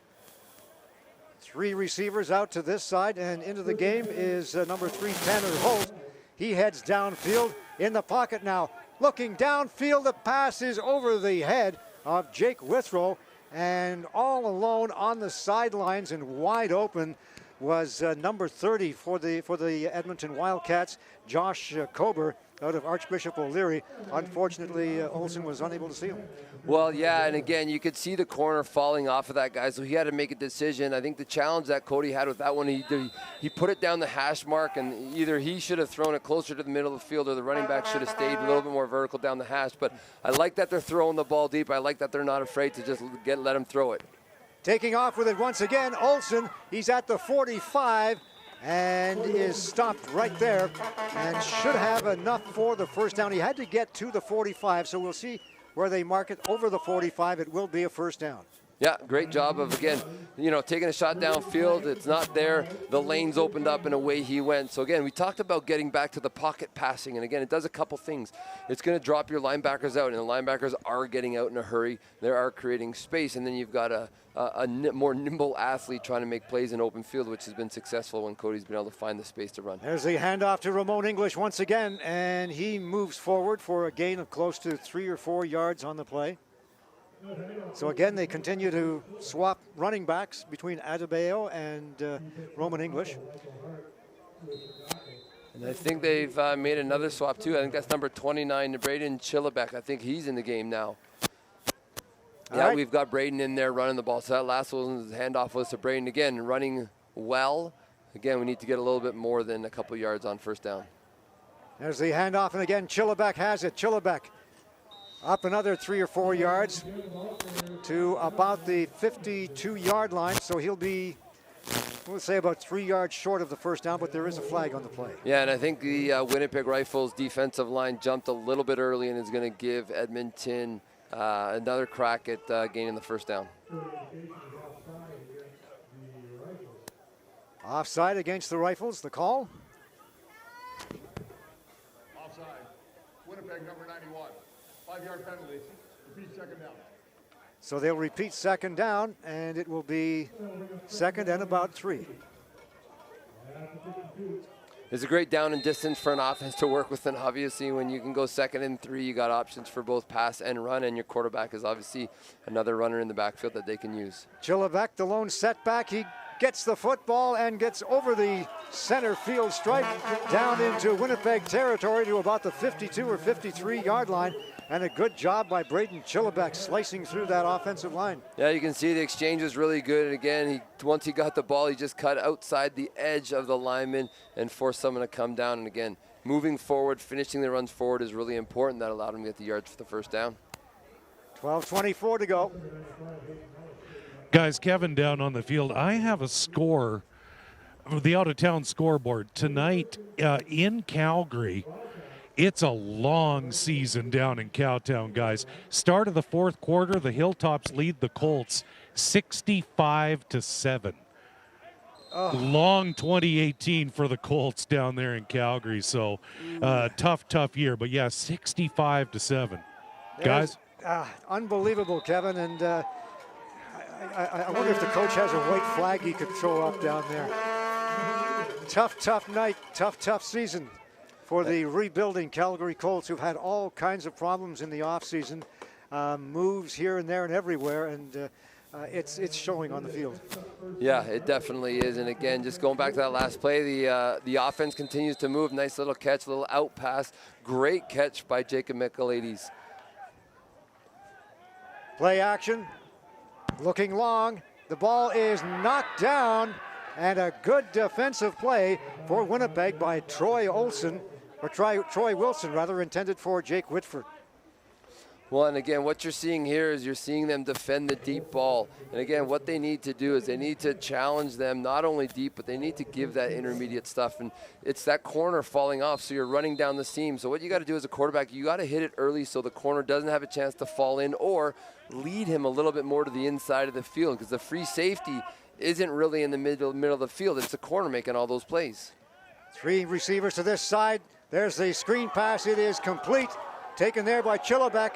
3 receivers out to this side, and into the game is number 3, Tanner Holt. He heads downfield in the pocket now. Looking downfield, the pass is over the head of Jake Withrow, and all alone on the sidelines and wide open was number 30 for the Edmonton Wildcats, Josh Kober, out of Archbishop O'Leary. Unfortunately, Olsen was unable to see him. Well, yeah, and again, you could see the corner falling off of that guy, so he had to make a decision. I think the challenge that Cody had with that one, he put it down the hash mark, and either he should have thrown it closer to the middle of the field or the running back should have stayed a little bit more vertical down the hash. But I like that they're throwing the ball deep. I like that they're not afraid to just let him throw it. Taking off with it once again, Olsen. He's at the 45 and is stopped right there and should have enough for the first down. He had to get to the 45, so we'll see where they mark it. Over the 45, it will be a first down. Yeah, great job of, again, taking a shot downfield. It's not there. The lane's opened up and away he went. So, again, we talked about getting back to the pocket passing. And, again, it does a couple things. It's going to drop your linebackers out, and the linebackers are getting out in a hurry. They are creating space. And then you've got a more nimble athlete trying to make plays in open field, which has been successful when Cody's been able to find the space to run. There's the handoff to Ramon English once again, and he moves forward for a gain of close to 3 or 4 yards on the play. So again, they continue to swap running backs between Adebayo and Roman English. And I think they've made another swap too. I think that's number 29, Braden Chillibeck. I think he's in the game now. Yeah, right. We've got Braden in there running the ball. So that last one's handoff was to Braden. Again, running well. Again, we need to get a little bit more than a couple yards on first down. There's the handoff, and again, Chillibeck has it. Chillibeck up another 3 or 4 yards to about the 52-yard line. So he'll be, we'll say, about 3 yards short of the first down, but there is a flag on the play. Yeah, and I think the Winnipeg Rifles defensive line jumped a little bit early and is going to give Edmonton another crack at gaining the first down. Offside against the Rifles, the call. Offside. Winnipeg number 91. 5-yard penalty. Repeat second down. So they'll repeat second down, and it will be second and about 3. It's a great down and distance for an offense to work with, and obviously when you can go 2nd and 3, you got options for both pass and run, and your quarterback is obviously another runner in the backfield that they can use. Chillibeck, the lone setback. He gets the football and gets over the center field stripe down into Winnipeg territory to about the 52 or 53-yard line. And a good job by Braden Chillibeck slicing through that offensive line. Yeah, you can see the exchange was really good. And again, once he got the ball, he just cut outside the edge of the lineman and forced someone to come down. And again, moving forward, finishing the runs forward is really important. That allowed him to get the yards for the first down. 12:24 to go. Guys, Kevin down on the field. I have a score, the out-of-town scoreboard. Tonight in Calgary, it's a long season down in Cowtown, guys. Start of the fourth quarter, the Hilltops lead the Colts 65-7. Oh. Long 2018 for the Colts down there in Calgary. So tough year. But yeah, 65-7. Guys? Unbelievable, Kevin. And I wonder if the coach has a white flag he could throw up down there. Tough night, tough season for the rebuilding Calgary Colts, who've had all kinds of problems in the offseason, moves here and there and everywhere, and it's showing on the field. Yeah, it definitely is. And again, just going back to that last play, the offense continues to move. Nice little catch, little out pass. Great catch by Jacob Michaelides. Play action, looking long. The ball is knocked down, and a good defensive play for Winnipeg by Troy Olsen. or Troy Wilson, rather, intended for Jake Whitford. Well, and again, what you're seeing here is you're seeing them defend the deep ball. And again, what they need to do is they need to challenge them not only deep, but they need to give that intermediate stuff. And it's that corner falling off, so you're running down the seam. So what you got to do as a quarterback, you got to hit it early so the corner doesn't have a chance to fall in, or lead him a little bit more to the inside of the field, because the free safety isn't really in the middle of the field. It's the corner making all those plays. 3 receivers to this side. There's the screen pass. It is complete. Taken there by Chillibeck.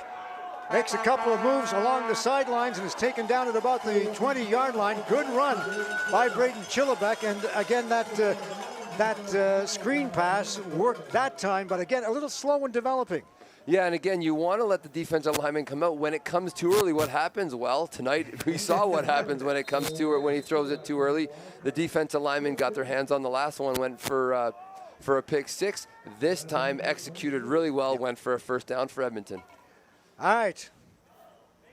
Makes a couple of moves along the sidelines and is taken down at about the 20-yard line. Good run by Braden Chillibeck. And again, that screen pass worked that time, but again, a little slow in developing. Yeah, and again, you want to let the defensive lineman come out. When it comes too early, what happens? Well, tonight we saw what happens when it comes to, or when he throws it too early. The defensive lineman got their hands on the last one, went for a pick 6. This time executed really well, went for a first down for Edmonton. All right,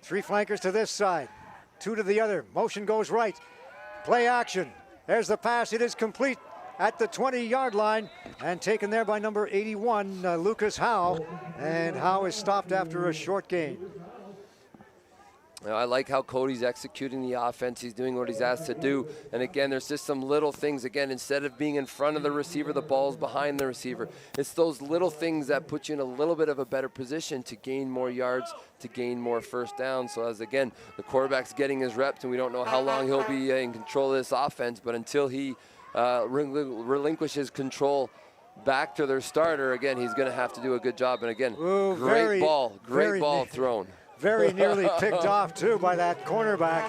3 flankers to this side, 2 to the other. Motion goes right. Play action. There's the pass. It is complete at the 20-yard line and taken there by number 81, Lucas Howe. And Howe is stopped after a short gain. I like how Cody's executing the offense. He's doing what he's asked to do. And again, there's just some little things. Again, instead of being in front of the receiver, the ball's behind the receiver. It's those little things that put you in a little bit of a better position to gain more yards, to gain more first downs. So as, again, the quarterback's getting his reps, and we don't know how long he'll be in control of this offense, but until he relinquishes control back to their starter, again, he's going to have to do a good job. And again, great ball thrown. Very nearly picked off, too, by that cornerback.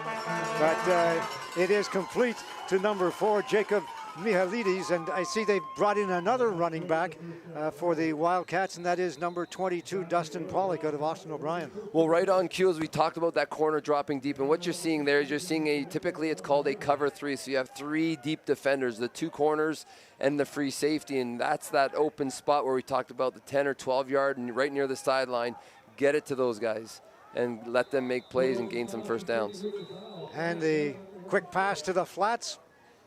But it is complete to number 4, Jacob Mihalidis. And I see they've brought in another running back for the Wildcats, and that is number 22, Dustin Pollock out of Austin O'Brien. Well, right on cue, as we talked about that corner dropping deep. And what you're seeing there is you're seeing typically it's called a cover 3. So you have 3 deep defenders, the 2 corners and the free safety. And that's that open spot where we talked about the 10 or 12 yard and right near the sideline. Get it to those guys and let them make plays and gain some first downs. And the quick pass to the flats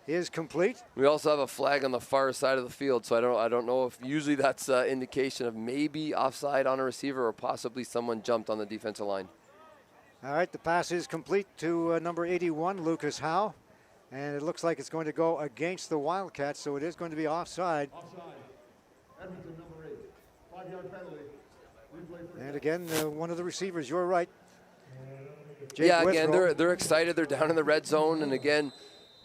is complete. We also have a flag on the far side of the field, so I don't know if usually that's an indication of maybe offside on a receiver or possibly someone jumped on the defensive line. All right, the pass is complete to number 81, Lucas Howe. And it looks like it's going to go against the Wildcats, so it is going to be offside. Offside. Edmonton, number 8. 5-yard penalty. And again, one of the receivers, you're right. Jake again, they're excited. They're down in the red zone. And again,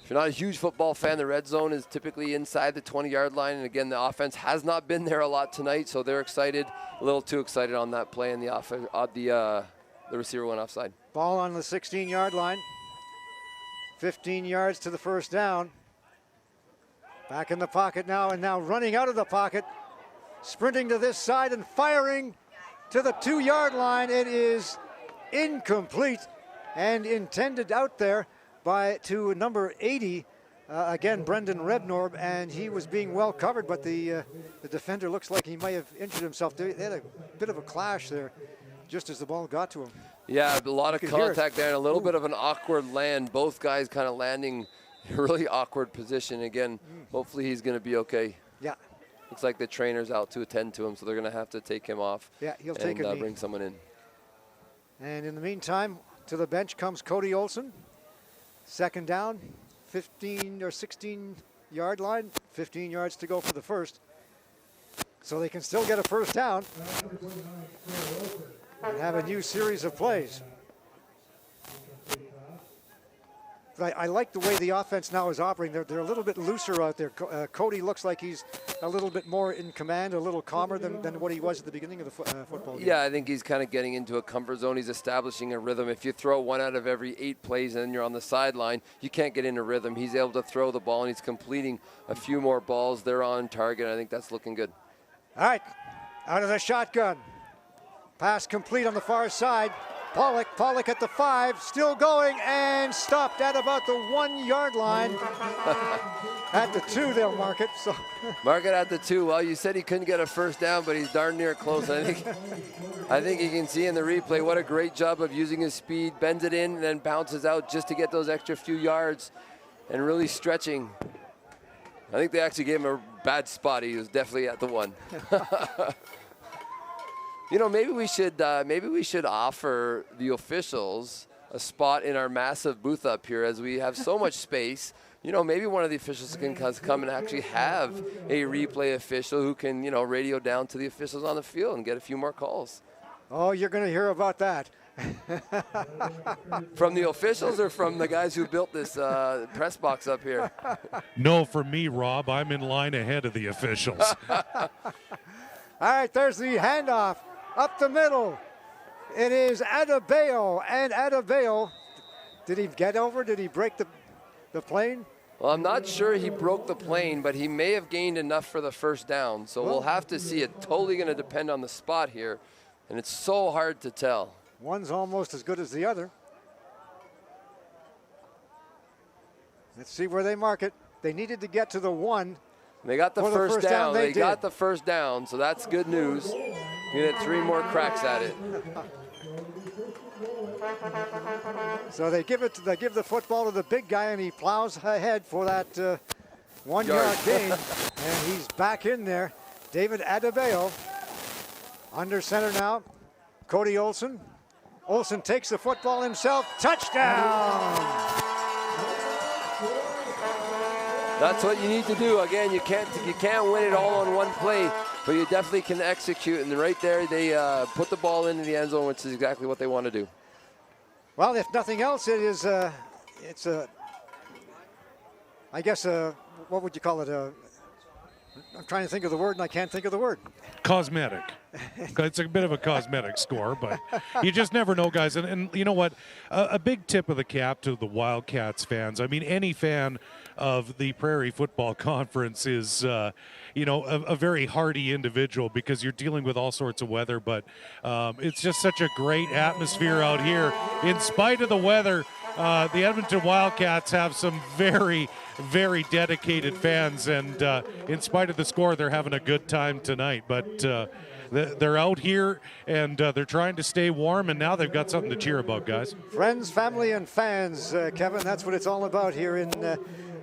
if you're not a huge football fan, the red zone is typically inside the 20-yard line. And again, the offense has not been there a lot tonight, so they're excited, a little too excited on that play, and the receiver went offside. Ball on the 16-yard line. 15 yards to the first down. Back in the pocket now, and now running out of the pocket. Sprinting to this side and firing to the 2-yard line. It is incomplete and intended out there to number 80, again, Brendan Rebnorb, and he was being well covered, but the defender looks like he might have injured himself. They had a bit of a clash there just as the ball got to him. Yeah, a lot of contact there and a little bit of an awkward land. Both guys kind of landing in a really awkward position. Again, hopefully he's going to be okay. Yeah. Looks like the trainer's out to attend to him, so they're going to have to take him off. Yeah, he'll take a knee. Bring someone in. And in the meantime, to the bench comes Cody Olson. Second down, 15 or 16-yard line, 15 yards to go for the first. So they can still get a first down and have a new series of plays. But I like the way the offense now is operating. They're a little bit looser out there. Cody looks like he's a little bit more in command, a little calmer than what he was at the beginning of the football game. Yeah, I think he's kind of getting into a comfort zone. He's establishing a rhythm. If you throw 1 out of every 8 plays and you're on the sideline, you can't get into rhythm. He's able to throw the ball, and he's completing a few more balls. They're on target. I think that's looking good. All right, out of the shotgun. Pass complete on the far side. Pollock at the 5, still going, and stopped at about the 1-yard line. At the 2, they'll mark it. So mark it at the 2. Well, you said he couldn't get a first down, but he's darn near close. I think you can see in the replay what a great job of using his speed, bends it in, and then bounces out just to get those extra few yards, and really stretching I think they actually gave him a bad spot. He was definitely at the 1. You know, maybe we should offer the officials a spot in our massive booth up here, as we have so much space. You know, maybe one of the officials can come and actually have a replay official who can, you know, radio down to the officials on the field and get a few more calls. Oh, you're going to hear about that. From the officials or from the guys who built this press box up here? No, for me, Rob. I'm in line ahead of the officials. All right, there's the handoff up the middle. It is Adebayo, and Adebayo, did he get over? Did he break the plane? Well, I'm not sure he broke the plane, but he may have gained enough for the first down. So we'll have to see. It's totally going to depend on the spot here, and it's so hard to tell. One's almost as good as the other. Let's see where they mark it. They needed to get to the 1. They got the first down. They did. got the first down, so that's good news. You get 3 more cracks at it. So they give the football to the big guy, and he plows ahead for that 1 yard gain, and he's back in there. David Adebayo under center now. Cody Olsen. Olsen takes the football himself. Touchdown! That's what you need to do. Again, you can't win it all on one play, but you definitely can execute. And right there, they put the ball into the end zone, which is exactly what they want to do. Well, if nothing else, it's I guess what would you call it? I'm trying to think of the word, and I can't think of the word. Cosmetic. It's a bit of a cosmetic score, but you just never know, guys. And you know what? A big tip of the cap to the Wildcats fans. I mean, any fan of the Prairie Football Conference is, you know, a very hardy individual, because you're dealing with all sorts of weather. But it's just such a great atmosphere out here. In spite of the weather, the Edmonton Wildcats have some very, very dedicated fans, and in spite of the score, they're having a good time tonight. But they're out here, and they're trying to stay warm, and now they've got something to cheer about, guys. Friends, family, and fans, Kevin, that's what it's all about here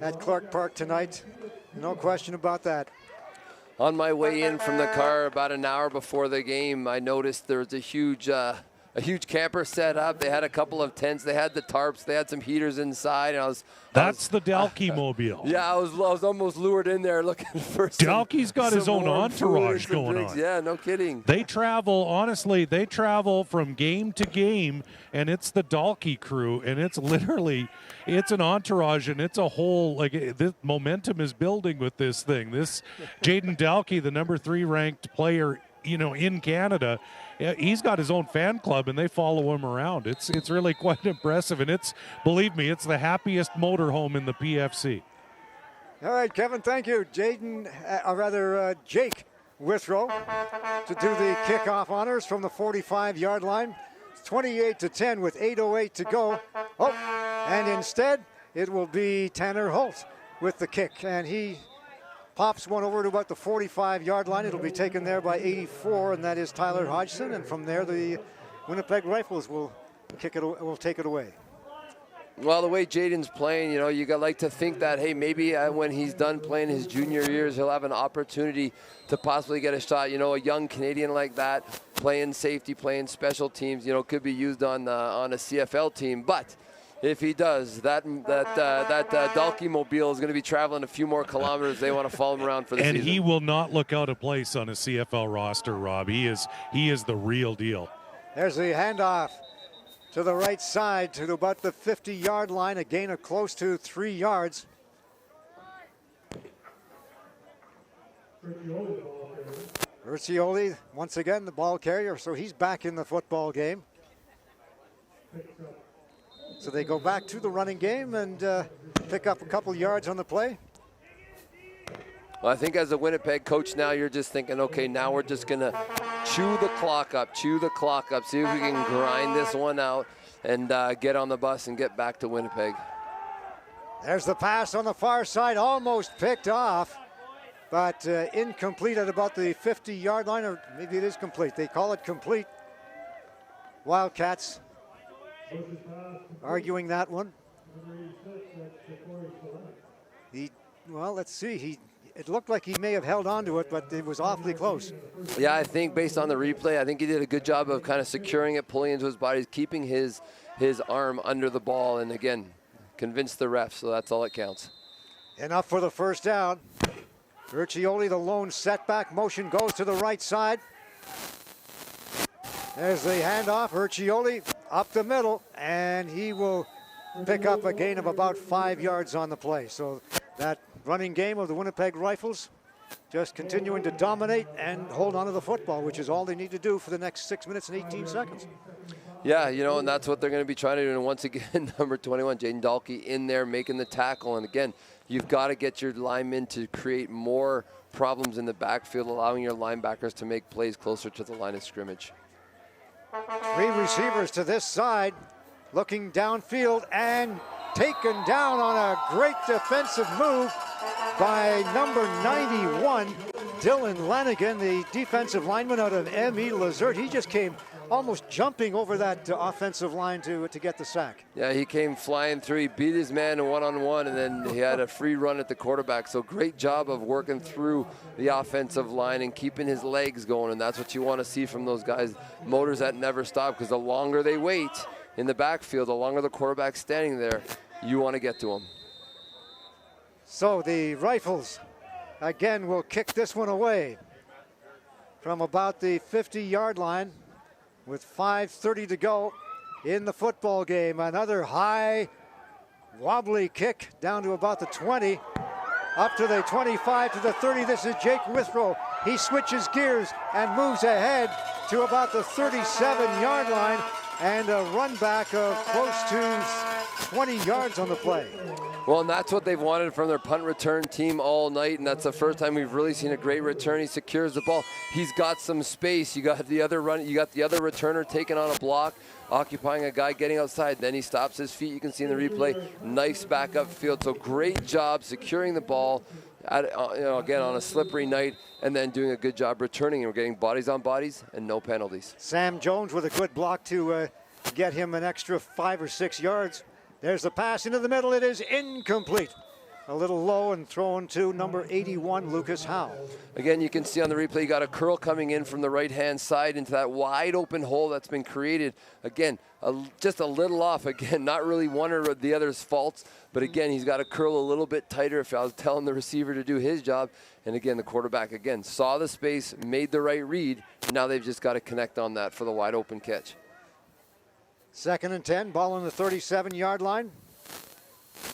at Clarke Park tonight. No question about that. On my way in from the car about an hour before the game, I noticed there was a huge camper set up. They had a couple of tents. They had the tarps. They had some heaters inside. And That's the Dalkey mobile. Yeah, I was almost lured in there looking for some. Dalkey's got his own entourage going on. Yeah, no kidding. They travel, honestly, from game to game, and it's the Dalkey crew, and it's an entourage, and it's a whole, this momentum is building with this thing. This Jaden Dalkey, the number 3 ranked player, in Canada, he's got his own fan club, and they follow him around. It's really quite impressive, and believe me, it's the happiest motorhome in the PFC. All right, Kevin, thank you. Jake Withrow to do the kickoff honors from the 45-yard line. It's 28-10 with 8:08 to go. Oh, and instead, it will be Tanner Holt with the kick, and he pops one over to about the 45-yard line. It'll be taken there by 84, and that is Tyler Hodgson. And from there, the Winnipeg Rifles will take it away. Well, the way Jaden's playing, you like to think that, hey, maybe when he's done playing his junior years, he'll have an opportunity to possibly get a shot. A young Canadian like that, playing safety, playing special teams, could be used on a CFL team. But if he does, that Dalkey mobile is going to be traveling a few more kilometers. They want to follow him around for the season. And he will not look out of place on a CFL roster, Rob. He is the real deal. There's the handoff to the right side to about the 50-yard line, a gain of close to 3 yards. Urcioli, once again, the ball carrier, so he's back in the football game. So they go back to the running game and pick up a couple yards on the play. Well, I think as a Winnipeg coach now, you're just thinking, okay, now we're just going to chew the clock up, see if we can grind this one out and get on the bus and get back to Winnipeg. There's the pass on the far side, almost picked off, but incomplete at about the 50-yard line, or maybe it is complete. They call it complete. Wildcats arguing that one. The well, let's see. It looked like he may have held on to it, but it was awfully close. Yeah, I think based on the replay, I think he did a good job of kind of securing it, pulling into his body, keeping his arm under the ball, and again, convinced the refs, so that's all that counts. Enough for the first down. Urcioli, the lone setback. Motion goes to the right side. There's the handoff. Urcioli up the middle, and he will pick up a gain of about 5 yards on the play. So that running game of the Winnipeg Rifles just continuing to dominate and hold on to the football, which is all they need to do for the next 6 minutes and 18 seconds. Yeah, you know, and that's what they're going to be trying to do. And once again, number 21, Jaden Dahlke in there making the tackle. And again, you've got to get your linemen to create more problems in the backfield, allowing your linebackers to make plays closer to the line of scrimmage. 3 receivers to this side, looking downfield and taken down on a great defensive move by number 91, Dylan Lanigan, the defensive lineman out of M.E. Lazert. He just came almost jumping over that offensive line to get the sack. Yeah, he came flying through. He beat his man one-on-one, and then he had a free run at the quarterback. So great job of working through the offensive line and keeping his legs going, and that's what you want to see from those guys. Motors that never stop, because the longer they wait in the backfield, the longer the quarterback's standing there, you want to get to him. So the Rifles, again, will kick this one away from about the 50-yard line with 5:30 to go in the football game. Another high, wobbly kick down to about the 20, up to the 25, to the 30. This is Jake Withrow. He switches gears and moves ahead to about the 37-yard line, and a run back of close to 20 yards on the play. Well, and that's what they've wanted from their punt return team all night, and that's the first time we've really seen a great return. He secures the ball. He's got some space. You got the other returner taking on a block, occupying a guy, getting outside. Then he stops his feet. You can see in the replay, knifes back upfield. So great job securing the ball, again on a slippery night, and then doing a good job returning. And we're getting bodies on bodies and no penalties. Sam Jones with a good block to get him an extra 5 or 6 yards. There's the pass into the middle. It is incomplete. A little low and thrown to number 81, Lucas Howe. Again, you can see on the replay, you got a curl coming in from the right-hand side into that wide open hole that's been created. Again, just a little off. Again, not really one or the other's faults, but again, he's got to curl a little bit tighter if I was telling the receiver to do his job. And again, the quarterback, again, saw the space, made the right read, and now they've just got to connect on that for the wide open catch. 2nd and 10, ball on the 37-yard line.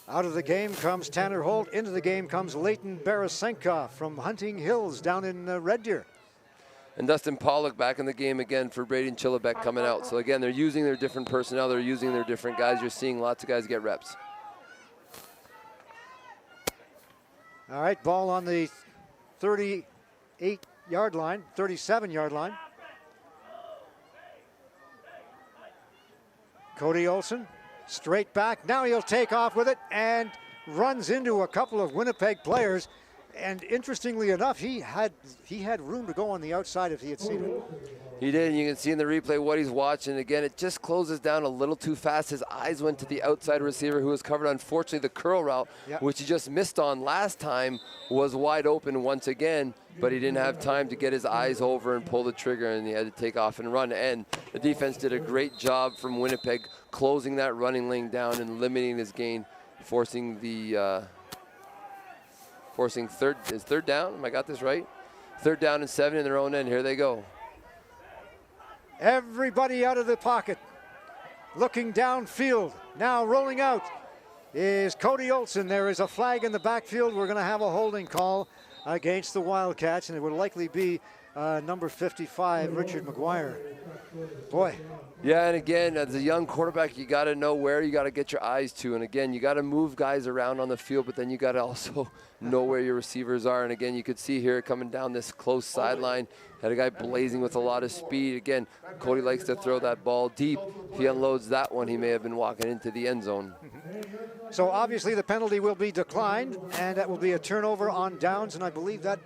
Out of the game comes Tanner Holt. Into the game comes Leighton Barasenko from Hunting Hills down in Red Deer. And Dustin Pollock back in the game again for Braden Chillibeck coming out. So again, they're using their different personnel. They're using their different guys. You're seeing lots of guys get reps. All right, ball on the 38-yard line, 37-yard line. Cody Olsen, straight back. Now he'll take off with it and runs into a couple of Winnipeg players. And interestingly enough, he had room to go on the outside if he had seen it. He did, and you can see in the replay what he's watching. Again, it just closes down a little too fast. His eyes went to the outside receiver who was covered. Unfortunately, the curl route, which he just missed on last time, was wide open once again, but he didn't have time to get his eyes over and pull the trigger, and he had to take off and run. And the defense did a great job from Winnipeg closing that running lane down and limiting his gain, forcing third down. Am I got this right? 3rd down and 7 in their own end. Here they go. Everybody out of the pocket. Looking downfield. Now rolling out is Cody Olsen. There is a flag in the backfield. We're going to have a holding call against the Wildcats, and it would likely be number 55, Richard McGuire. Boy. Yeah, and again, as a young quarterback, you got to know where you got to get your eyes to. And again, you got to move guys around on the field, but then you got to also know where your receivers are. And again, you could see here coming down this close sideline, had a guy blazing with a lot of speed. Again, Cody likes to throw that ball deep. If he unloads that one, he may have been walking into the end zone. So obviously the penalty will be declined, and that will be a turnover on downs, and I believe that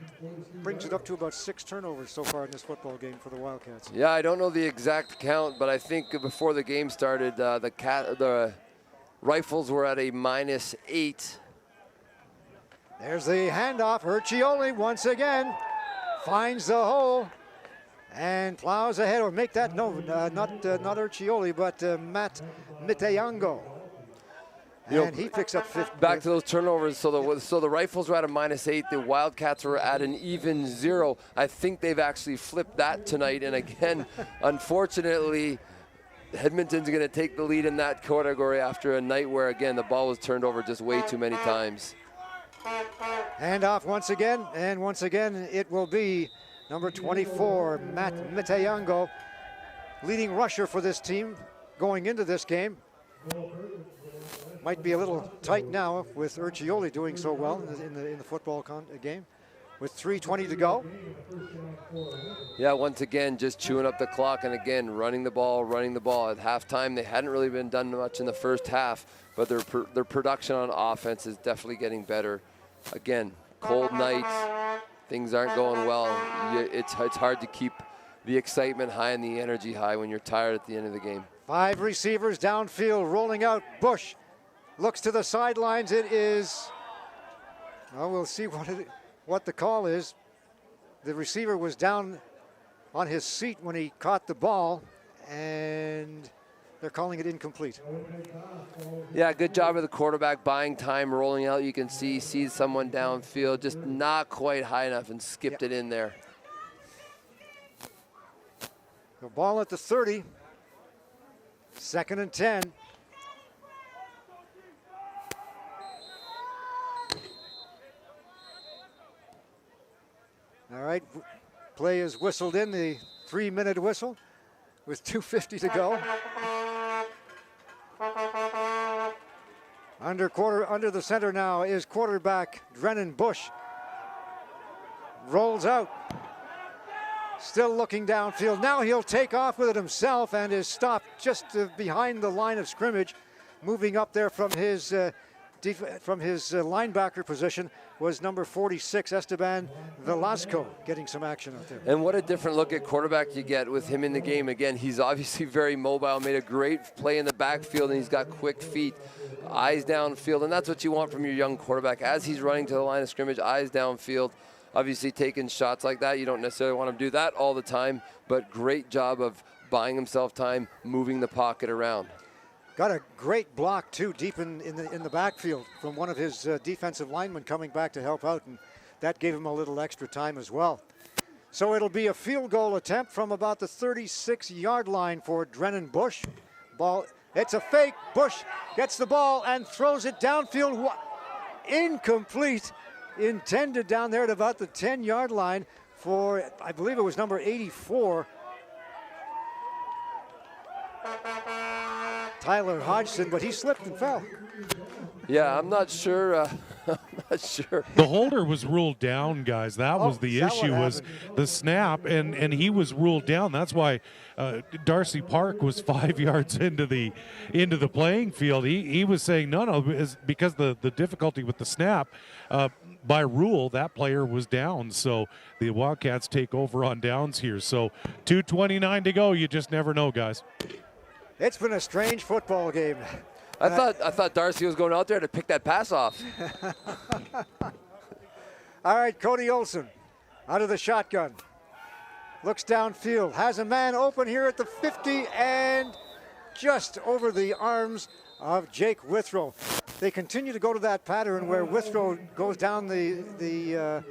brings it up to about 6 turnovers so far in this football game for the Wildcats. Yeah, I don't know the exact count, but I think before the game started, the Rifles were at a -8. There's the handoff. Urcioli once again finds the hole and plows ahead, or make that, no, not Urcioli, but Matt Miteyango. And he picks up 50. Back to those turnovers. So the Rifles were at a -8. The Wildcats were at an even 0. I think they've actually flipped that tonight. And again, unfortunately, Edmonton's going to take the lead in that category after a night where, again, the ball was turned over just way too many times. Handoff once again, and once again it will be number 24, Matt Miteyango, leading rusher for this team going into this game. Might be a little tight now with Urcioli doing so well in the football game, with 3:20 to go. Yeah, once again, just chewing up the clock, and again, running the ball. At halftime, they hadn't really been done much in the first half, but their production on offense is definitely getting better. Again, cold nights, things aren't going well. It's hard to keep the excitement high and the energy high when you're tired at the end of the game. 5 receivers downfield, rolling out. Bush looks to the sidelines. It is, well, we'll see what the call is. The receiver was down on his seat when he caught the ball, and they're calling it incomplete. Yeah, good job of the quarterback buying time, rolling out. You can sees someone downfield, just not quite high enough, and skipped it in there. The ball at the 30. 2nd and 10. All right, play is whistled in, the 3-minute whistle with 2:50 to go. Under the center now is quarterback Drennan Bush. Rolls out. Still looking downfield. Now he'll take off with it himself and is stopped just behind the line of scrimmage. Moving up there from his linebacker position was number 46, Esteban Velasco, getting some action out there. And what a different look at quarterback you get with him in the game. Again, he's obviously very mobile, made a great play in the backfield, and he's got quick feet, eyes downfield, and that's what you want from your young quarterback. As he's running to the line of scrimmage, eyes downfield, obviously taking shots like that. You don't necessarily want him to do that all the time, but great job of buying himself time, moving the pocket around. Got a great block, too, deep in the backfield from one of his defensive linemen coming back to help out, and that gave him a little extra time as well. So it'll be a field goal attempt from about the 36-yard line for Drennan Bush. Ball, it's a fake. Bush gets the ball and throws it downfield. Incomplete. Intended down there at about the 10-yard line for, I believe it was number 84. Tyler Hodgson, but he slipped and fell. Yeah, I'm not sure. I'm not sure. The holder was ruled down, guys. That was the issue, was the snap, and he was ruled down. That's why Darcy Park was 5 yards into the playing field. He was saying no, because the difficulty with the snap. By rule, that player was down. So the Wildcats take over on downs here. So 2:29 to go. You just never know, guys. It's been a strange football game. I thought Darcy was going out there to pick that pass off. All right, Cody Olsen out of the shotgun. Looks downfield, has a man open here at the 50 and just over the arms of Jake Withrow. They continue to go to that pattern where Withrow goes down the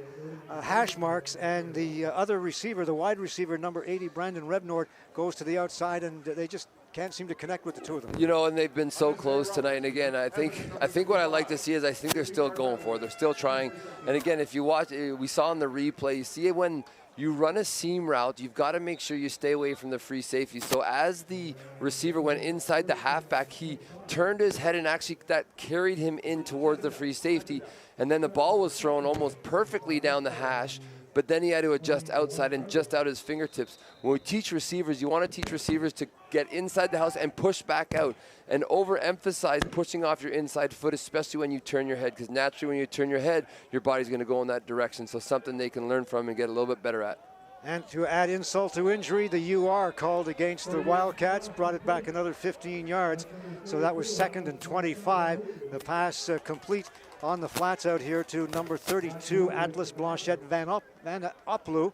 hash marks, and the other receiver, the wide receiver, number 80, Brandon Rebnord, goes to the outside, and they just can't seem to connect with the two of them. You know, and they've been so close tonight. And again, I think what I like to see is I think they're still going for it. They're still trying. And again, if you watch, we saw in the replay, you see it when you run a seam route, you've got to make sure you stay away from the free safety. So as the receiver went inside the halfback, he turned his head, and actually that carried him in towards the free safety. And then the ball was thrown almost perfectly down the hash, but then he had to adjust outside and just out his fingertips. When we teach receivers, you want to teach receivers to get inside the house and push back out, and overemphasize pushing off your inside foot, especially when you turn your head, because naturally when you turn your head, your body's going to go in that direction. So something they can learn from and get a little bit better at. And to add insult to injury, the UR called against the Wildcats, brought it back another 15 yards. So that was 2nd and 25. The pass complete on the flats out here to number 32, Atlas Blanchette Van Oplu.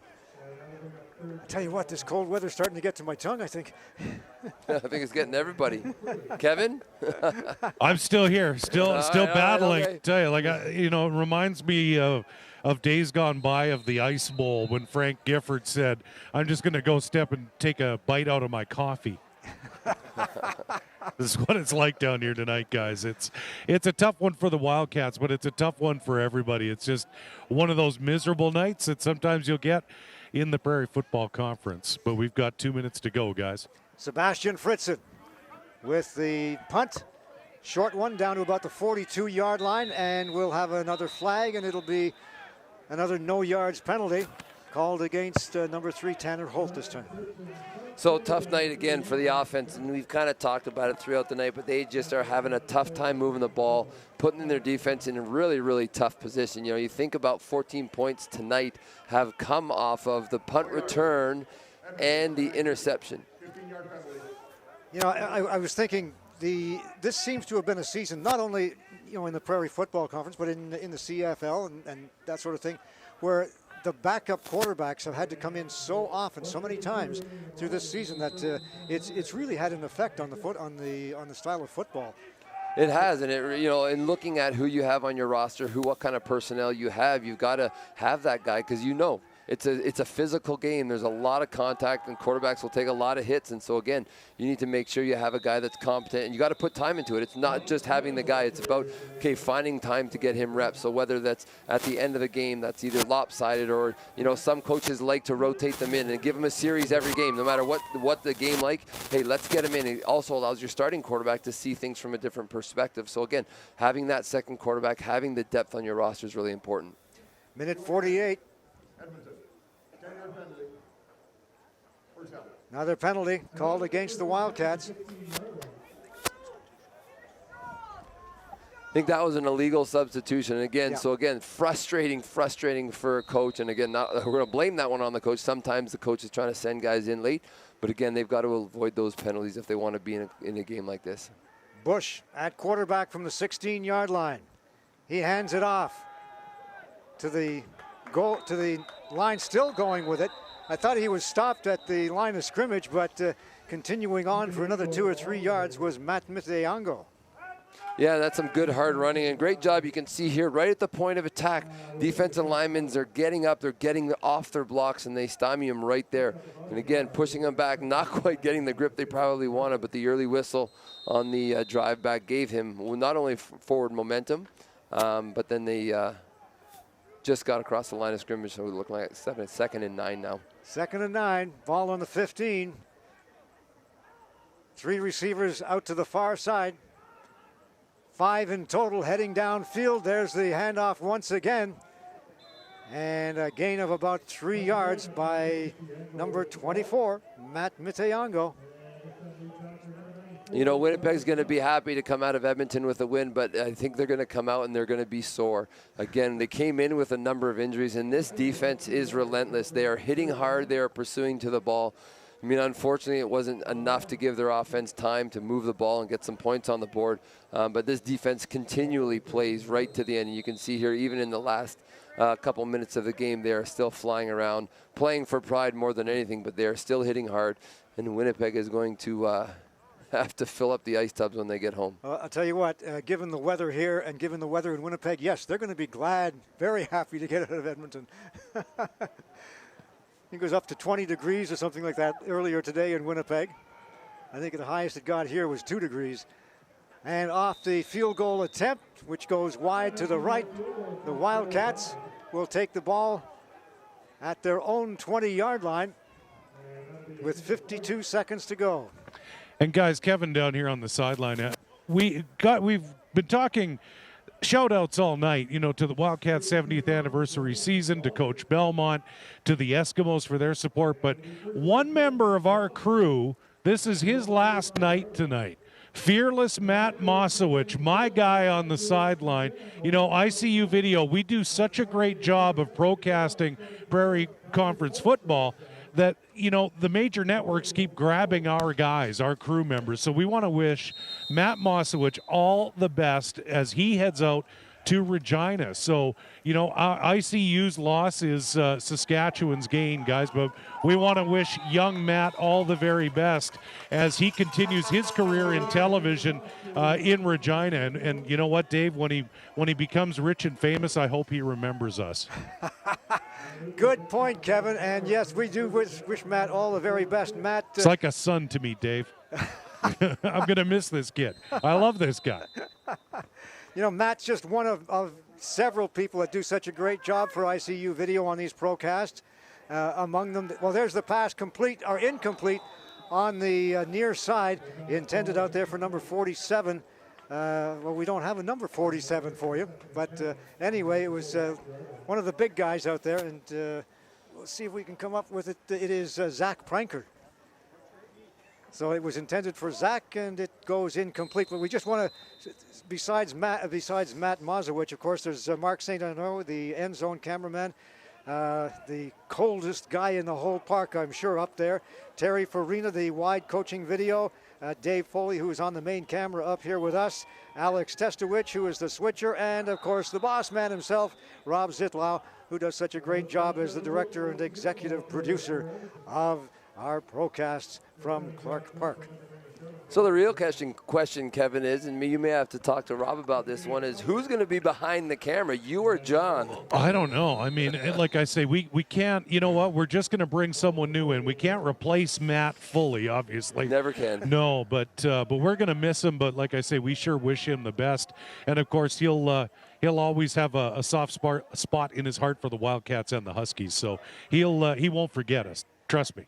I tell you what, this cold weather's starting to get to my tongue, I think. I think it's getting everybody. Kevin? I'm still here, still battling. Okay. Tell you, like, it reminds me of days gone by of the Ice Bowl when Frank Gifford said, "I'm just going to go step and take a bite out of my coffee." This is what it's like down here tonight, guys. It's a tough one for the Wildcats, but it's a tough one for everybody. It's just one of those miserable nights that sometimes you'll get in the Prairie Football Conference. But we've got 2 minutes to go, guys. Sebastian Fritzen with the punt. Short one down to about the 42-yard line, and we'll have another flag, and it'll be another no yards penalty called against number 3, Tanner Holt this time. So tough night again for the offense, and we've kind of talked about it throughout the night, but they just are having a tough time moving the ball, putting their defense in a really, really tough position. You think about 14 points tonight have come off of the punt return and the interception. I was thinking this seems to have been a season not only in the Prairie Football Conference, but in the CFL and that sort of thing, where the backup quarterbacks have had to come in so often, so many times through this season that it's really had an effect on the style of football. It has, and in looking at who you have on your roster, what kind of personnel you have, you've got to have that guy because it's a physical game. There's a lot of contact, and quarterbacks will take a lot of hits. And so, again, you need to make sure you have a guy that's competent, and you got to put time into it. It's not just having the guy. It's about, finding time to get him reps. So whether that's at the end of the game, that's either lopsided or, some coaches like to rotate them in and give them a series every game, no matter what the game like. Hey, let's get him in. It also allows your starting quarterback to see things from a different perspective. So, again, having that second quarterback, having the depth on your roster is really important. Minute 48. Another penalty called against the Wildcats. I think that was an illegal substitution. And again, So again, frustrating for a coach. And again, we're going to blame that one on the coach. Sometimes the coach is trying to send guys in late. But again, they've got to avoid those penalties if they want to be in a game like this. Bush at quarterback from the 16-yard line. He hands it off to the line, still going with it. I thought he was stopped at the line of scrimmage, but continuing on for another 2 or 3 yards was Matt Miteyango. Yeah, that's some good hard running and great job. You can see here right at the point of attack, defensive linemen are getting up, they're getting off their blocks, and they stymie them right there. And again, pushing them back, not quite getting the grip they probably wanted, but the early whistle on the drive back gave him not only forward momentum, but then they just got across the line of scrimmage, so we look like 2nd and 9 now. 2nd and 9, ball on the 15. 3 receivers out to the far side. 5 in total heading downfield. There's the handoff once again. And a gain of about 3 yards by number 24, Matt Miteyango. Winnipeg's going to be happy to come out of Edmonton with a win, but I think they're going to come out and they're going to be sore. Again, they came in with a number of injuries, and this defense is relentless. They are hitting hard. They are pursuing to the ball. Unfortunately, it wasn't enough to give their offense time to move the ball and get some points on the board. But this defense continually plays right to the end. And you can see here, even in the last couple minutes of the game, they are still flying around, playing for pride more than anything, but they are still hitting hard. And Winnipeg is going to have to fill up the ice tubs when they get home. I'll tell you what, given the weather here and given the weather in Winnipeg, yes, they're going to be glad, very happy to get out of Edmonton. It goes up to 20 degrees or something like that earlier today in Winnipeg. I think the highest it got here was 2 degrees. And off the field goal attempt, which goes wide to the right, the Wildcats will take the ball at their own 20-yard line with 52 seconds to go. And guys, Kevin down here on the sideline, we've been talking shout-outs all night, to the Wildcats' 70th anniversary season, to Coach Belmont, to the Eskimos for their support. But one member of our crew, this is his last night tonight. Fearless Matt Mosowich, my guy on the sideline. You know, ICU Video, we do such a great job of broadcasting Prairie Conference football that, you know, the major networks keep grabbing our guys, our crew members. So we want to wish Matt Mosowich all the best as he heads out to Regina. So, you know, ICU's loss is Saskatchewan's gain, guys, but we want to wish young Matt all the very best as he continues his career in television in Regina. And you know what, Dave, when he becomes rich and famous, I hope he remembers us. Good point, Kevin. And yes, we do wish Matt all the very best. Matt, it's like a son to me, Dave. I'm going to miss this kid. I love this guy. You know, Matt's just one of several people that do such a great job for ICU Video on these procasts. Among them, well, there's the pass complete or incomplete on the near side, intended out there for number 47. Well, we don't have a number 47 for you, but anyway, it was one of the big guys out there, and we'll see if we can come up with it. It is Zach Pranker. So it was intended for Zach, and it goes incomplete. But we just want to, besides Matt Mosowich, of course, there's Mark St. Arnaud, the end zone cameraman, the coldest guy in the whole park, I'm sure, up there. Terry Farina, the wide coaching video. Dave Foley, who is on the main camera up here with us. Alex Testowich, who is the switcher. And, of course, the boss man himself, Rob Zitlau, who does such a great job as the director and executive producer of our procasts from Clarke Park. So the real question, Kevin, is, and you may have to talk to Rob about this one, is who's going to be behind the camera, you or John? I don't know. I mean, like I say, we can't, you know what, we're just going to bring someone new in. We can't replace Matt fully, obviously. Never can. No, but we're going to miss him. But like I say, we sure wish him the best. And, of course, he'll always have a soft spot in his heart for the Wildcats and the Huskies. So he won't forget us. Trust me.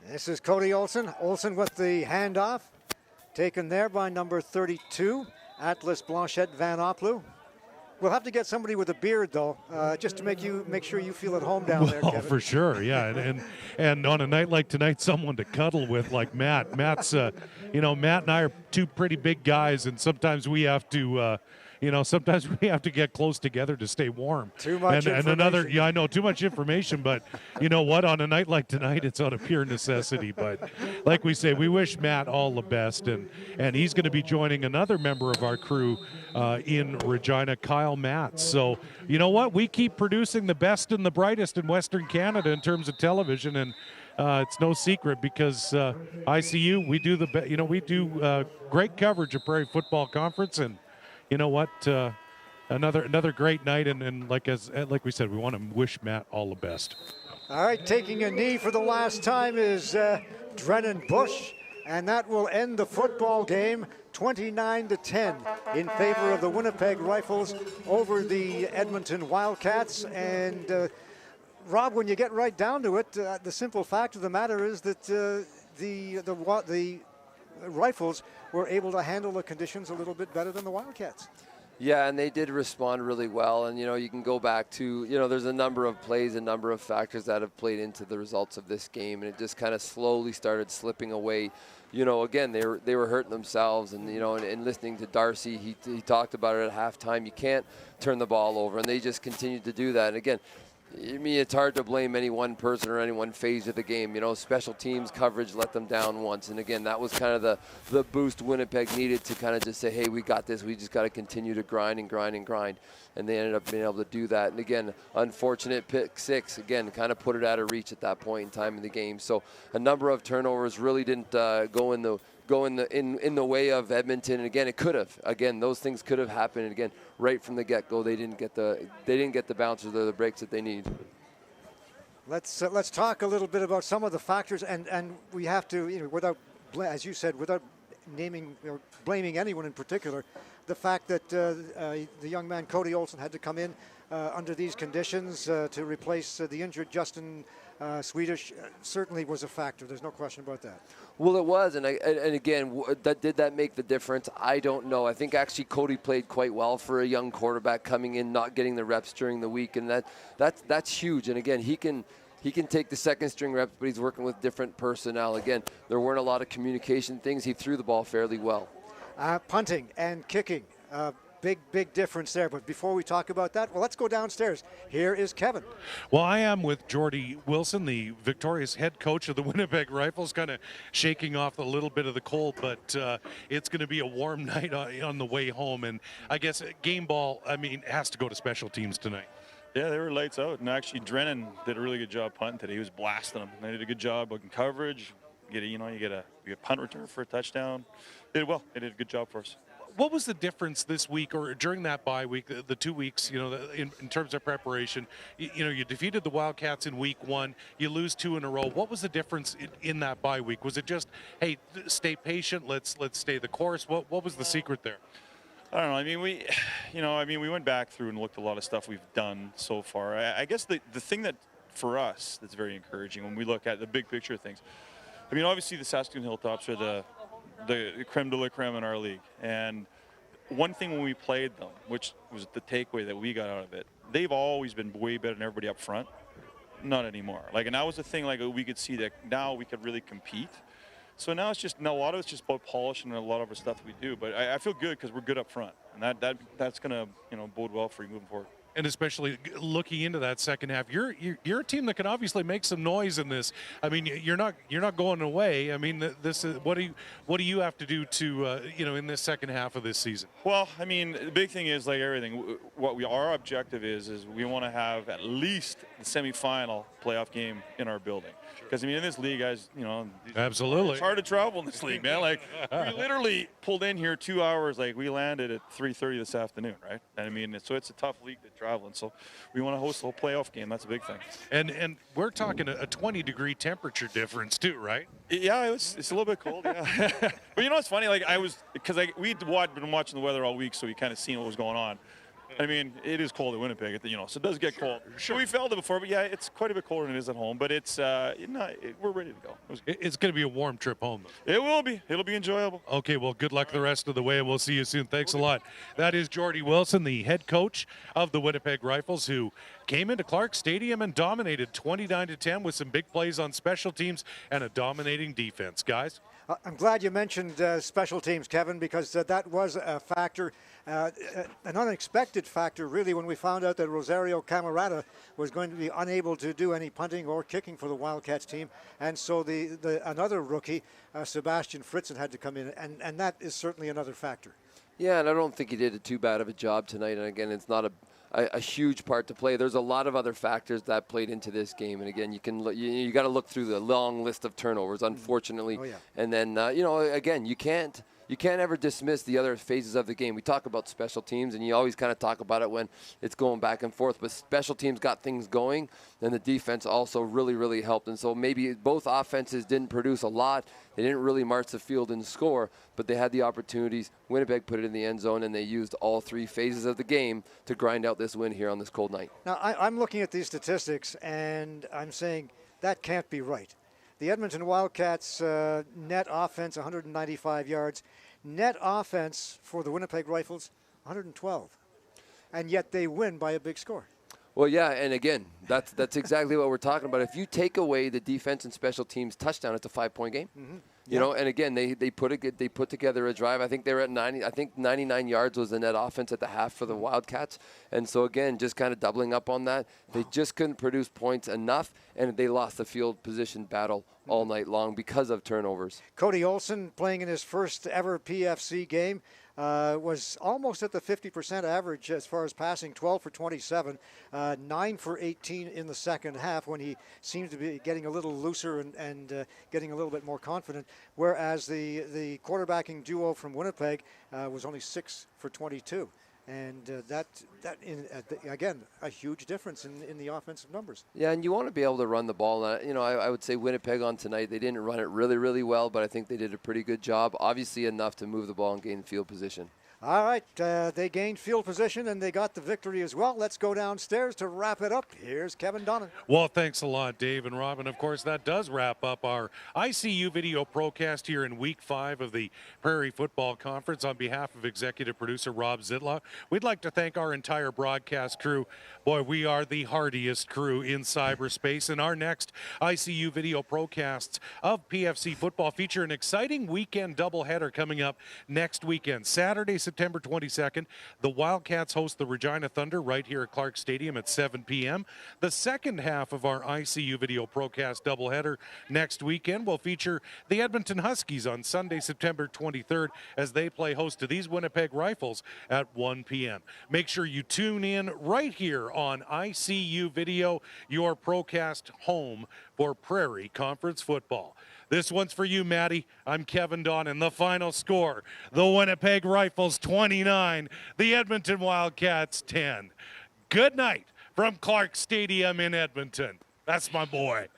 This is Cody Olsen. Olsen with the handoff, taken there by number 32, Atlas Blanchette Van Oplu. We'll have to get somebody with a beard, though, just to make sure you feel at home down there, Kevin. Oh, for sure, yeah. And on a night like tonight, someone to cuddle with like Matt. Matt's, Matt and I are two pretty big guys, and sometimes we have to. Sometimes we have to get close together to stay warm. Too much information. I know, too much information, but you know what? On a night like tonight, it's out of pure necessity. But like we say, we wish Matt all the best, and he's going to be joining another member of our crew in Regina, Kyle Matz. So you know what? We keep producing the best and the brightest in Western Canada in terms of television, and it's no secret because ICU, we do great coverage of Prairie Football Conference, and you know what? Another great night, and like we said, we want to wish Matt all the best. All right, taking a knee for the last time is Drennan Bush, and that will end the football game 29-10 in favor of the Winnipeg Rifles over the Edmonton Wildcats. And Rob, when you get right down to it, the simple fact of the matter is that the Rifles were able to handle the conditions a little bit better than the Wildcats. Yeah, and they did respond really well. And, you can go back to, there's a number of plays, a number of factors that have played into the results of this game. And it just kind of slowly started slipping away. Again, they were hurting themselves. And, and listening to Darcy, he talked about it at halftime. You can't turn the ball over. And they just continued to do that. And, again, I mean, it's hard to blame any one person or any one phase of the game. Special teams coverage let them down once. And, again, that was kind of the boost Winnipeg needed to kind of just say, hey, we got this. We just got to continue to grind and grind and grind. And they ended up being able to do that. And, again, unfortunate pick six, again, kind of put it out of reach at that point in time in the game. So a number of turnovers really didn't go in the way of Edmonton. And again, it could have. Again, those things could have happened. And again, right from the get-go, they didn't get the bouncers or the breaks that they need. Let's talk a little bit about some of the factors, and we have to, without, as you said, without naming or blaming anyone in particular, the fact that the young man Cody Olsen had to come in under these conditions to replace the injured Justin Swedish certainly was a factor. There's no question about that. Well, it was, and again, did that make the difference? I don't know. I think actually Cody played quite well for a young quarterback coming in, not getting the reps during the week, and that's huge. And again, he can he can take the second string reps, but he's working with different personnel. Again, there weren't a lot of communication things. He threw the ball fairly well. Punting and kicking, big difference there. But before we talk about that, well, let's go downstairs. Here is Kevin. Well, I am with Jordy Wilson, the victorious head coach of the Winnipeg Rifles, kind of shaking off a little bit of the cold, but it's going to be a warm night on the way home. And I guess game ball, has to go to special teams tonight. Yeah, they were lights out, and actually Drennan did a really good job punting today. He was blasting them. They did a good job in coverage. You get a punt return for a touchdown. They did well. They did a good job for us. What was the difference this week or during that bye week, the 2 weeks, in terms of preparation? You defeated the Wildcats in week 1. You lose 2 in a row. What was the difference in that bye week? Was it just, hey, stay patient, let's stay the course? What was the secret there? I don't know. We went back through and looked at a lot of stuff we've done so far. I guess the thing that, for us, that's very encouraging when we look at the big picture of things, obviously the Saskatoon Hilltops are the creme de la creme in our league. And one thing when we played them, which was the takeaway that we got out of it, they've always been way better than everybody up front. Not anymore. And that was the thing, we could see that now we could really compete. So now a lot of it's just about polishing a lot of our stuff that we do. But I feel good because we're good up front. And that's going to bode well for you moving forward. And especially looking into that second half, you're a team that can obviously make some noise in this. You're not going away. This is what do you have to do to in this second half of this season? Well, the big thing is like everything. Our objective is we want to have at least the semifinal playoff game in our building. Because in this league, guys, absolutely, it's hard to travel in this league, man. We literally pulled in here 2 hours. We landed at 3:30 this afternoon, right? And so it's a tough league to travel, and so we want to host a whole playoff game. That's a big thing. And we're talking a 20-degree temperature difference too, right? Yeah, it's a little bit cold. Yeah, but it's funny. We'd been watching the weather all week, so we kind of seen what was going on. It is cold at Winnipeg, so it does get cold. Sure, we felt it before, but yeah, it's quite a bit colder than it is at home. But it's we're ready to go. It's going to be a warm trip home, though. It will be. It'll be enjoyable. Okay, well, good luck the rest of the way, and we'll see you soon. Thanks a lot. That is Jordy Wilson, the head coach of the Winnipeg Rifles, who came into Clarke Stadium and dominated 29-10 with some big plays on special teams and a dominating defense. Guys? I'm glad you mentioned special teams, Kevin, because that was a factor, an unexpected factor, really, when we found out that Rosario Camarada was going to be unable to do any punting or kicking for the Wildcats team. And so another rookie, Sebastian Fritzen, had to come in, and that is certainly another factor. Yeah, and I don't think he did too bad of a job tonight. And again, it's not a huge part to play. There's a lot of other factors that played into this game. And again, you got to look through the long list of turnovers, unfortunately. Oh, yeah. And then, again, you can't ever dismiss the other phases of the game. We talk about special teams, and you always kind of talk about it when it's going back and forth. But special teams got things going, and the defense also really, really helped. And so maybe both offenses didn't produce a lot. They didn't really march the field and score, but they had the opportunities. Winnipeg put it in the end zone, and they used all 3 phases of the game to grind out this win here on this cold night. Now, I'm looking at these statistics, and I'm saying that can't be right. The Edmonton Wildcats net offense, 195 yards. Net offense for the Winnipeg Rifles, 112. And yet they win by a big score. Well, yeah, and again, that's exactly what we're talking about. If you take away the defense and special teams touchdown, it's a 5-point game. Mm-hmm. You know, and again, they put together a drive. I think they were at 90. I think 99 yards was the net offense at the half for the Wildcats. And so again, just kind of doubling up on that, they just couldn't produce points enough, and they lost the field position battle all night long because of turnovers. Cody Olsen, playing in his first ever PFC game, was almost at the 50% average as far as passing, 12 for 27, 9 for 18 in the second half when he seemed to be getting a little looser and getting a little bit more confident, whereas the quarterbacking duo from Winnipeg was only 6 for 22. And again, a huge difference in the offensive numbers. Yeah, and you want to be able to run the ball. I would say Winnipeg on tonight, they didn't run it really, really well, but I think they did a pretty good job. Obviously enough to move the ball and gain field position. All right, they gained field position and they got the victory as well. Let's go downstairs to wrap it up. Here's Kevin Donnan. Well, thanks a lot, Dave and Robin. Of course, that does wrap up our ICU video procast here in Week 5 of the Prairie Football Conference. On behalf of executive producer Rob Zitla, we'd like to thank our entire broadcast crew. Boy, we are the hardiest crew in cyberspace. And our next ICU video procasts of PFC football feature an exciting weekend doubleheader coming up next weekend. Saturday, September 22nd, the Wildcats host the Regina Thunder right here at Clarke Stadium at 7 p.m. The second half of our ICU video procast doubleheader next weekend will feature the Edmonton Huskies on Sunday, September 23rd, as they play host to these Winnipeg Rifles at 1 p.m. Make sure you tune in right here on ICU Video, your procast home for Prairie Conference football. This one's for you, Maddie. I'm Kevin Donnan. The final score, the Winnipeg Rifles 29, the Edmonton Wildcats 10. Good night from Clarke Stadium in Edmonton. That's my boy.